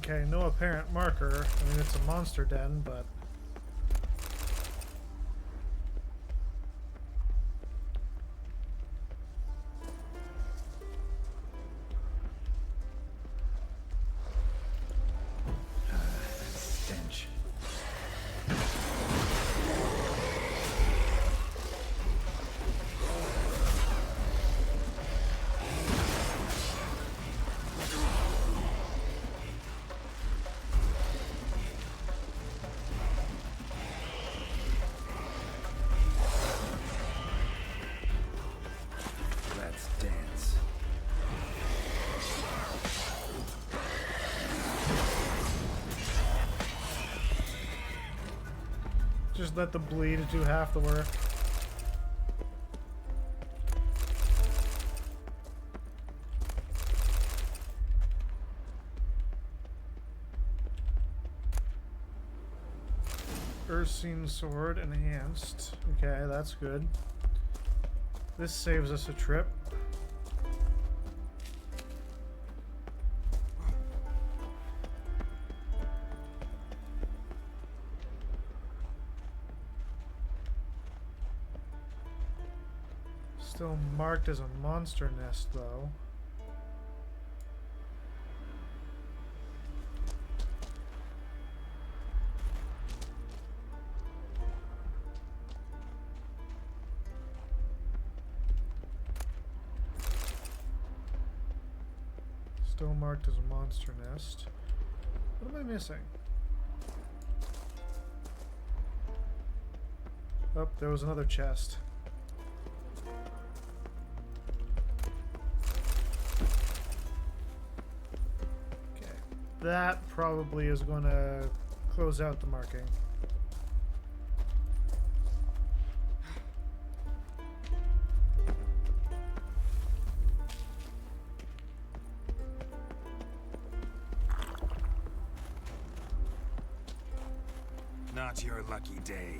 Okay, no apparent marker. I mean, it's a monster den, but... Stench. Let's dance. Just let the bleed do half the work. Ursine sword enhanced. Okay, that's good. This saves us a trip. Still marked as a monster nest, though. Still marked as a monster nest. What am I missing? Oh, there was another chest. Okay. That probably is going to close out the marking. Not your lucky day.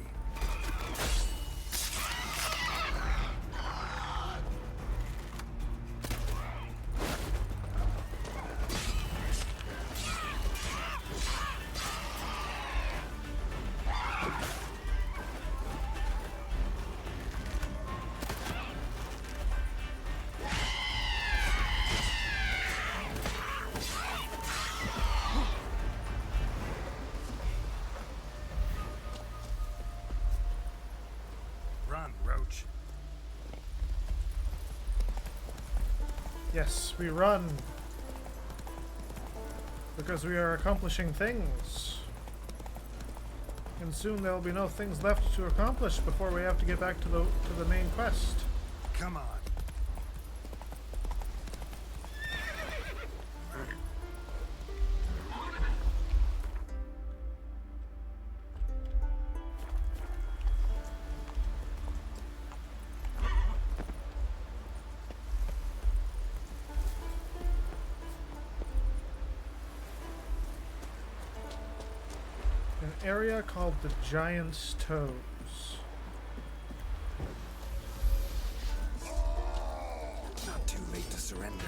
Run, Roach. Yes, we run. Because we are accomplishing things. And soon there will be no things left to accomplish before we have to get back to the main quest. Come on. An area called the Giant's Toes. Not too late to surrender.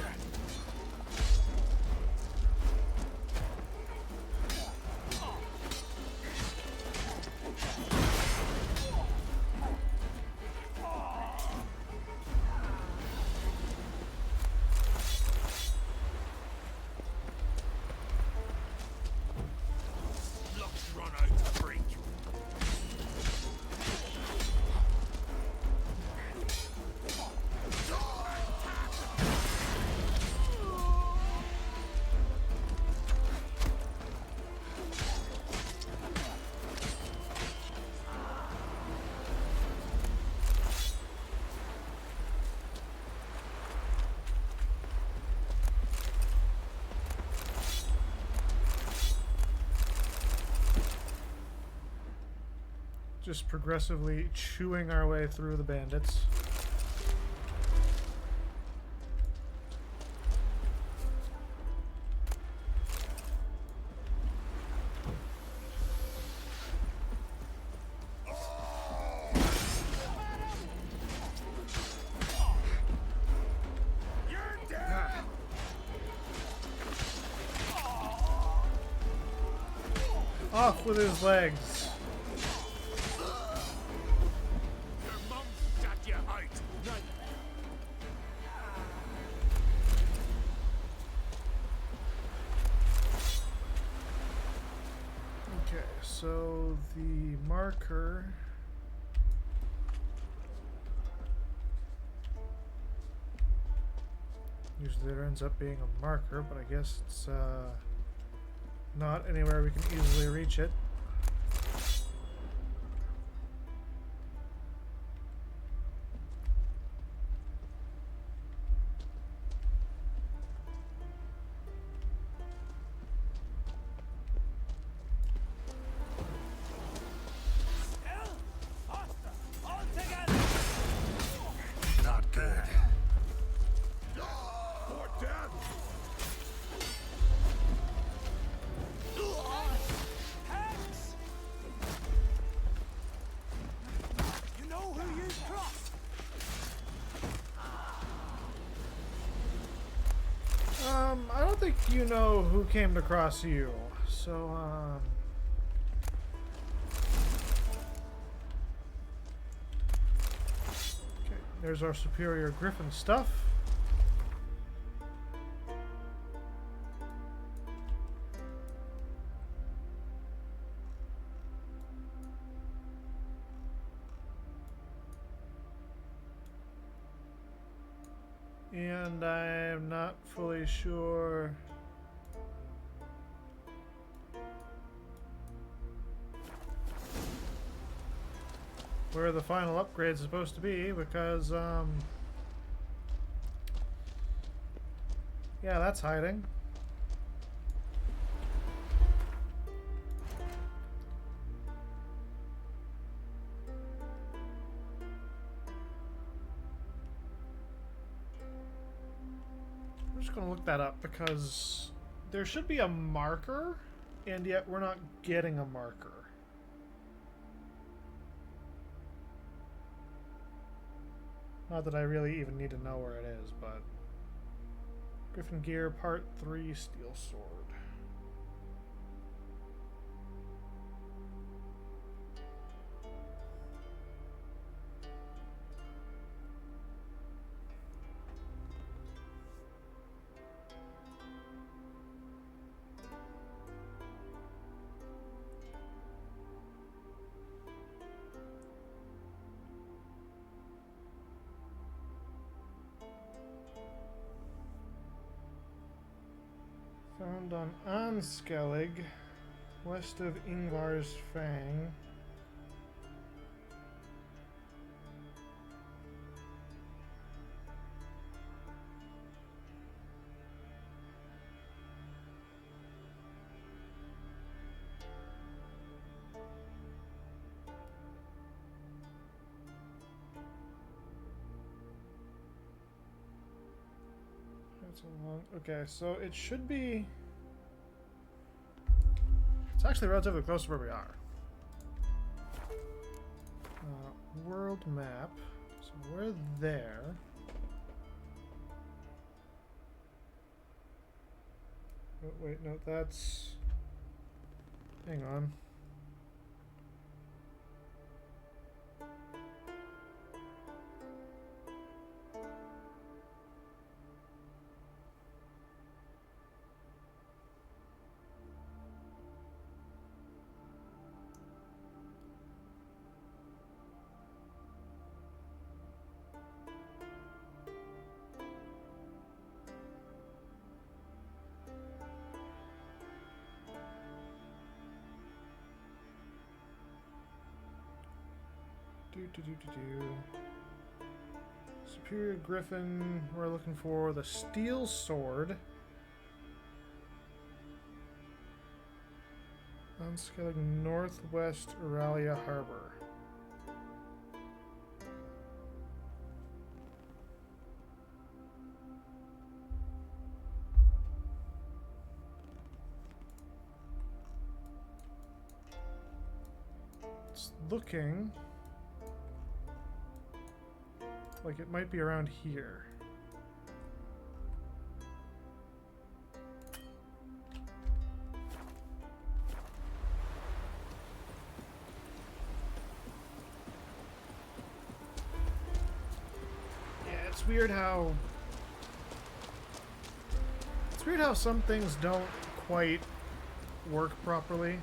Just progressively chewing our way through the bandits. Off with his legs. Your mum's at your height. Okay, so the marker. Usually there ends up being a marker, but I guess it's not anywhere we can easily reach it. Not good. For death. Hex! You know who you crossed? I don't think you know who came to cross you. So, okay, there's our superior griffin stuff. And I'm not fully sure where the final upgrade is supposed to be because, yeah, that's hiding. I'm just gonna look that up because there should be a marker, and yet we're not getting a marker. Not that I really even need to know where it is, but Griffin Gear Part 3 Steel Sword. Found on Anskellig, west of Ingvar's Fang. That's a long. Okay, so it should be. It's actually relatively close to where we are. World map. So we're there. Oh, wait, no, that's. Hang on. Superior Griffin. We're looking for the Steel Sword. Unscaling Northwest Auralia Harbor. It's looking like it might be around here. It's weird how some things don't quite work properly.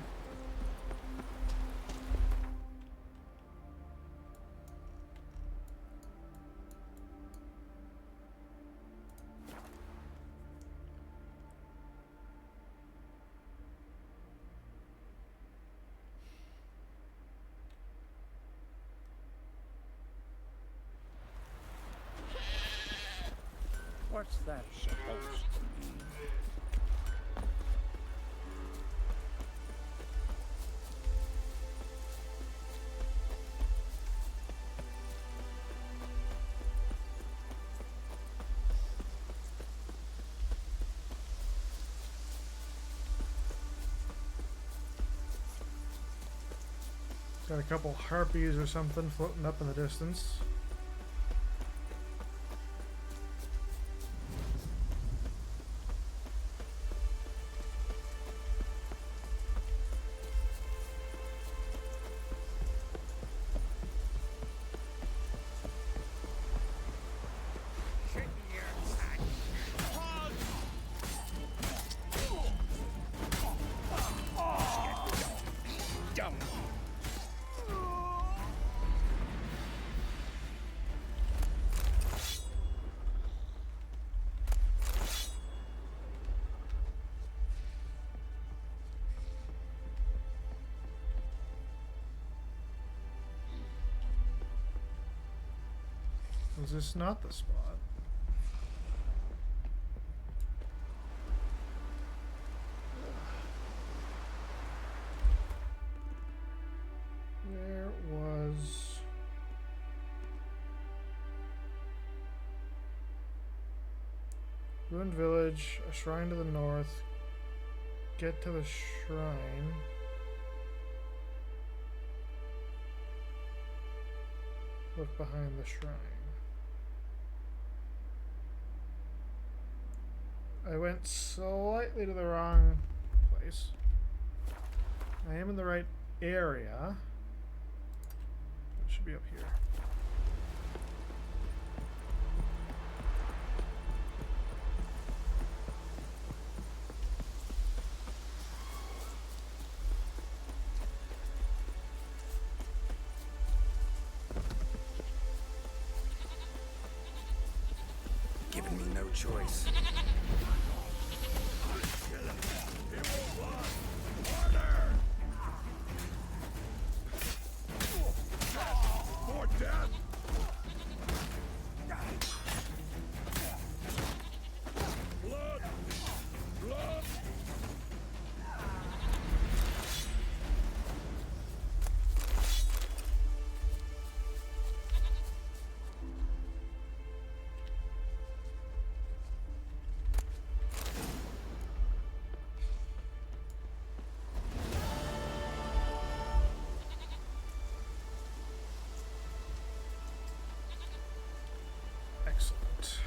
What's that supposed to mean? Got a couple harpies or something floating up in the distance. Was this not the spot? There was... Ruined village, a shrine to the north. Get to the shrine. Look behind the shrine. I went slightly to the wrong place. I am in the right area. It should be up here. Giving me no choice. Excellent.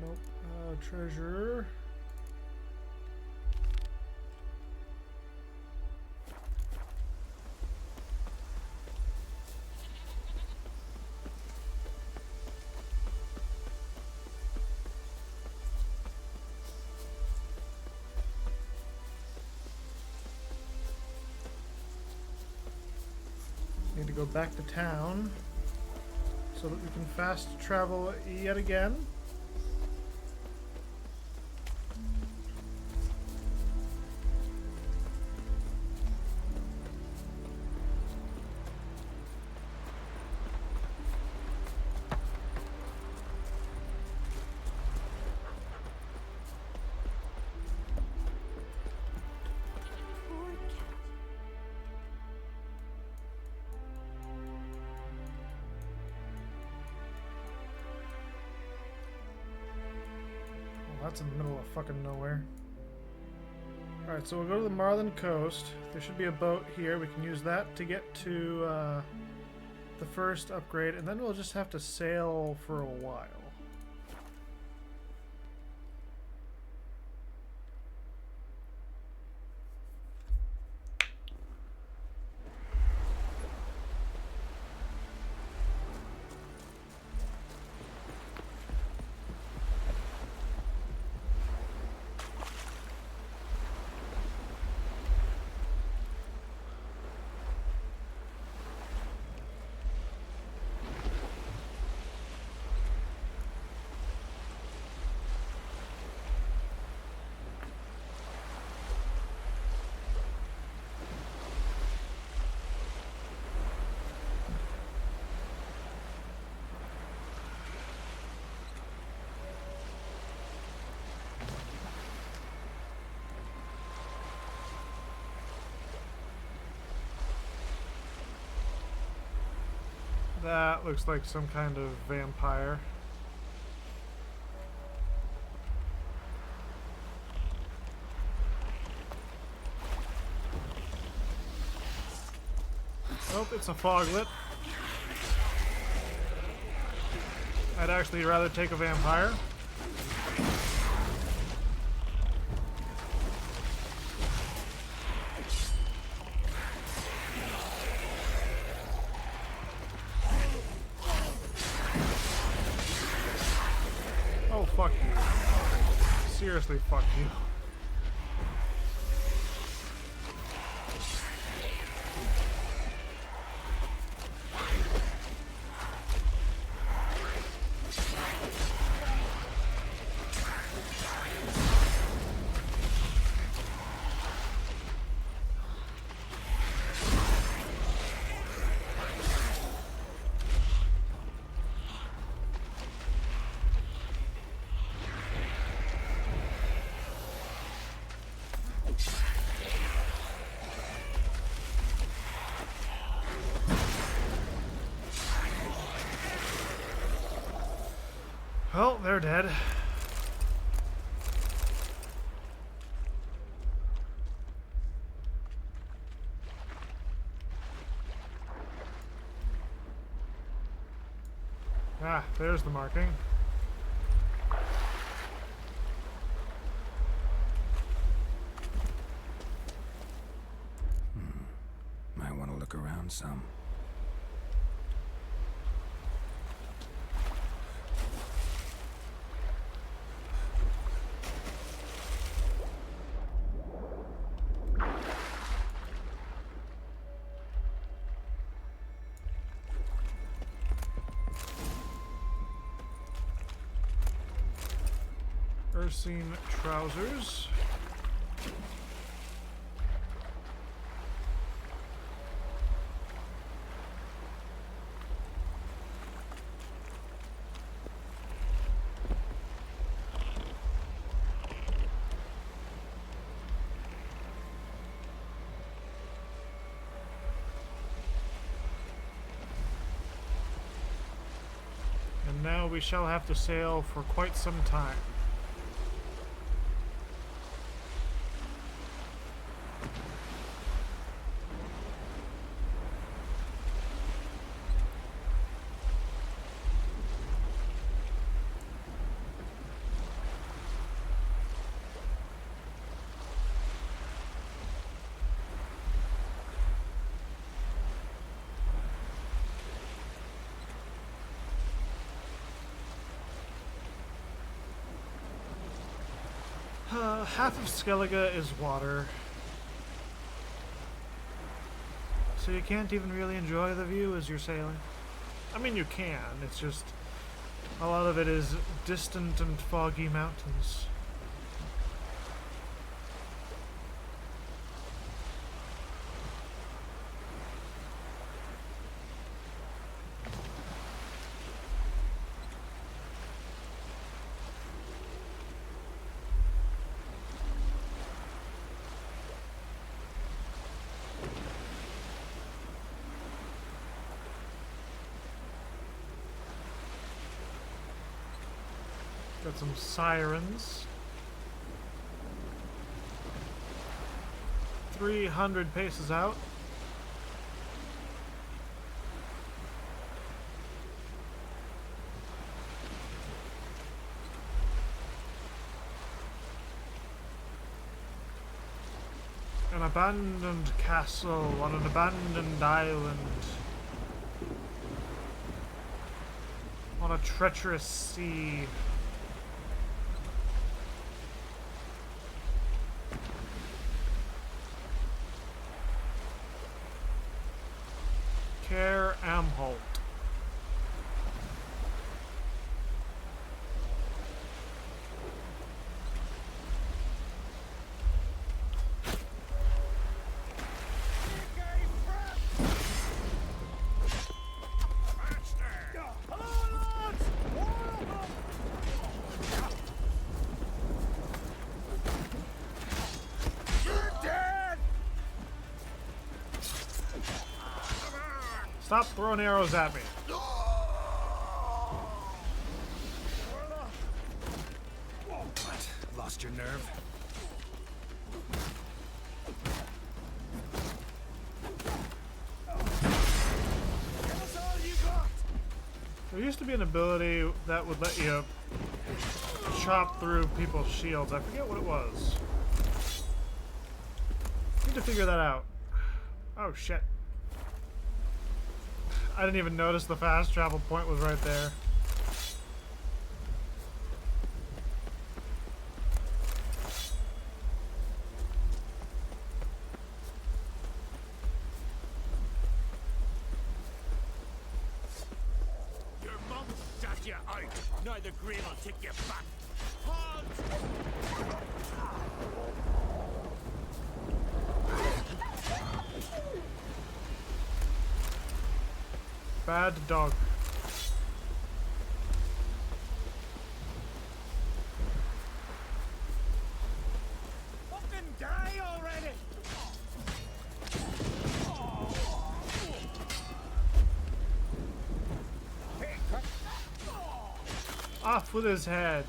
Nope. Treasure. Need to go back to town so that we can fast travel yet again. That's in the middle of fucking nowhere. Alright, so we'll go to the Marlin Coast. There should be a boat here. We can use that to get to the first upgrade, and then we'll just have to sail for a while. That looks like some kind of vampire. Oh, it's a foglet. I'd actually rather take a vampire. Oh, fuck you. Seriously, fuck you. Well, they're dead. Ah, there's the marking. Might want to look around some. Ursine trousers. And now we shall have to sail for quite some time. Half of Skellige is water, so you can't even really enjoy the view as you're sailing. I mean, you can, it's just a lot of it is distant and foggy mountains. Got some sirens. 300 paces out. An abandoned castle on an abandoned island. On a treacherous sea. Care Amholt. Stop throwing arrows at me. What? Lost your nerve? There used to be an ability that would let you chop through people's shields. I forget what it was. Need to figure that out. Oh shit. I didn't even notice the fast travel point was right there. Neither grave will take you back. Halt! Bad dog. Fucking die already! Off with his head.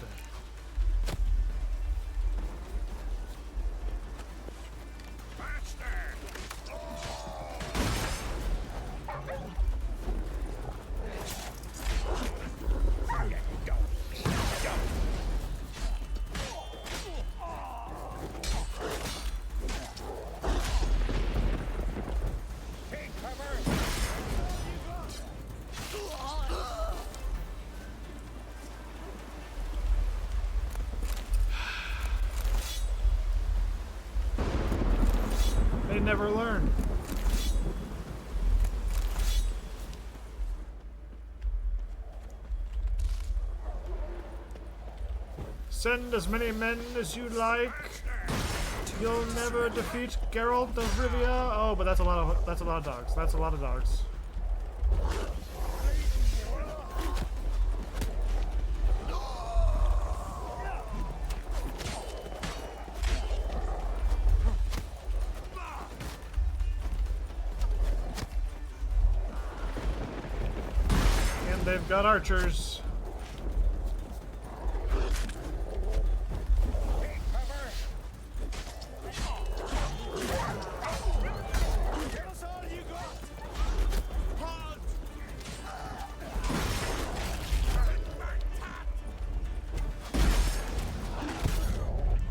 They never learn. Send as many men as you like. You'll never defeat Geralt of Rivia. Oh, but that's a lot of dogs. That's a lot of dogs. They've got archers.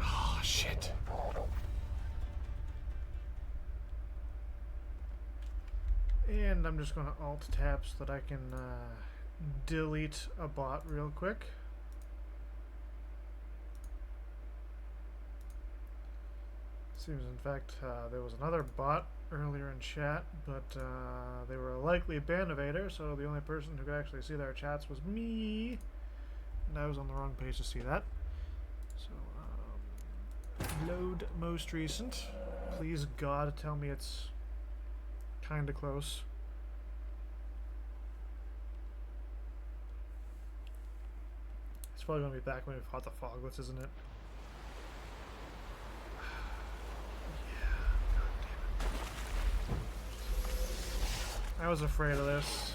Oh, shit. And I'm just going to Alt-Tab so that I can delete a bot real quick. Seems in fact there was another bot earlier in chat, but they were a likely ban-evader, so the only person who could actually see their chats was me, and I was on the wrong page to see that. So load most recent. Please God tell me it's kinda close. It's probably going to be back when we fought the Foglets, isn't it? Yeah, God damn it. I was afraid of this.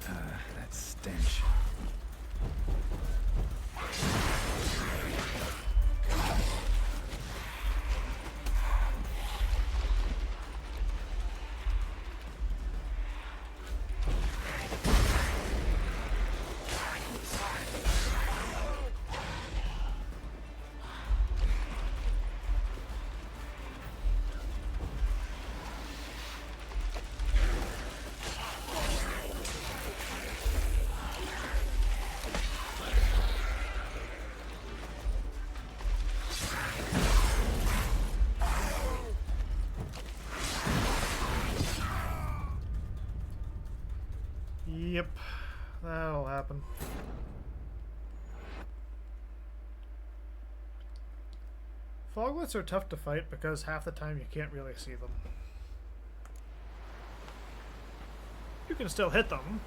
That stench. Yep, that'll happen. Foglets are tough to fight because half the time you can't really see them. You can still hit them,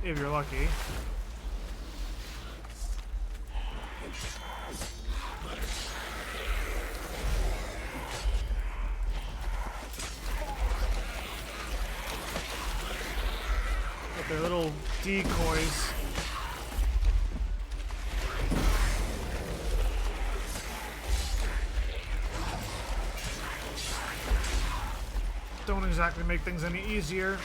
if you're lucky. But they're little decoys. Don't exactly make things any easier.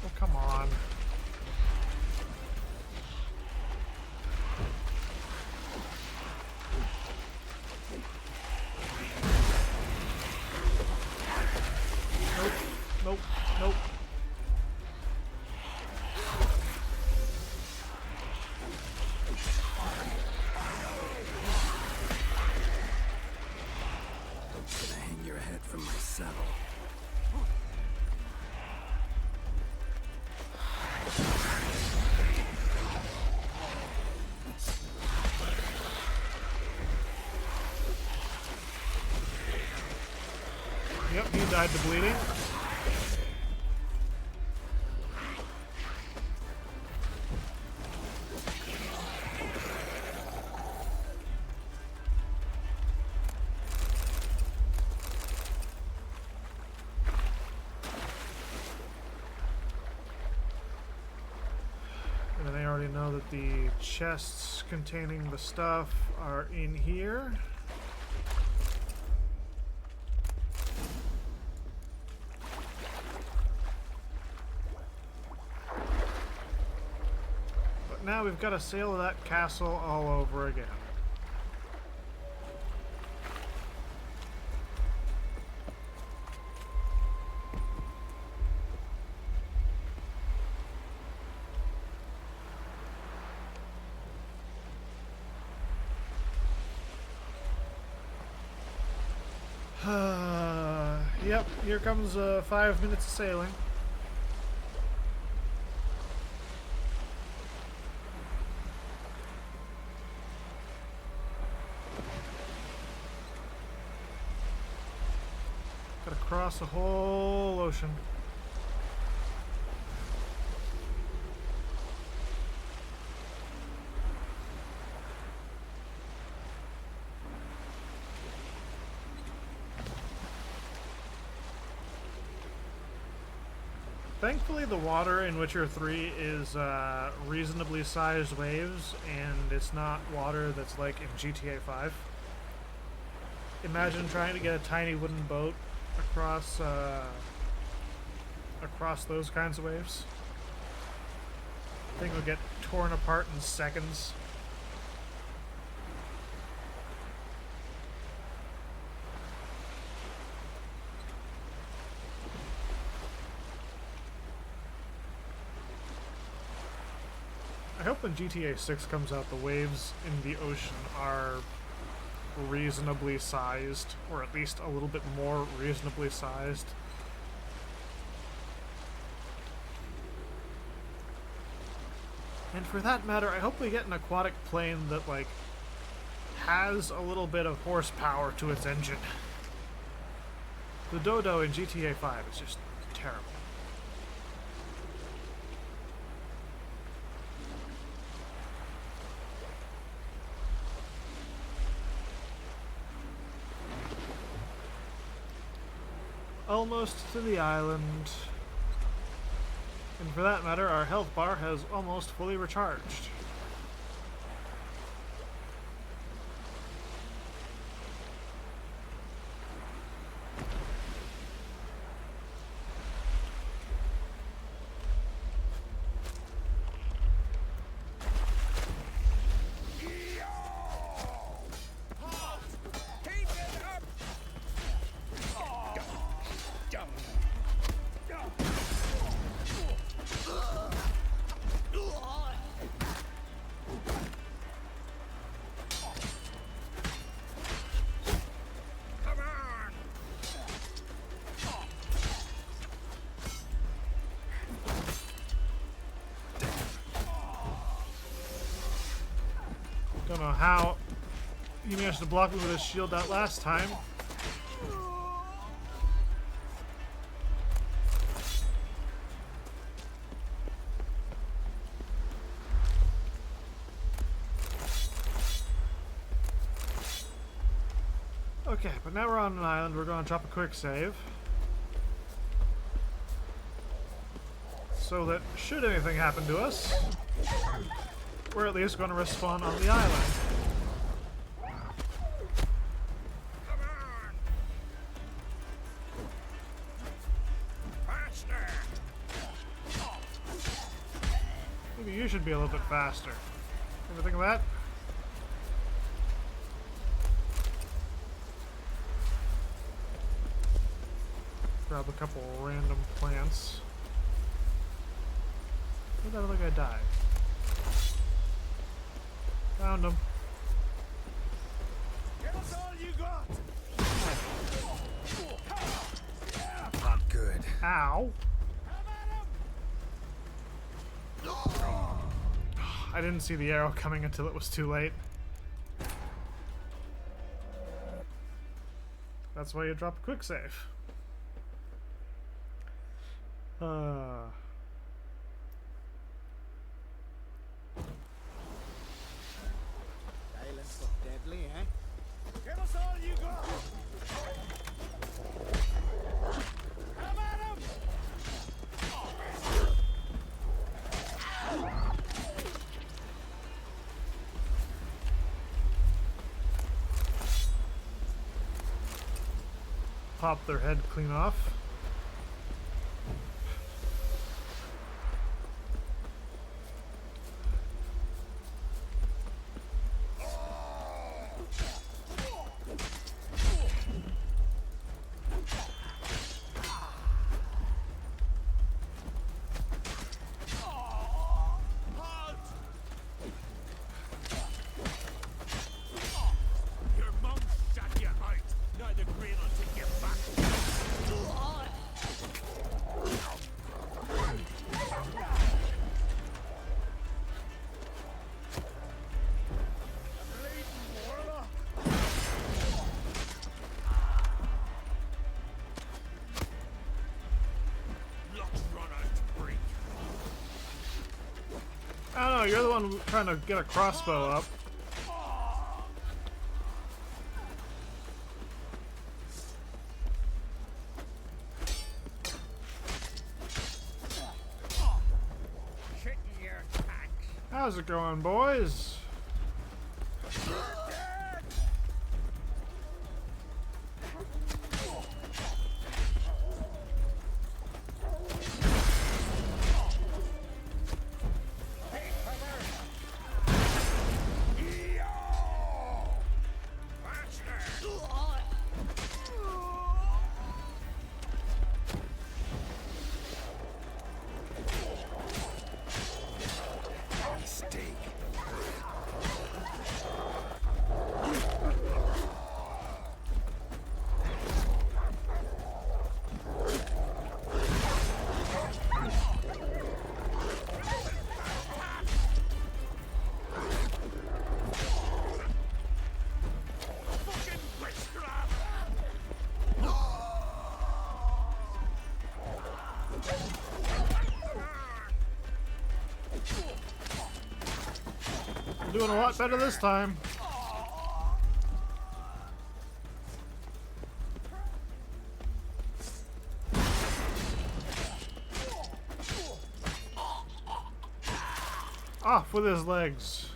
Oh, come on. Nope, nope, nope. Hang your head from my saddle. Yep, he died to bleeding. And I already know that the chests containing the stuff are in here. But now we've got to sail to that castle all over again. Yep, here comes 5 minutes of sailing. Gotta cross the whole ocean. Thankfully, the water in Witcher 3 is reasonably sized waves, and it's not water that's like in GTA 5. Imagine trying to get a tiny wooden boat across across those kinds of waves. Thing will get torn apart in seconds. I hope when GTA 6 comes out, the waves in the ocean are reasonably sized, or at least a little bit more reasonably sized. And for that matter, I hope we get an aquatic plane that, like, has a little bit of horsepower to its engine. The Dodo in GTA 5 is just terrible. Almost to the island. And for that matter, our health bar has almost fully recharged. Don't know how he managed to block me with his shield that last time. Okay, but now we're on an island. We're going to drop a quick save. So that should anything happen to us, we're at least going to respawn on the island. Maybe you should be a little bit faster. Ever think of that? Grab a couple random plants. Where'd that other guy die? Found him. Give us all you got. Not good. Ow. I didn't see the arrow coming until it was too late. That's why you drop a quick save. Silence look deadly, eh? Give us all you got. Come at him. Pop their head clean off. Your mum shot you out. Now the green will take you back. I don't know, you're the one trying to get a crossbow up. How's it going, boys? Doing a lot better this time. Off with his legs.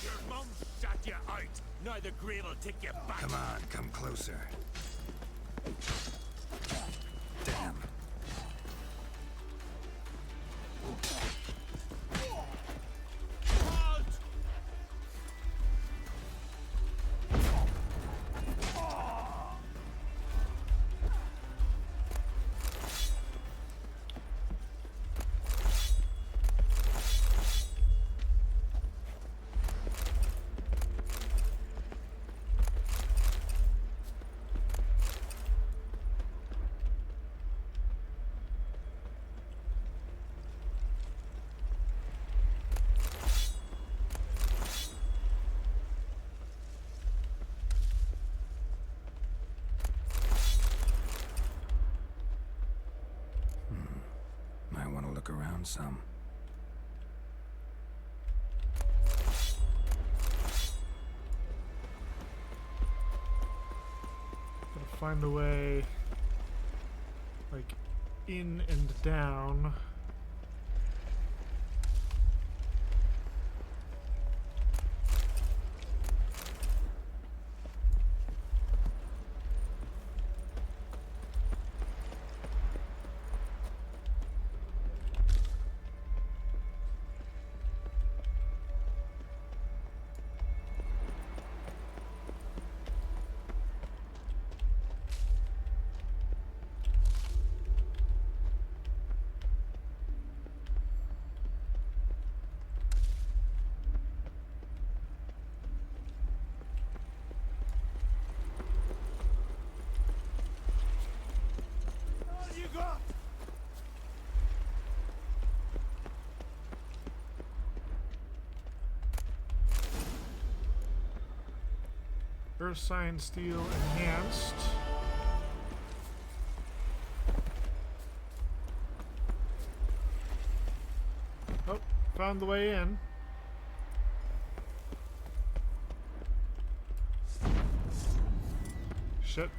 Your mum shot you out. Now the grave will take you back. Come on, come closer. Damn. found some. Gotta find a way, like, in and down. Earth Sign Steel Enhanced. Oh, found the way in. Shit.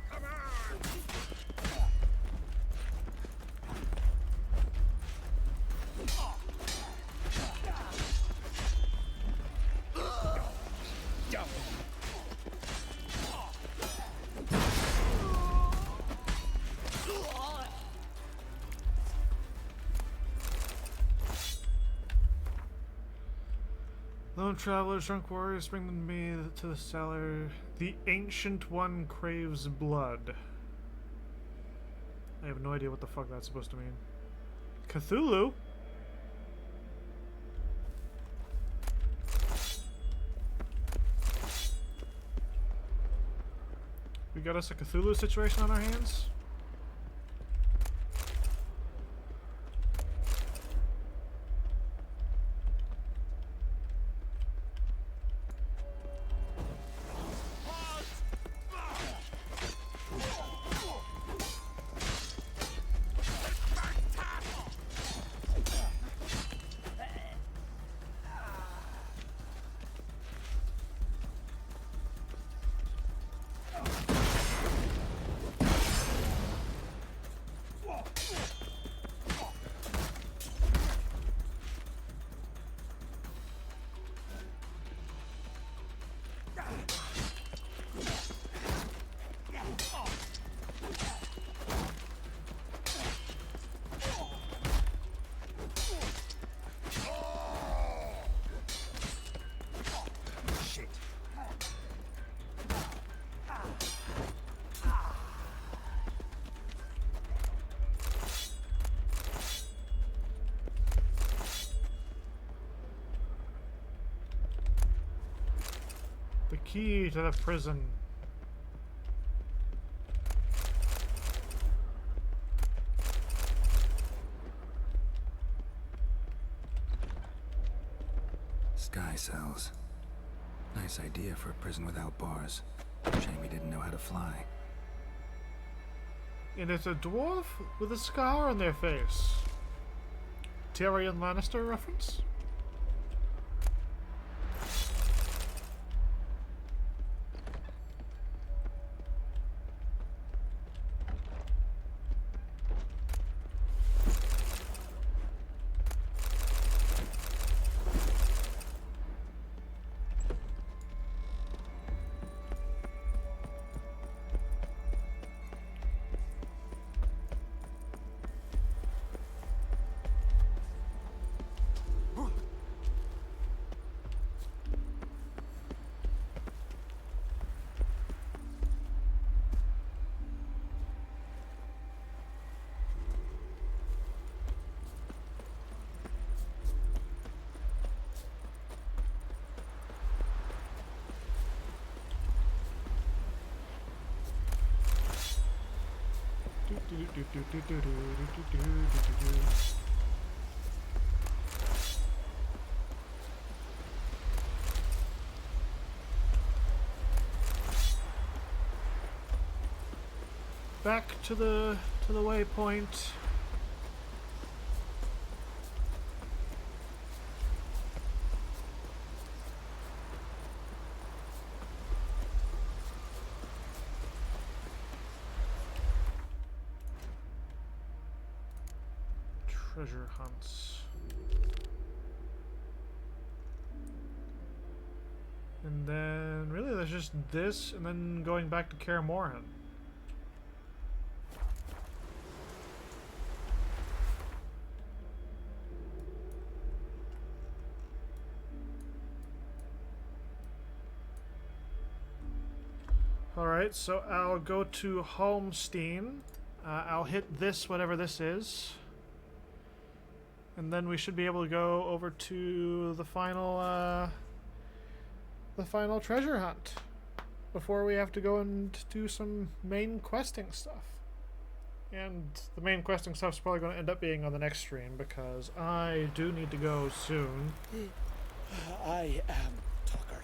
Lone travelers, drunk warriors, bring them to me to the cellar. The Ancient One craves blood. I have no idea what the fuck that's supposed to mean. Cthulhu? We got us a Cthulhu situation on our hands? The key to the prison. Sky cells. Nice idea for a prison without bars. Shame he didn't know how to fly. And it's a dwarf with a scar on their face. Tyrion Lannister reference? Back to the waypoint. treasure hunts. And then, really, there's just this, and then going back to Kaer Morhen. Alright, so I'll go to Holmstein. I'll hit this, whatever this is. And then we should be able to go over to the final treasure hunt before we have to go and do some main questing stuff. And the main questing stuff's probably going to end up being on the next stream because I do need to go soon. I am Tucker.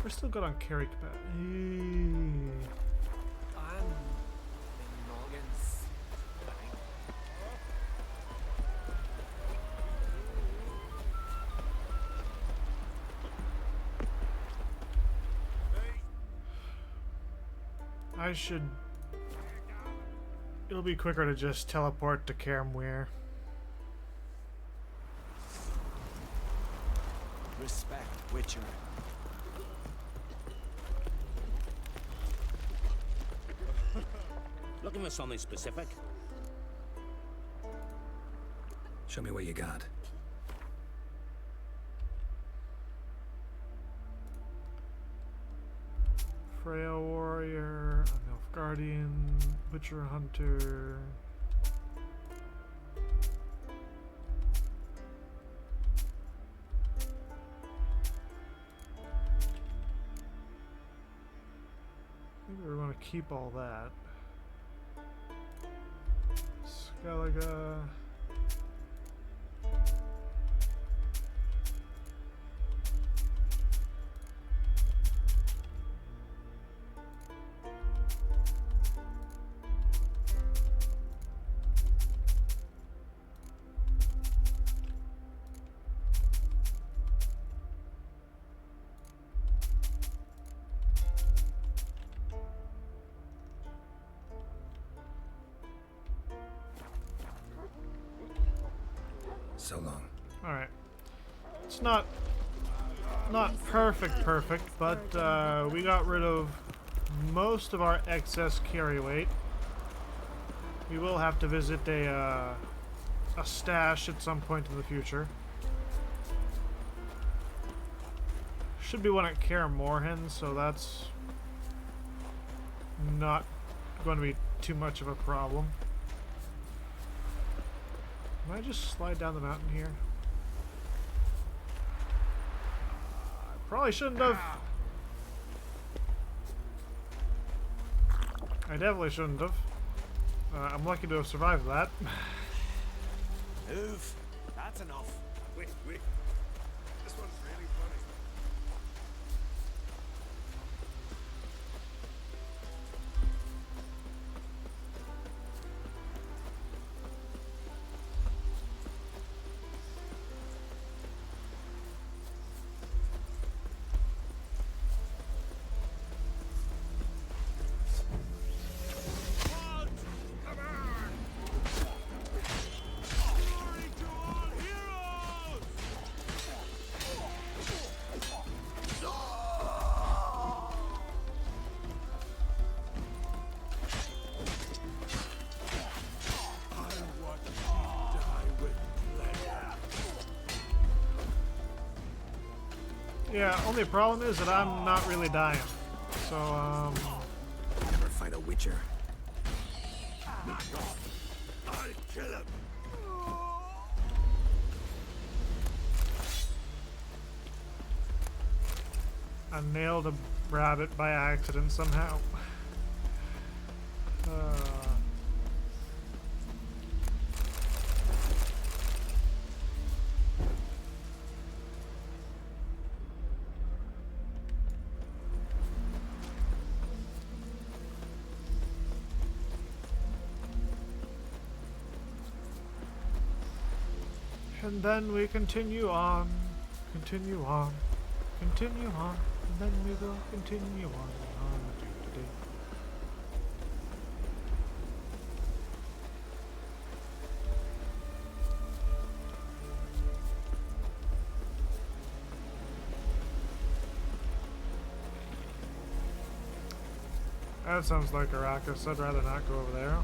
We're still good on carry capacity. I'm in Morgan's. I should... It'll be quicker to just teleport to Karamweir. Respect, Witcher. Looking for something specific? Show me what you got. Freya Warrior, an Elf Guardian, Witcher Hunter. Maybe we're going to keep all that. Skellige. So long. Alright. It's not perfect, but we got rid of most of our excess carry weight. We will have to visit a stash at some point in the future. Should be one at Kaer Morhen, so that's not going to be too much of a problem. Can I just slide down the mountain here? I probably shouldn't have. I definitely shouldn't have. I'm lucky to have survived that. Move. That's enough. Wait. This one's really funny. Yeah, only problem is that I'm not really dying. So, Never fight a Witcher. I'll kill him. I nailed a rabbit by accident somehow. And then we continue on, and then we will continue on. That sounds like Arrakis. I'd rather not go over there.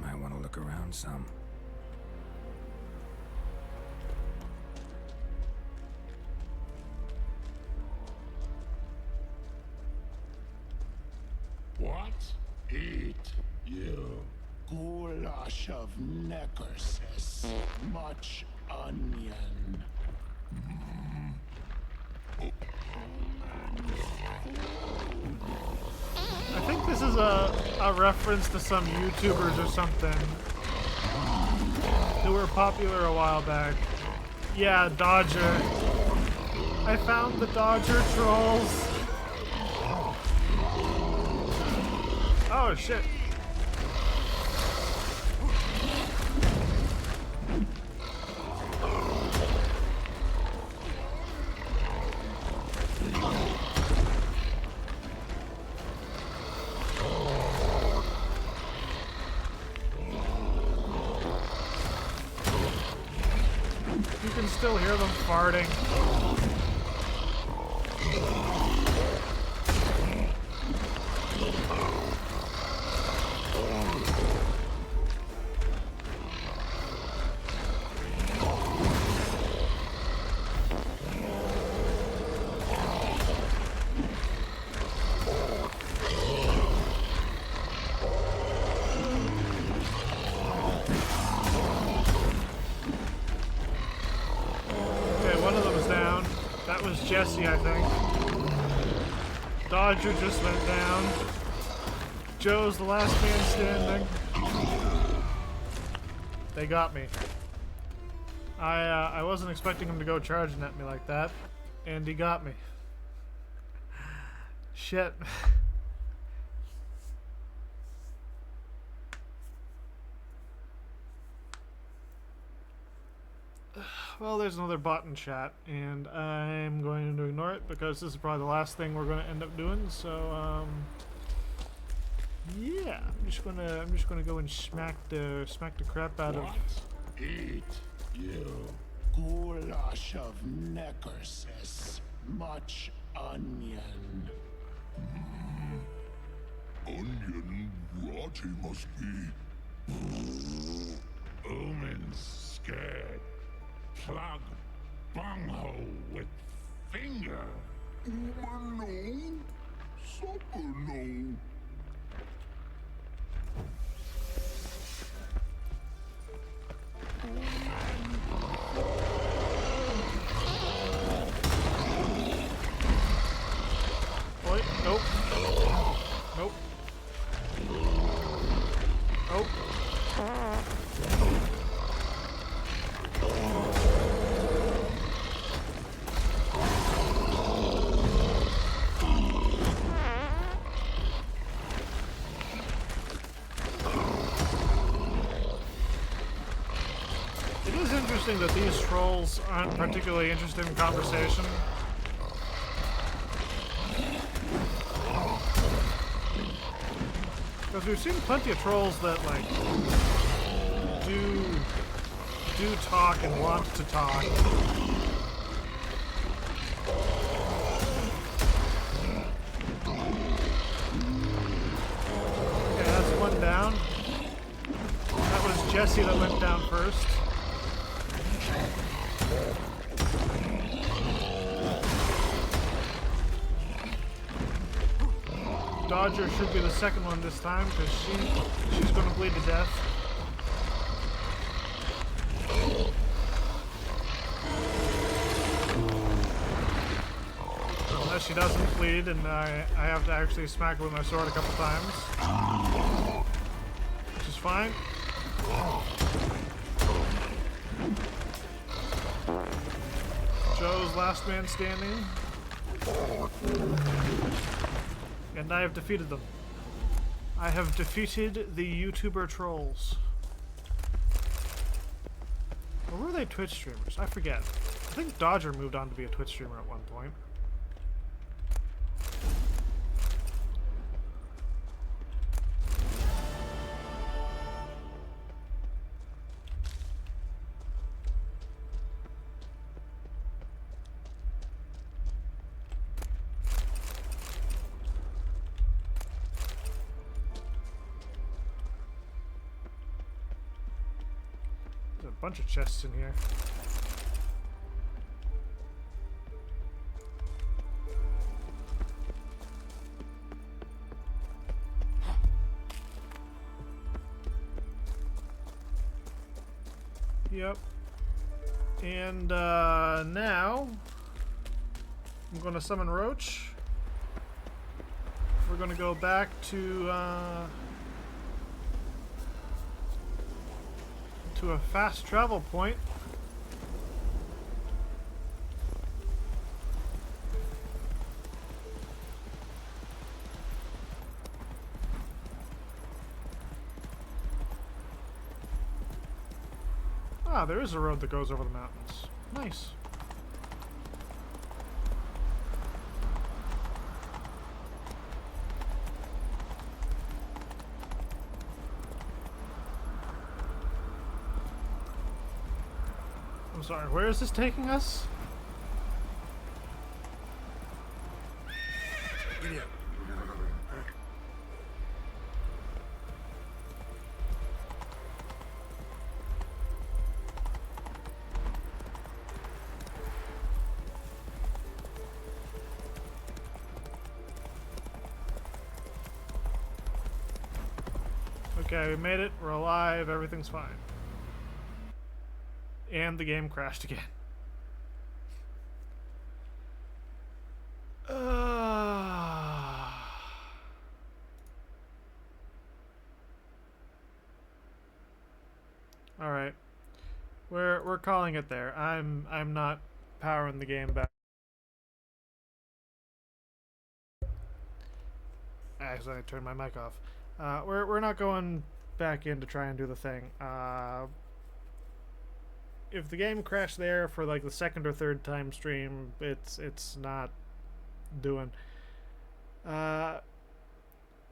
Might want to look around some. What? Eat, you. Goulash of neckerses. Much onion. I think this is a reference to some YouTubers or something who were popular a while back. Yeah, Dodger. I found the Dodger trolls. Oh shit. You can still hear them farting. Jesse, I think. Dodger just went down. Joe's the last man standing. They got me. I wasn't expecting him to go charging at me like that, and he got me. Shit. Well, there's another bot in chat, and I'm going to ignore it because this is probably the last thing we're going to end up doing. So, yeah, I'm just gonna go and smack the crap out of. What? Eat, you. Goulash of neckerses. Much onion. Onion rot he must be. Omen's scared. Plug bunghole with finger. Woman no, supper no. Wait, nope. Nope. Nope. It is interesting that these trolls aren't particularly interested in conversation. Because we've seen plenty of trolls that, like, do talk and want to talk. Okay, that's one down. That was Jesse that went down first. Dodger should be the second one this time because she's going to bleed to death. Unless she doesn't bleed, and I have to actually smack her with my sword a couple times, which is fine. Joe's last man standing. And I have defeated them. I have defeated the YouTuber trolls. Or were they Twitch streamers? I forget. I think Dodger moved on to be a Twitch streamer at one point. bunch of chests in here. Yep. And now I'm going to summon Roach. We're going to go back to a fast travel point. Ah, there is a road that goes over the mountains. Nice. I'm sorry, where is this taking us? Idiot. Okay, we made it. We're alive. Everything's fine. And the game crashed again. All right, we're calling it there. I'm not powering the game back. Actually, I turned my mic off. We're not going back in to try and do the thing. If the game crashed there for like the second or third time stream, it's not doing.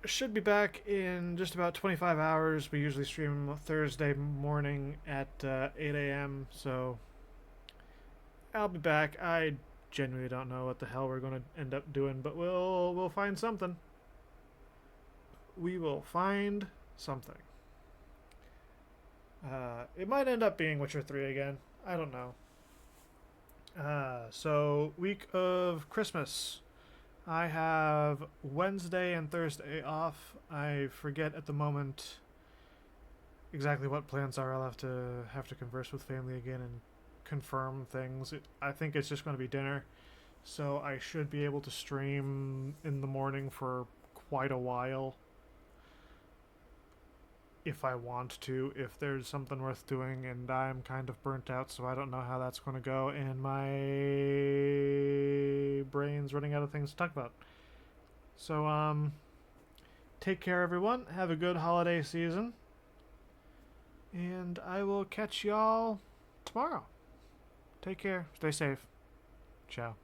Should be back in just about 25 hours. We usually stream Thursday morning at 8 a.m. So I'll be back. I genuinely don't know what the hell we're going to end up doing, but we'll find something. We will find something. It might end up being Witcher 3 again. I don't know. So, week of Christmas. I have Wednesday and Thursday off. I forget at the moment exactly what plans are. I'll have to converse with family again and confirm things. I think it's just going to be dinner. So I should be able to stream in the morning for quite a while. If I want to, if there's something worth doing, and I'm kind of burnt out, so I don't know how that's going to go, and my brain's running out of things to talk about. So, take care, everyone. Have a good holiday season, and I will catch y'all tomorrow. Take care. Stay safe. Ciao.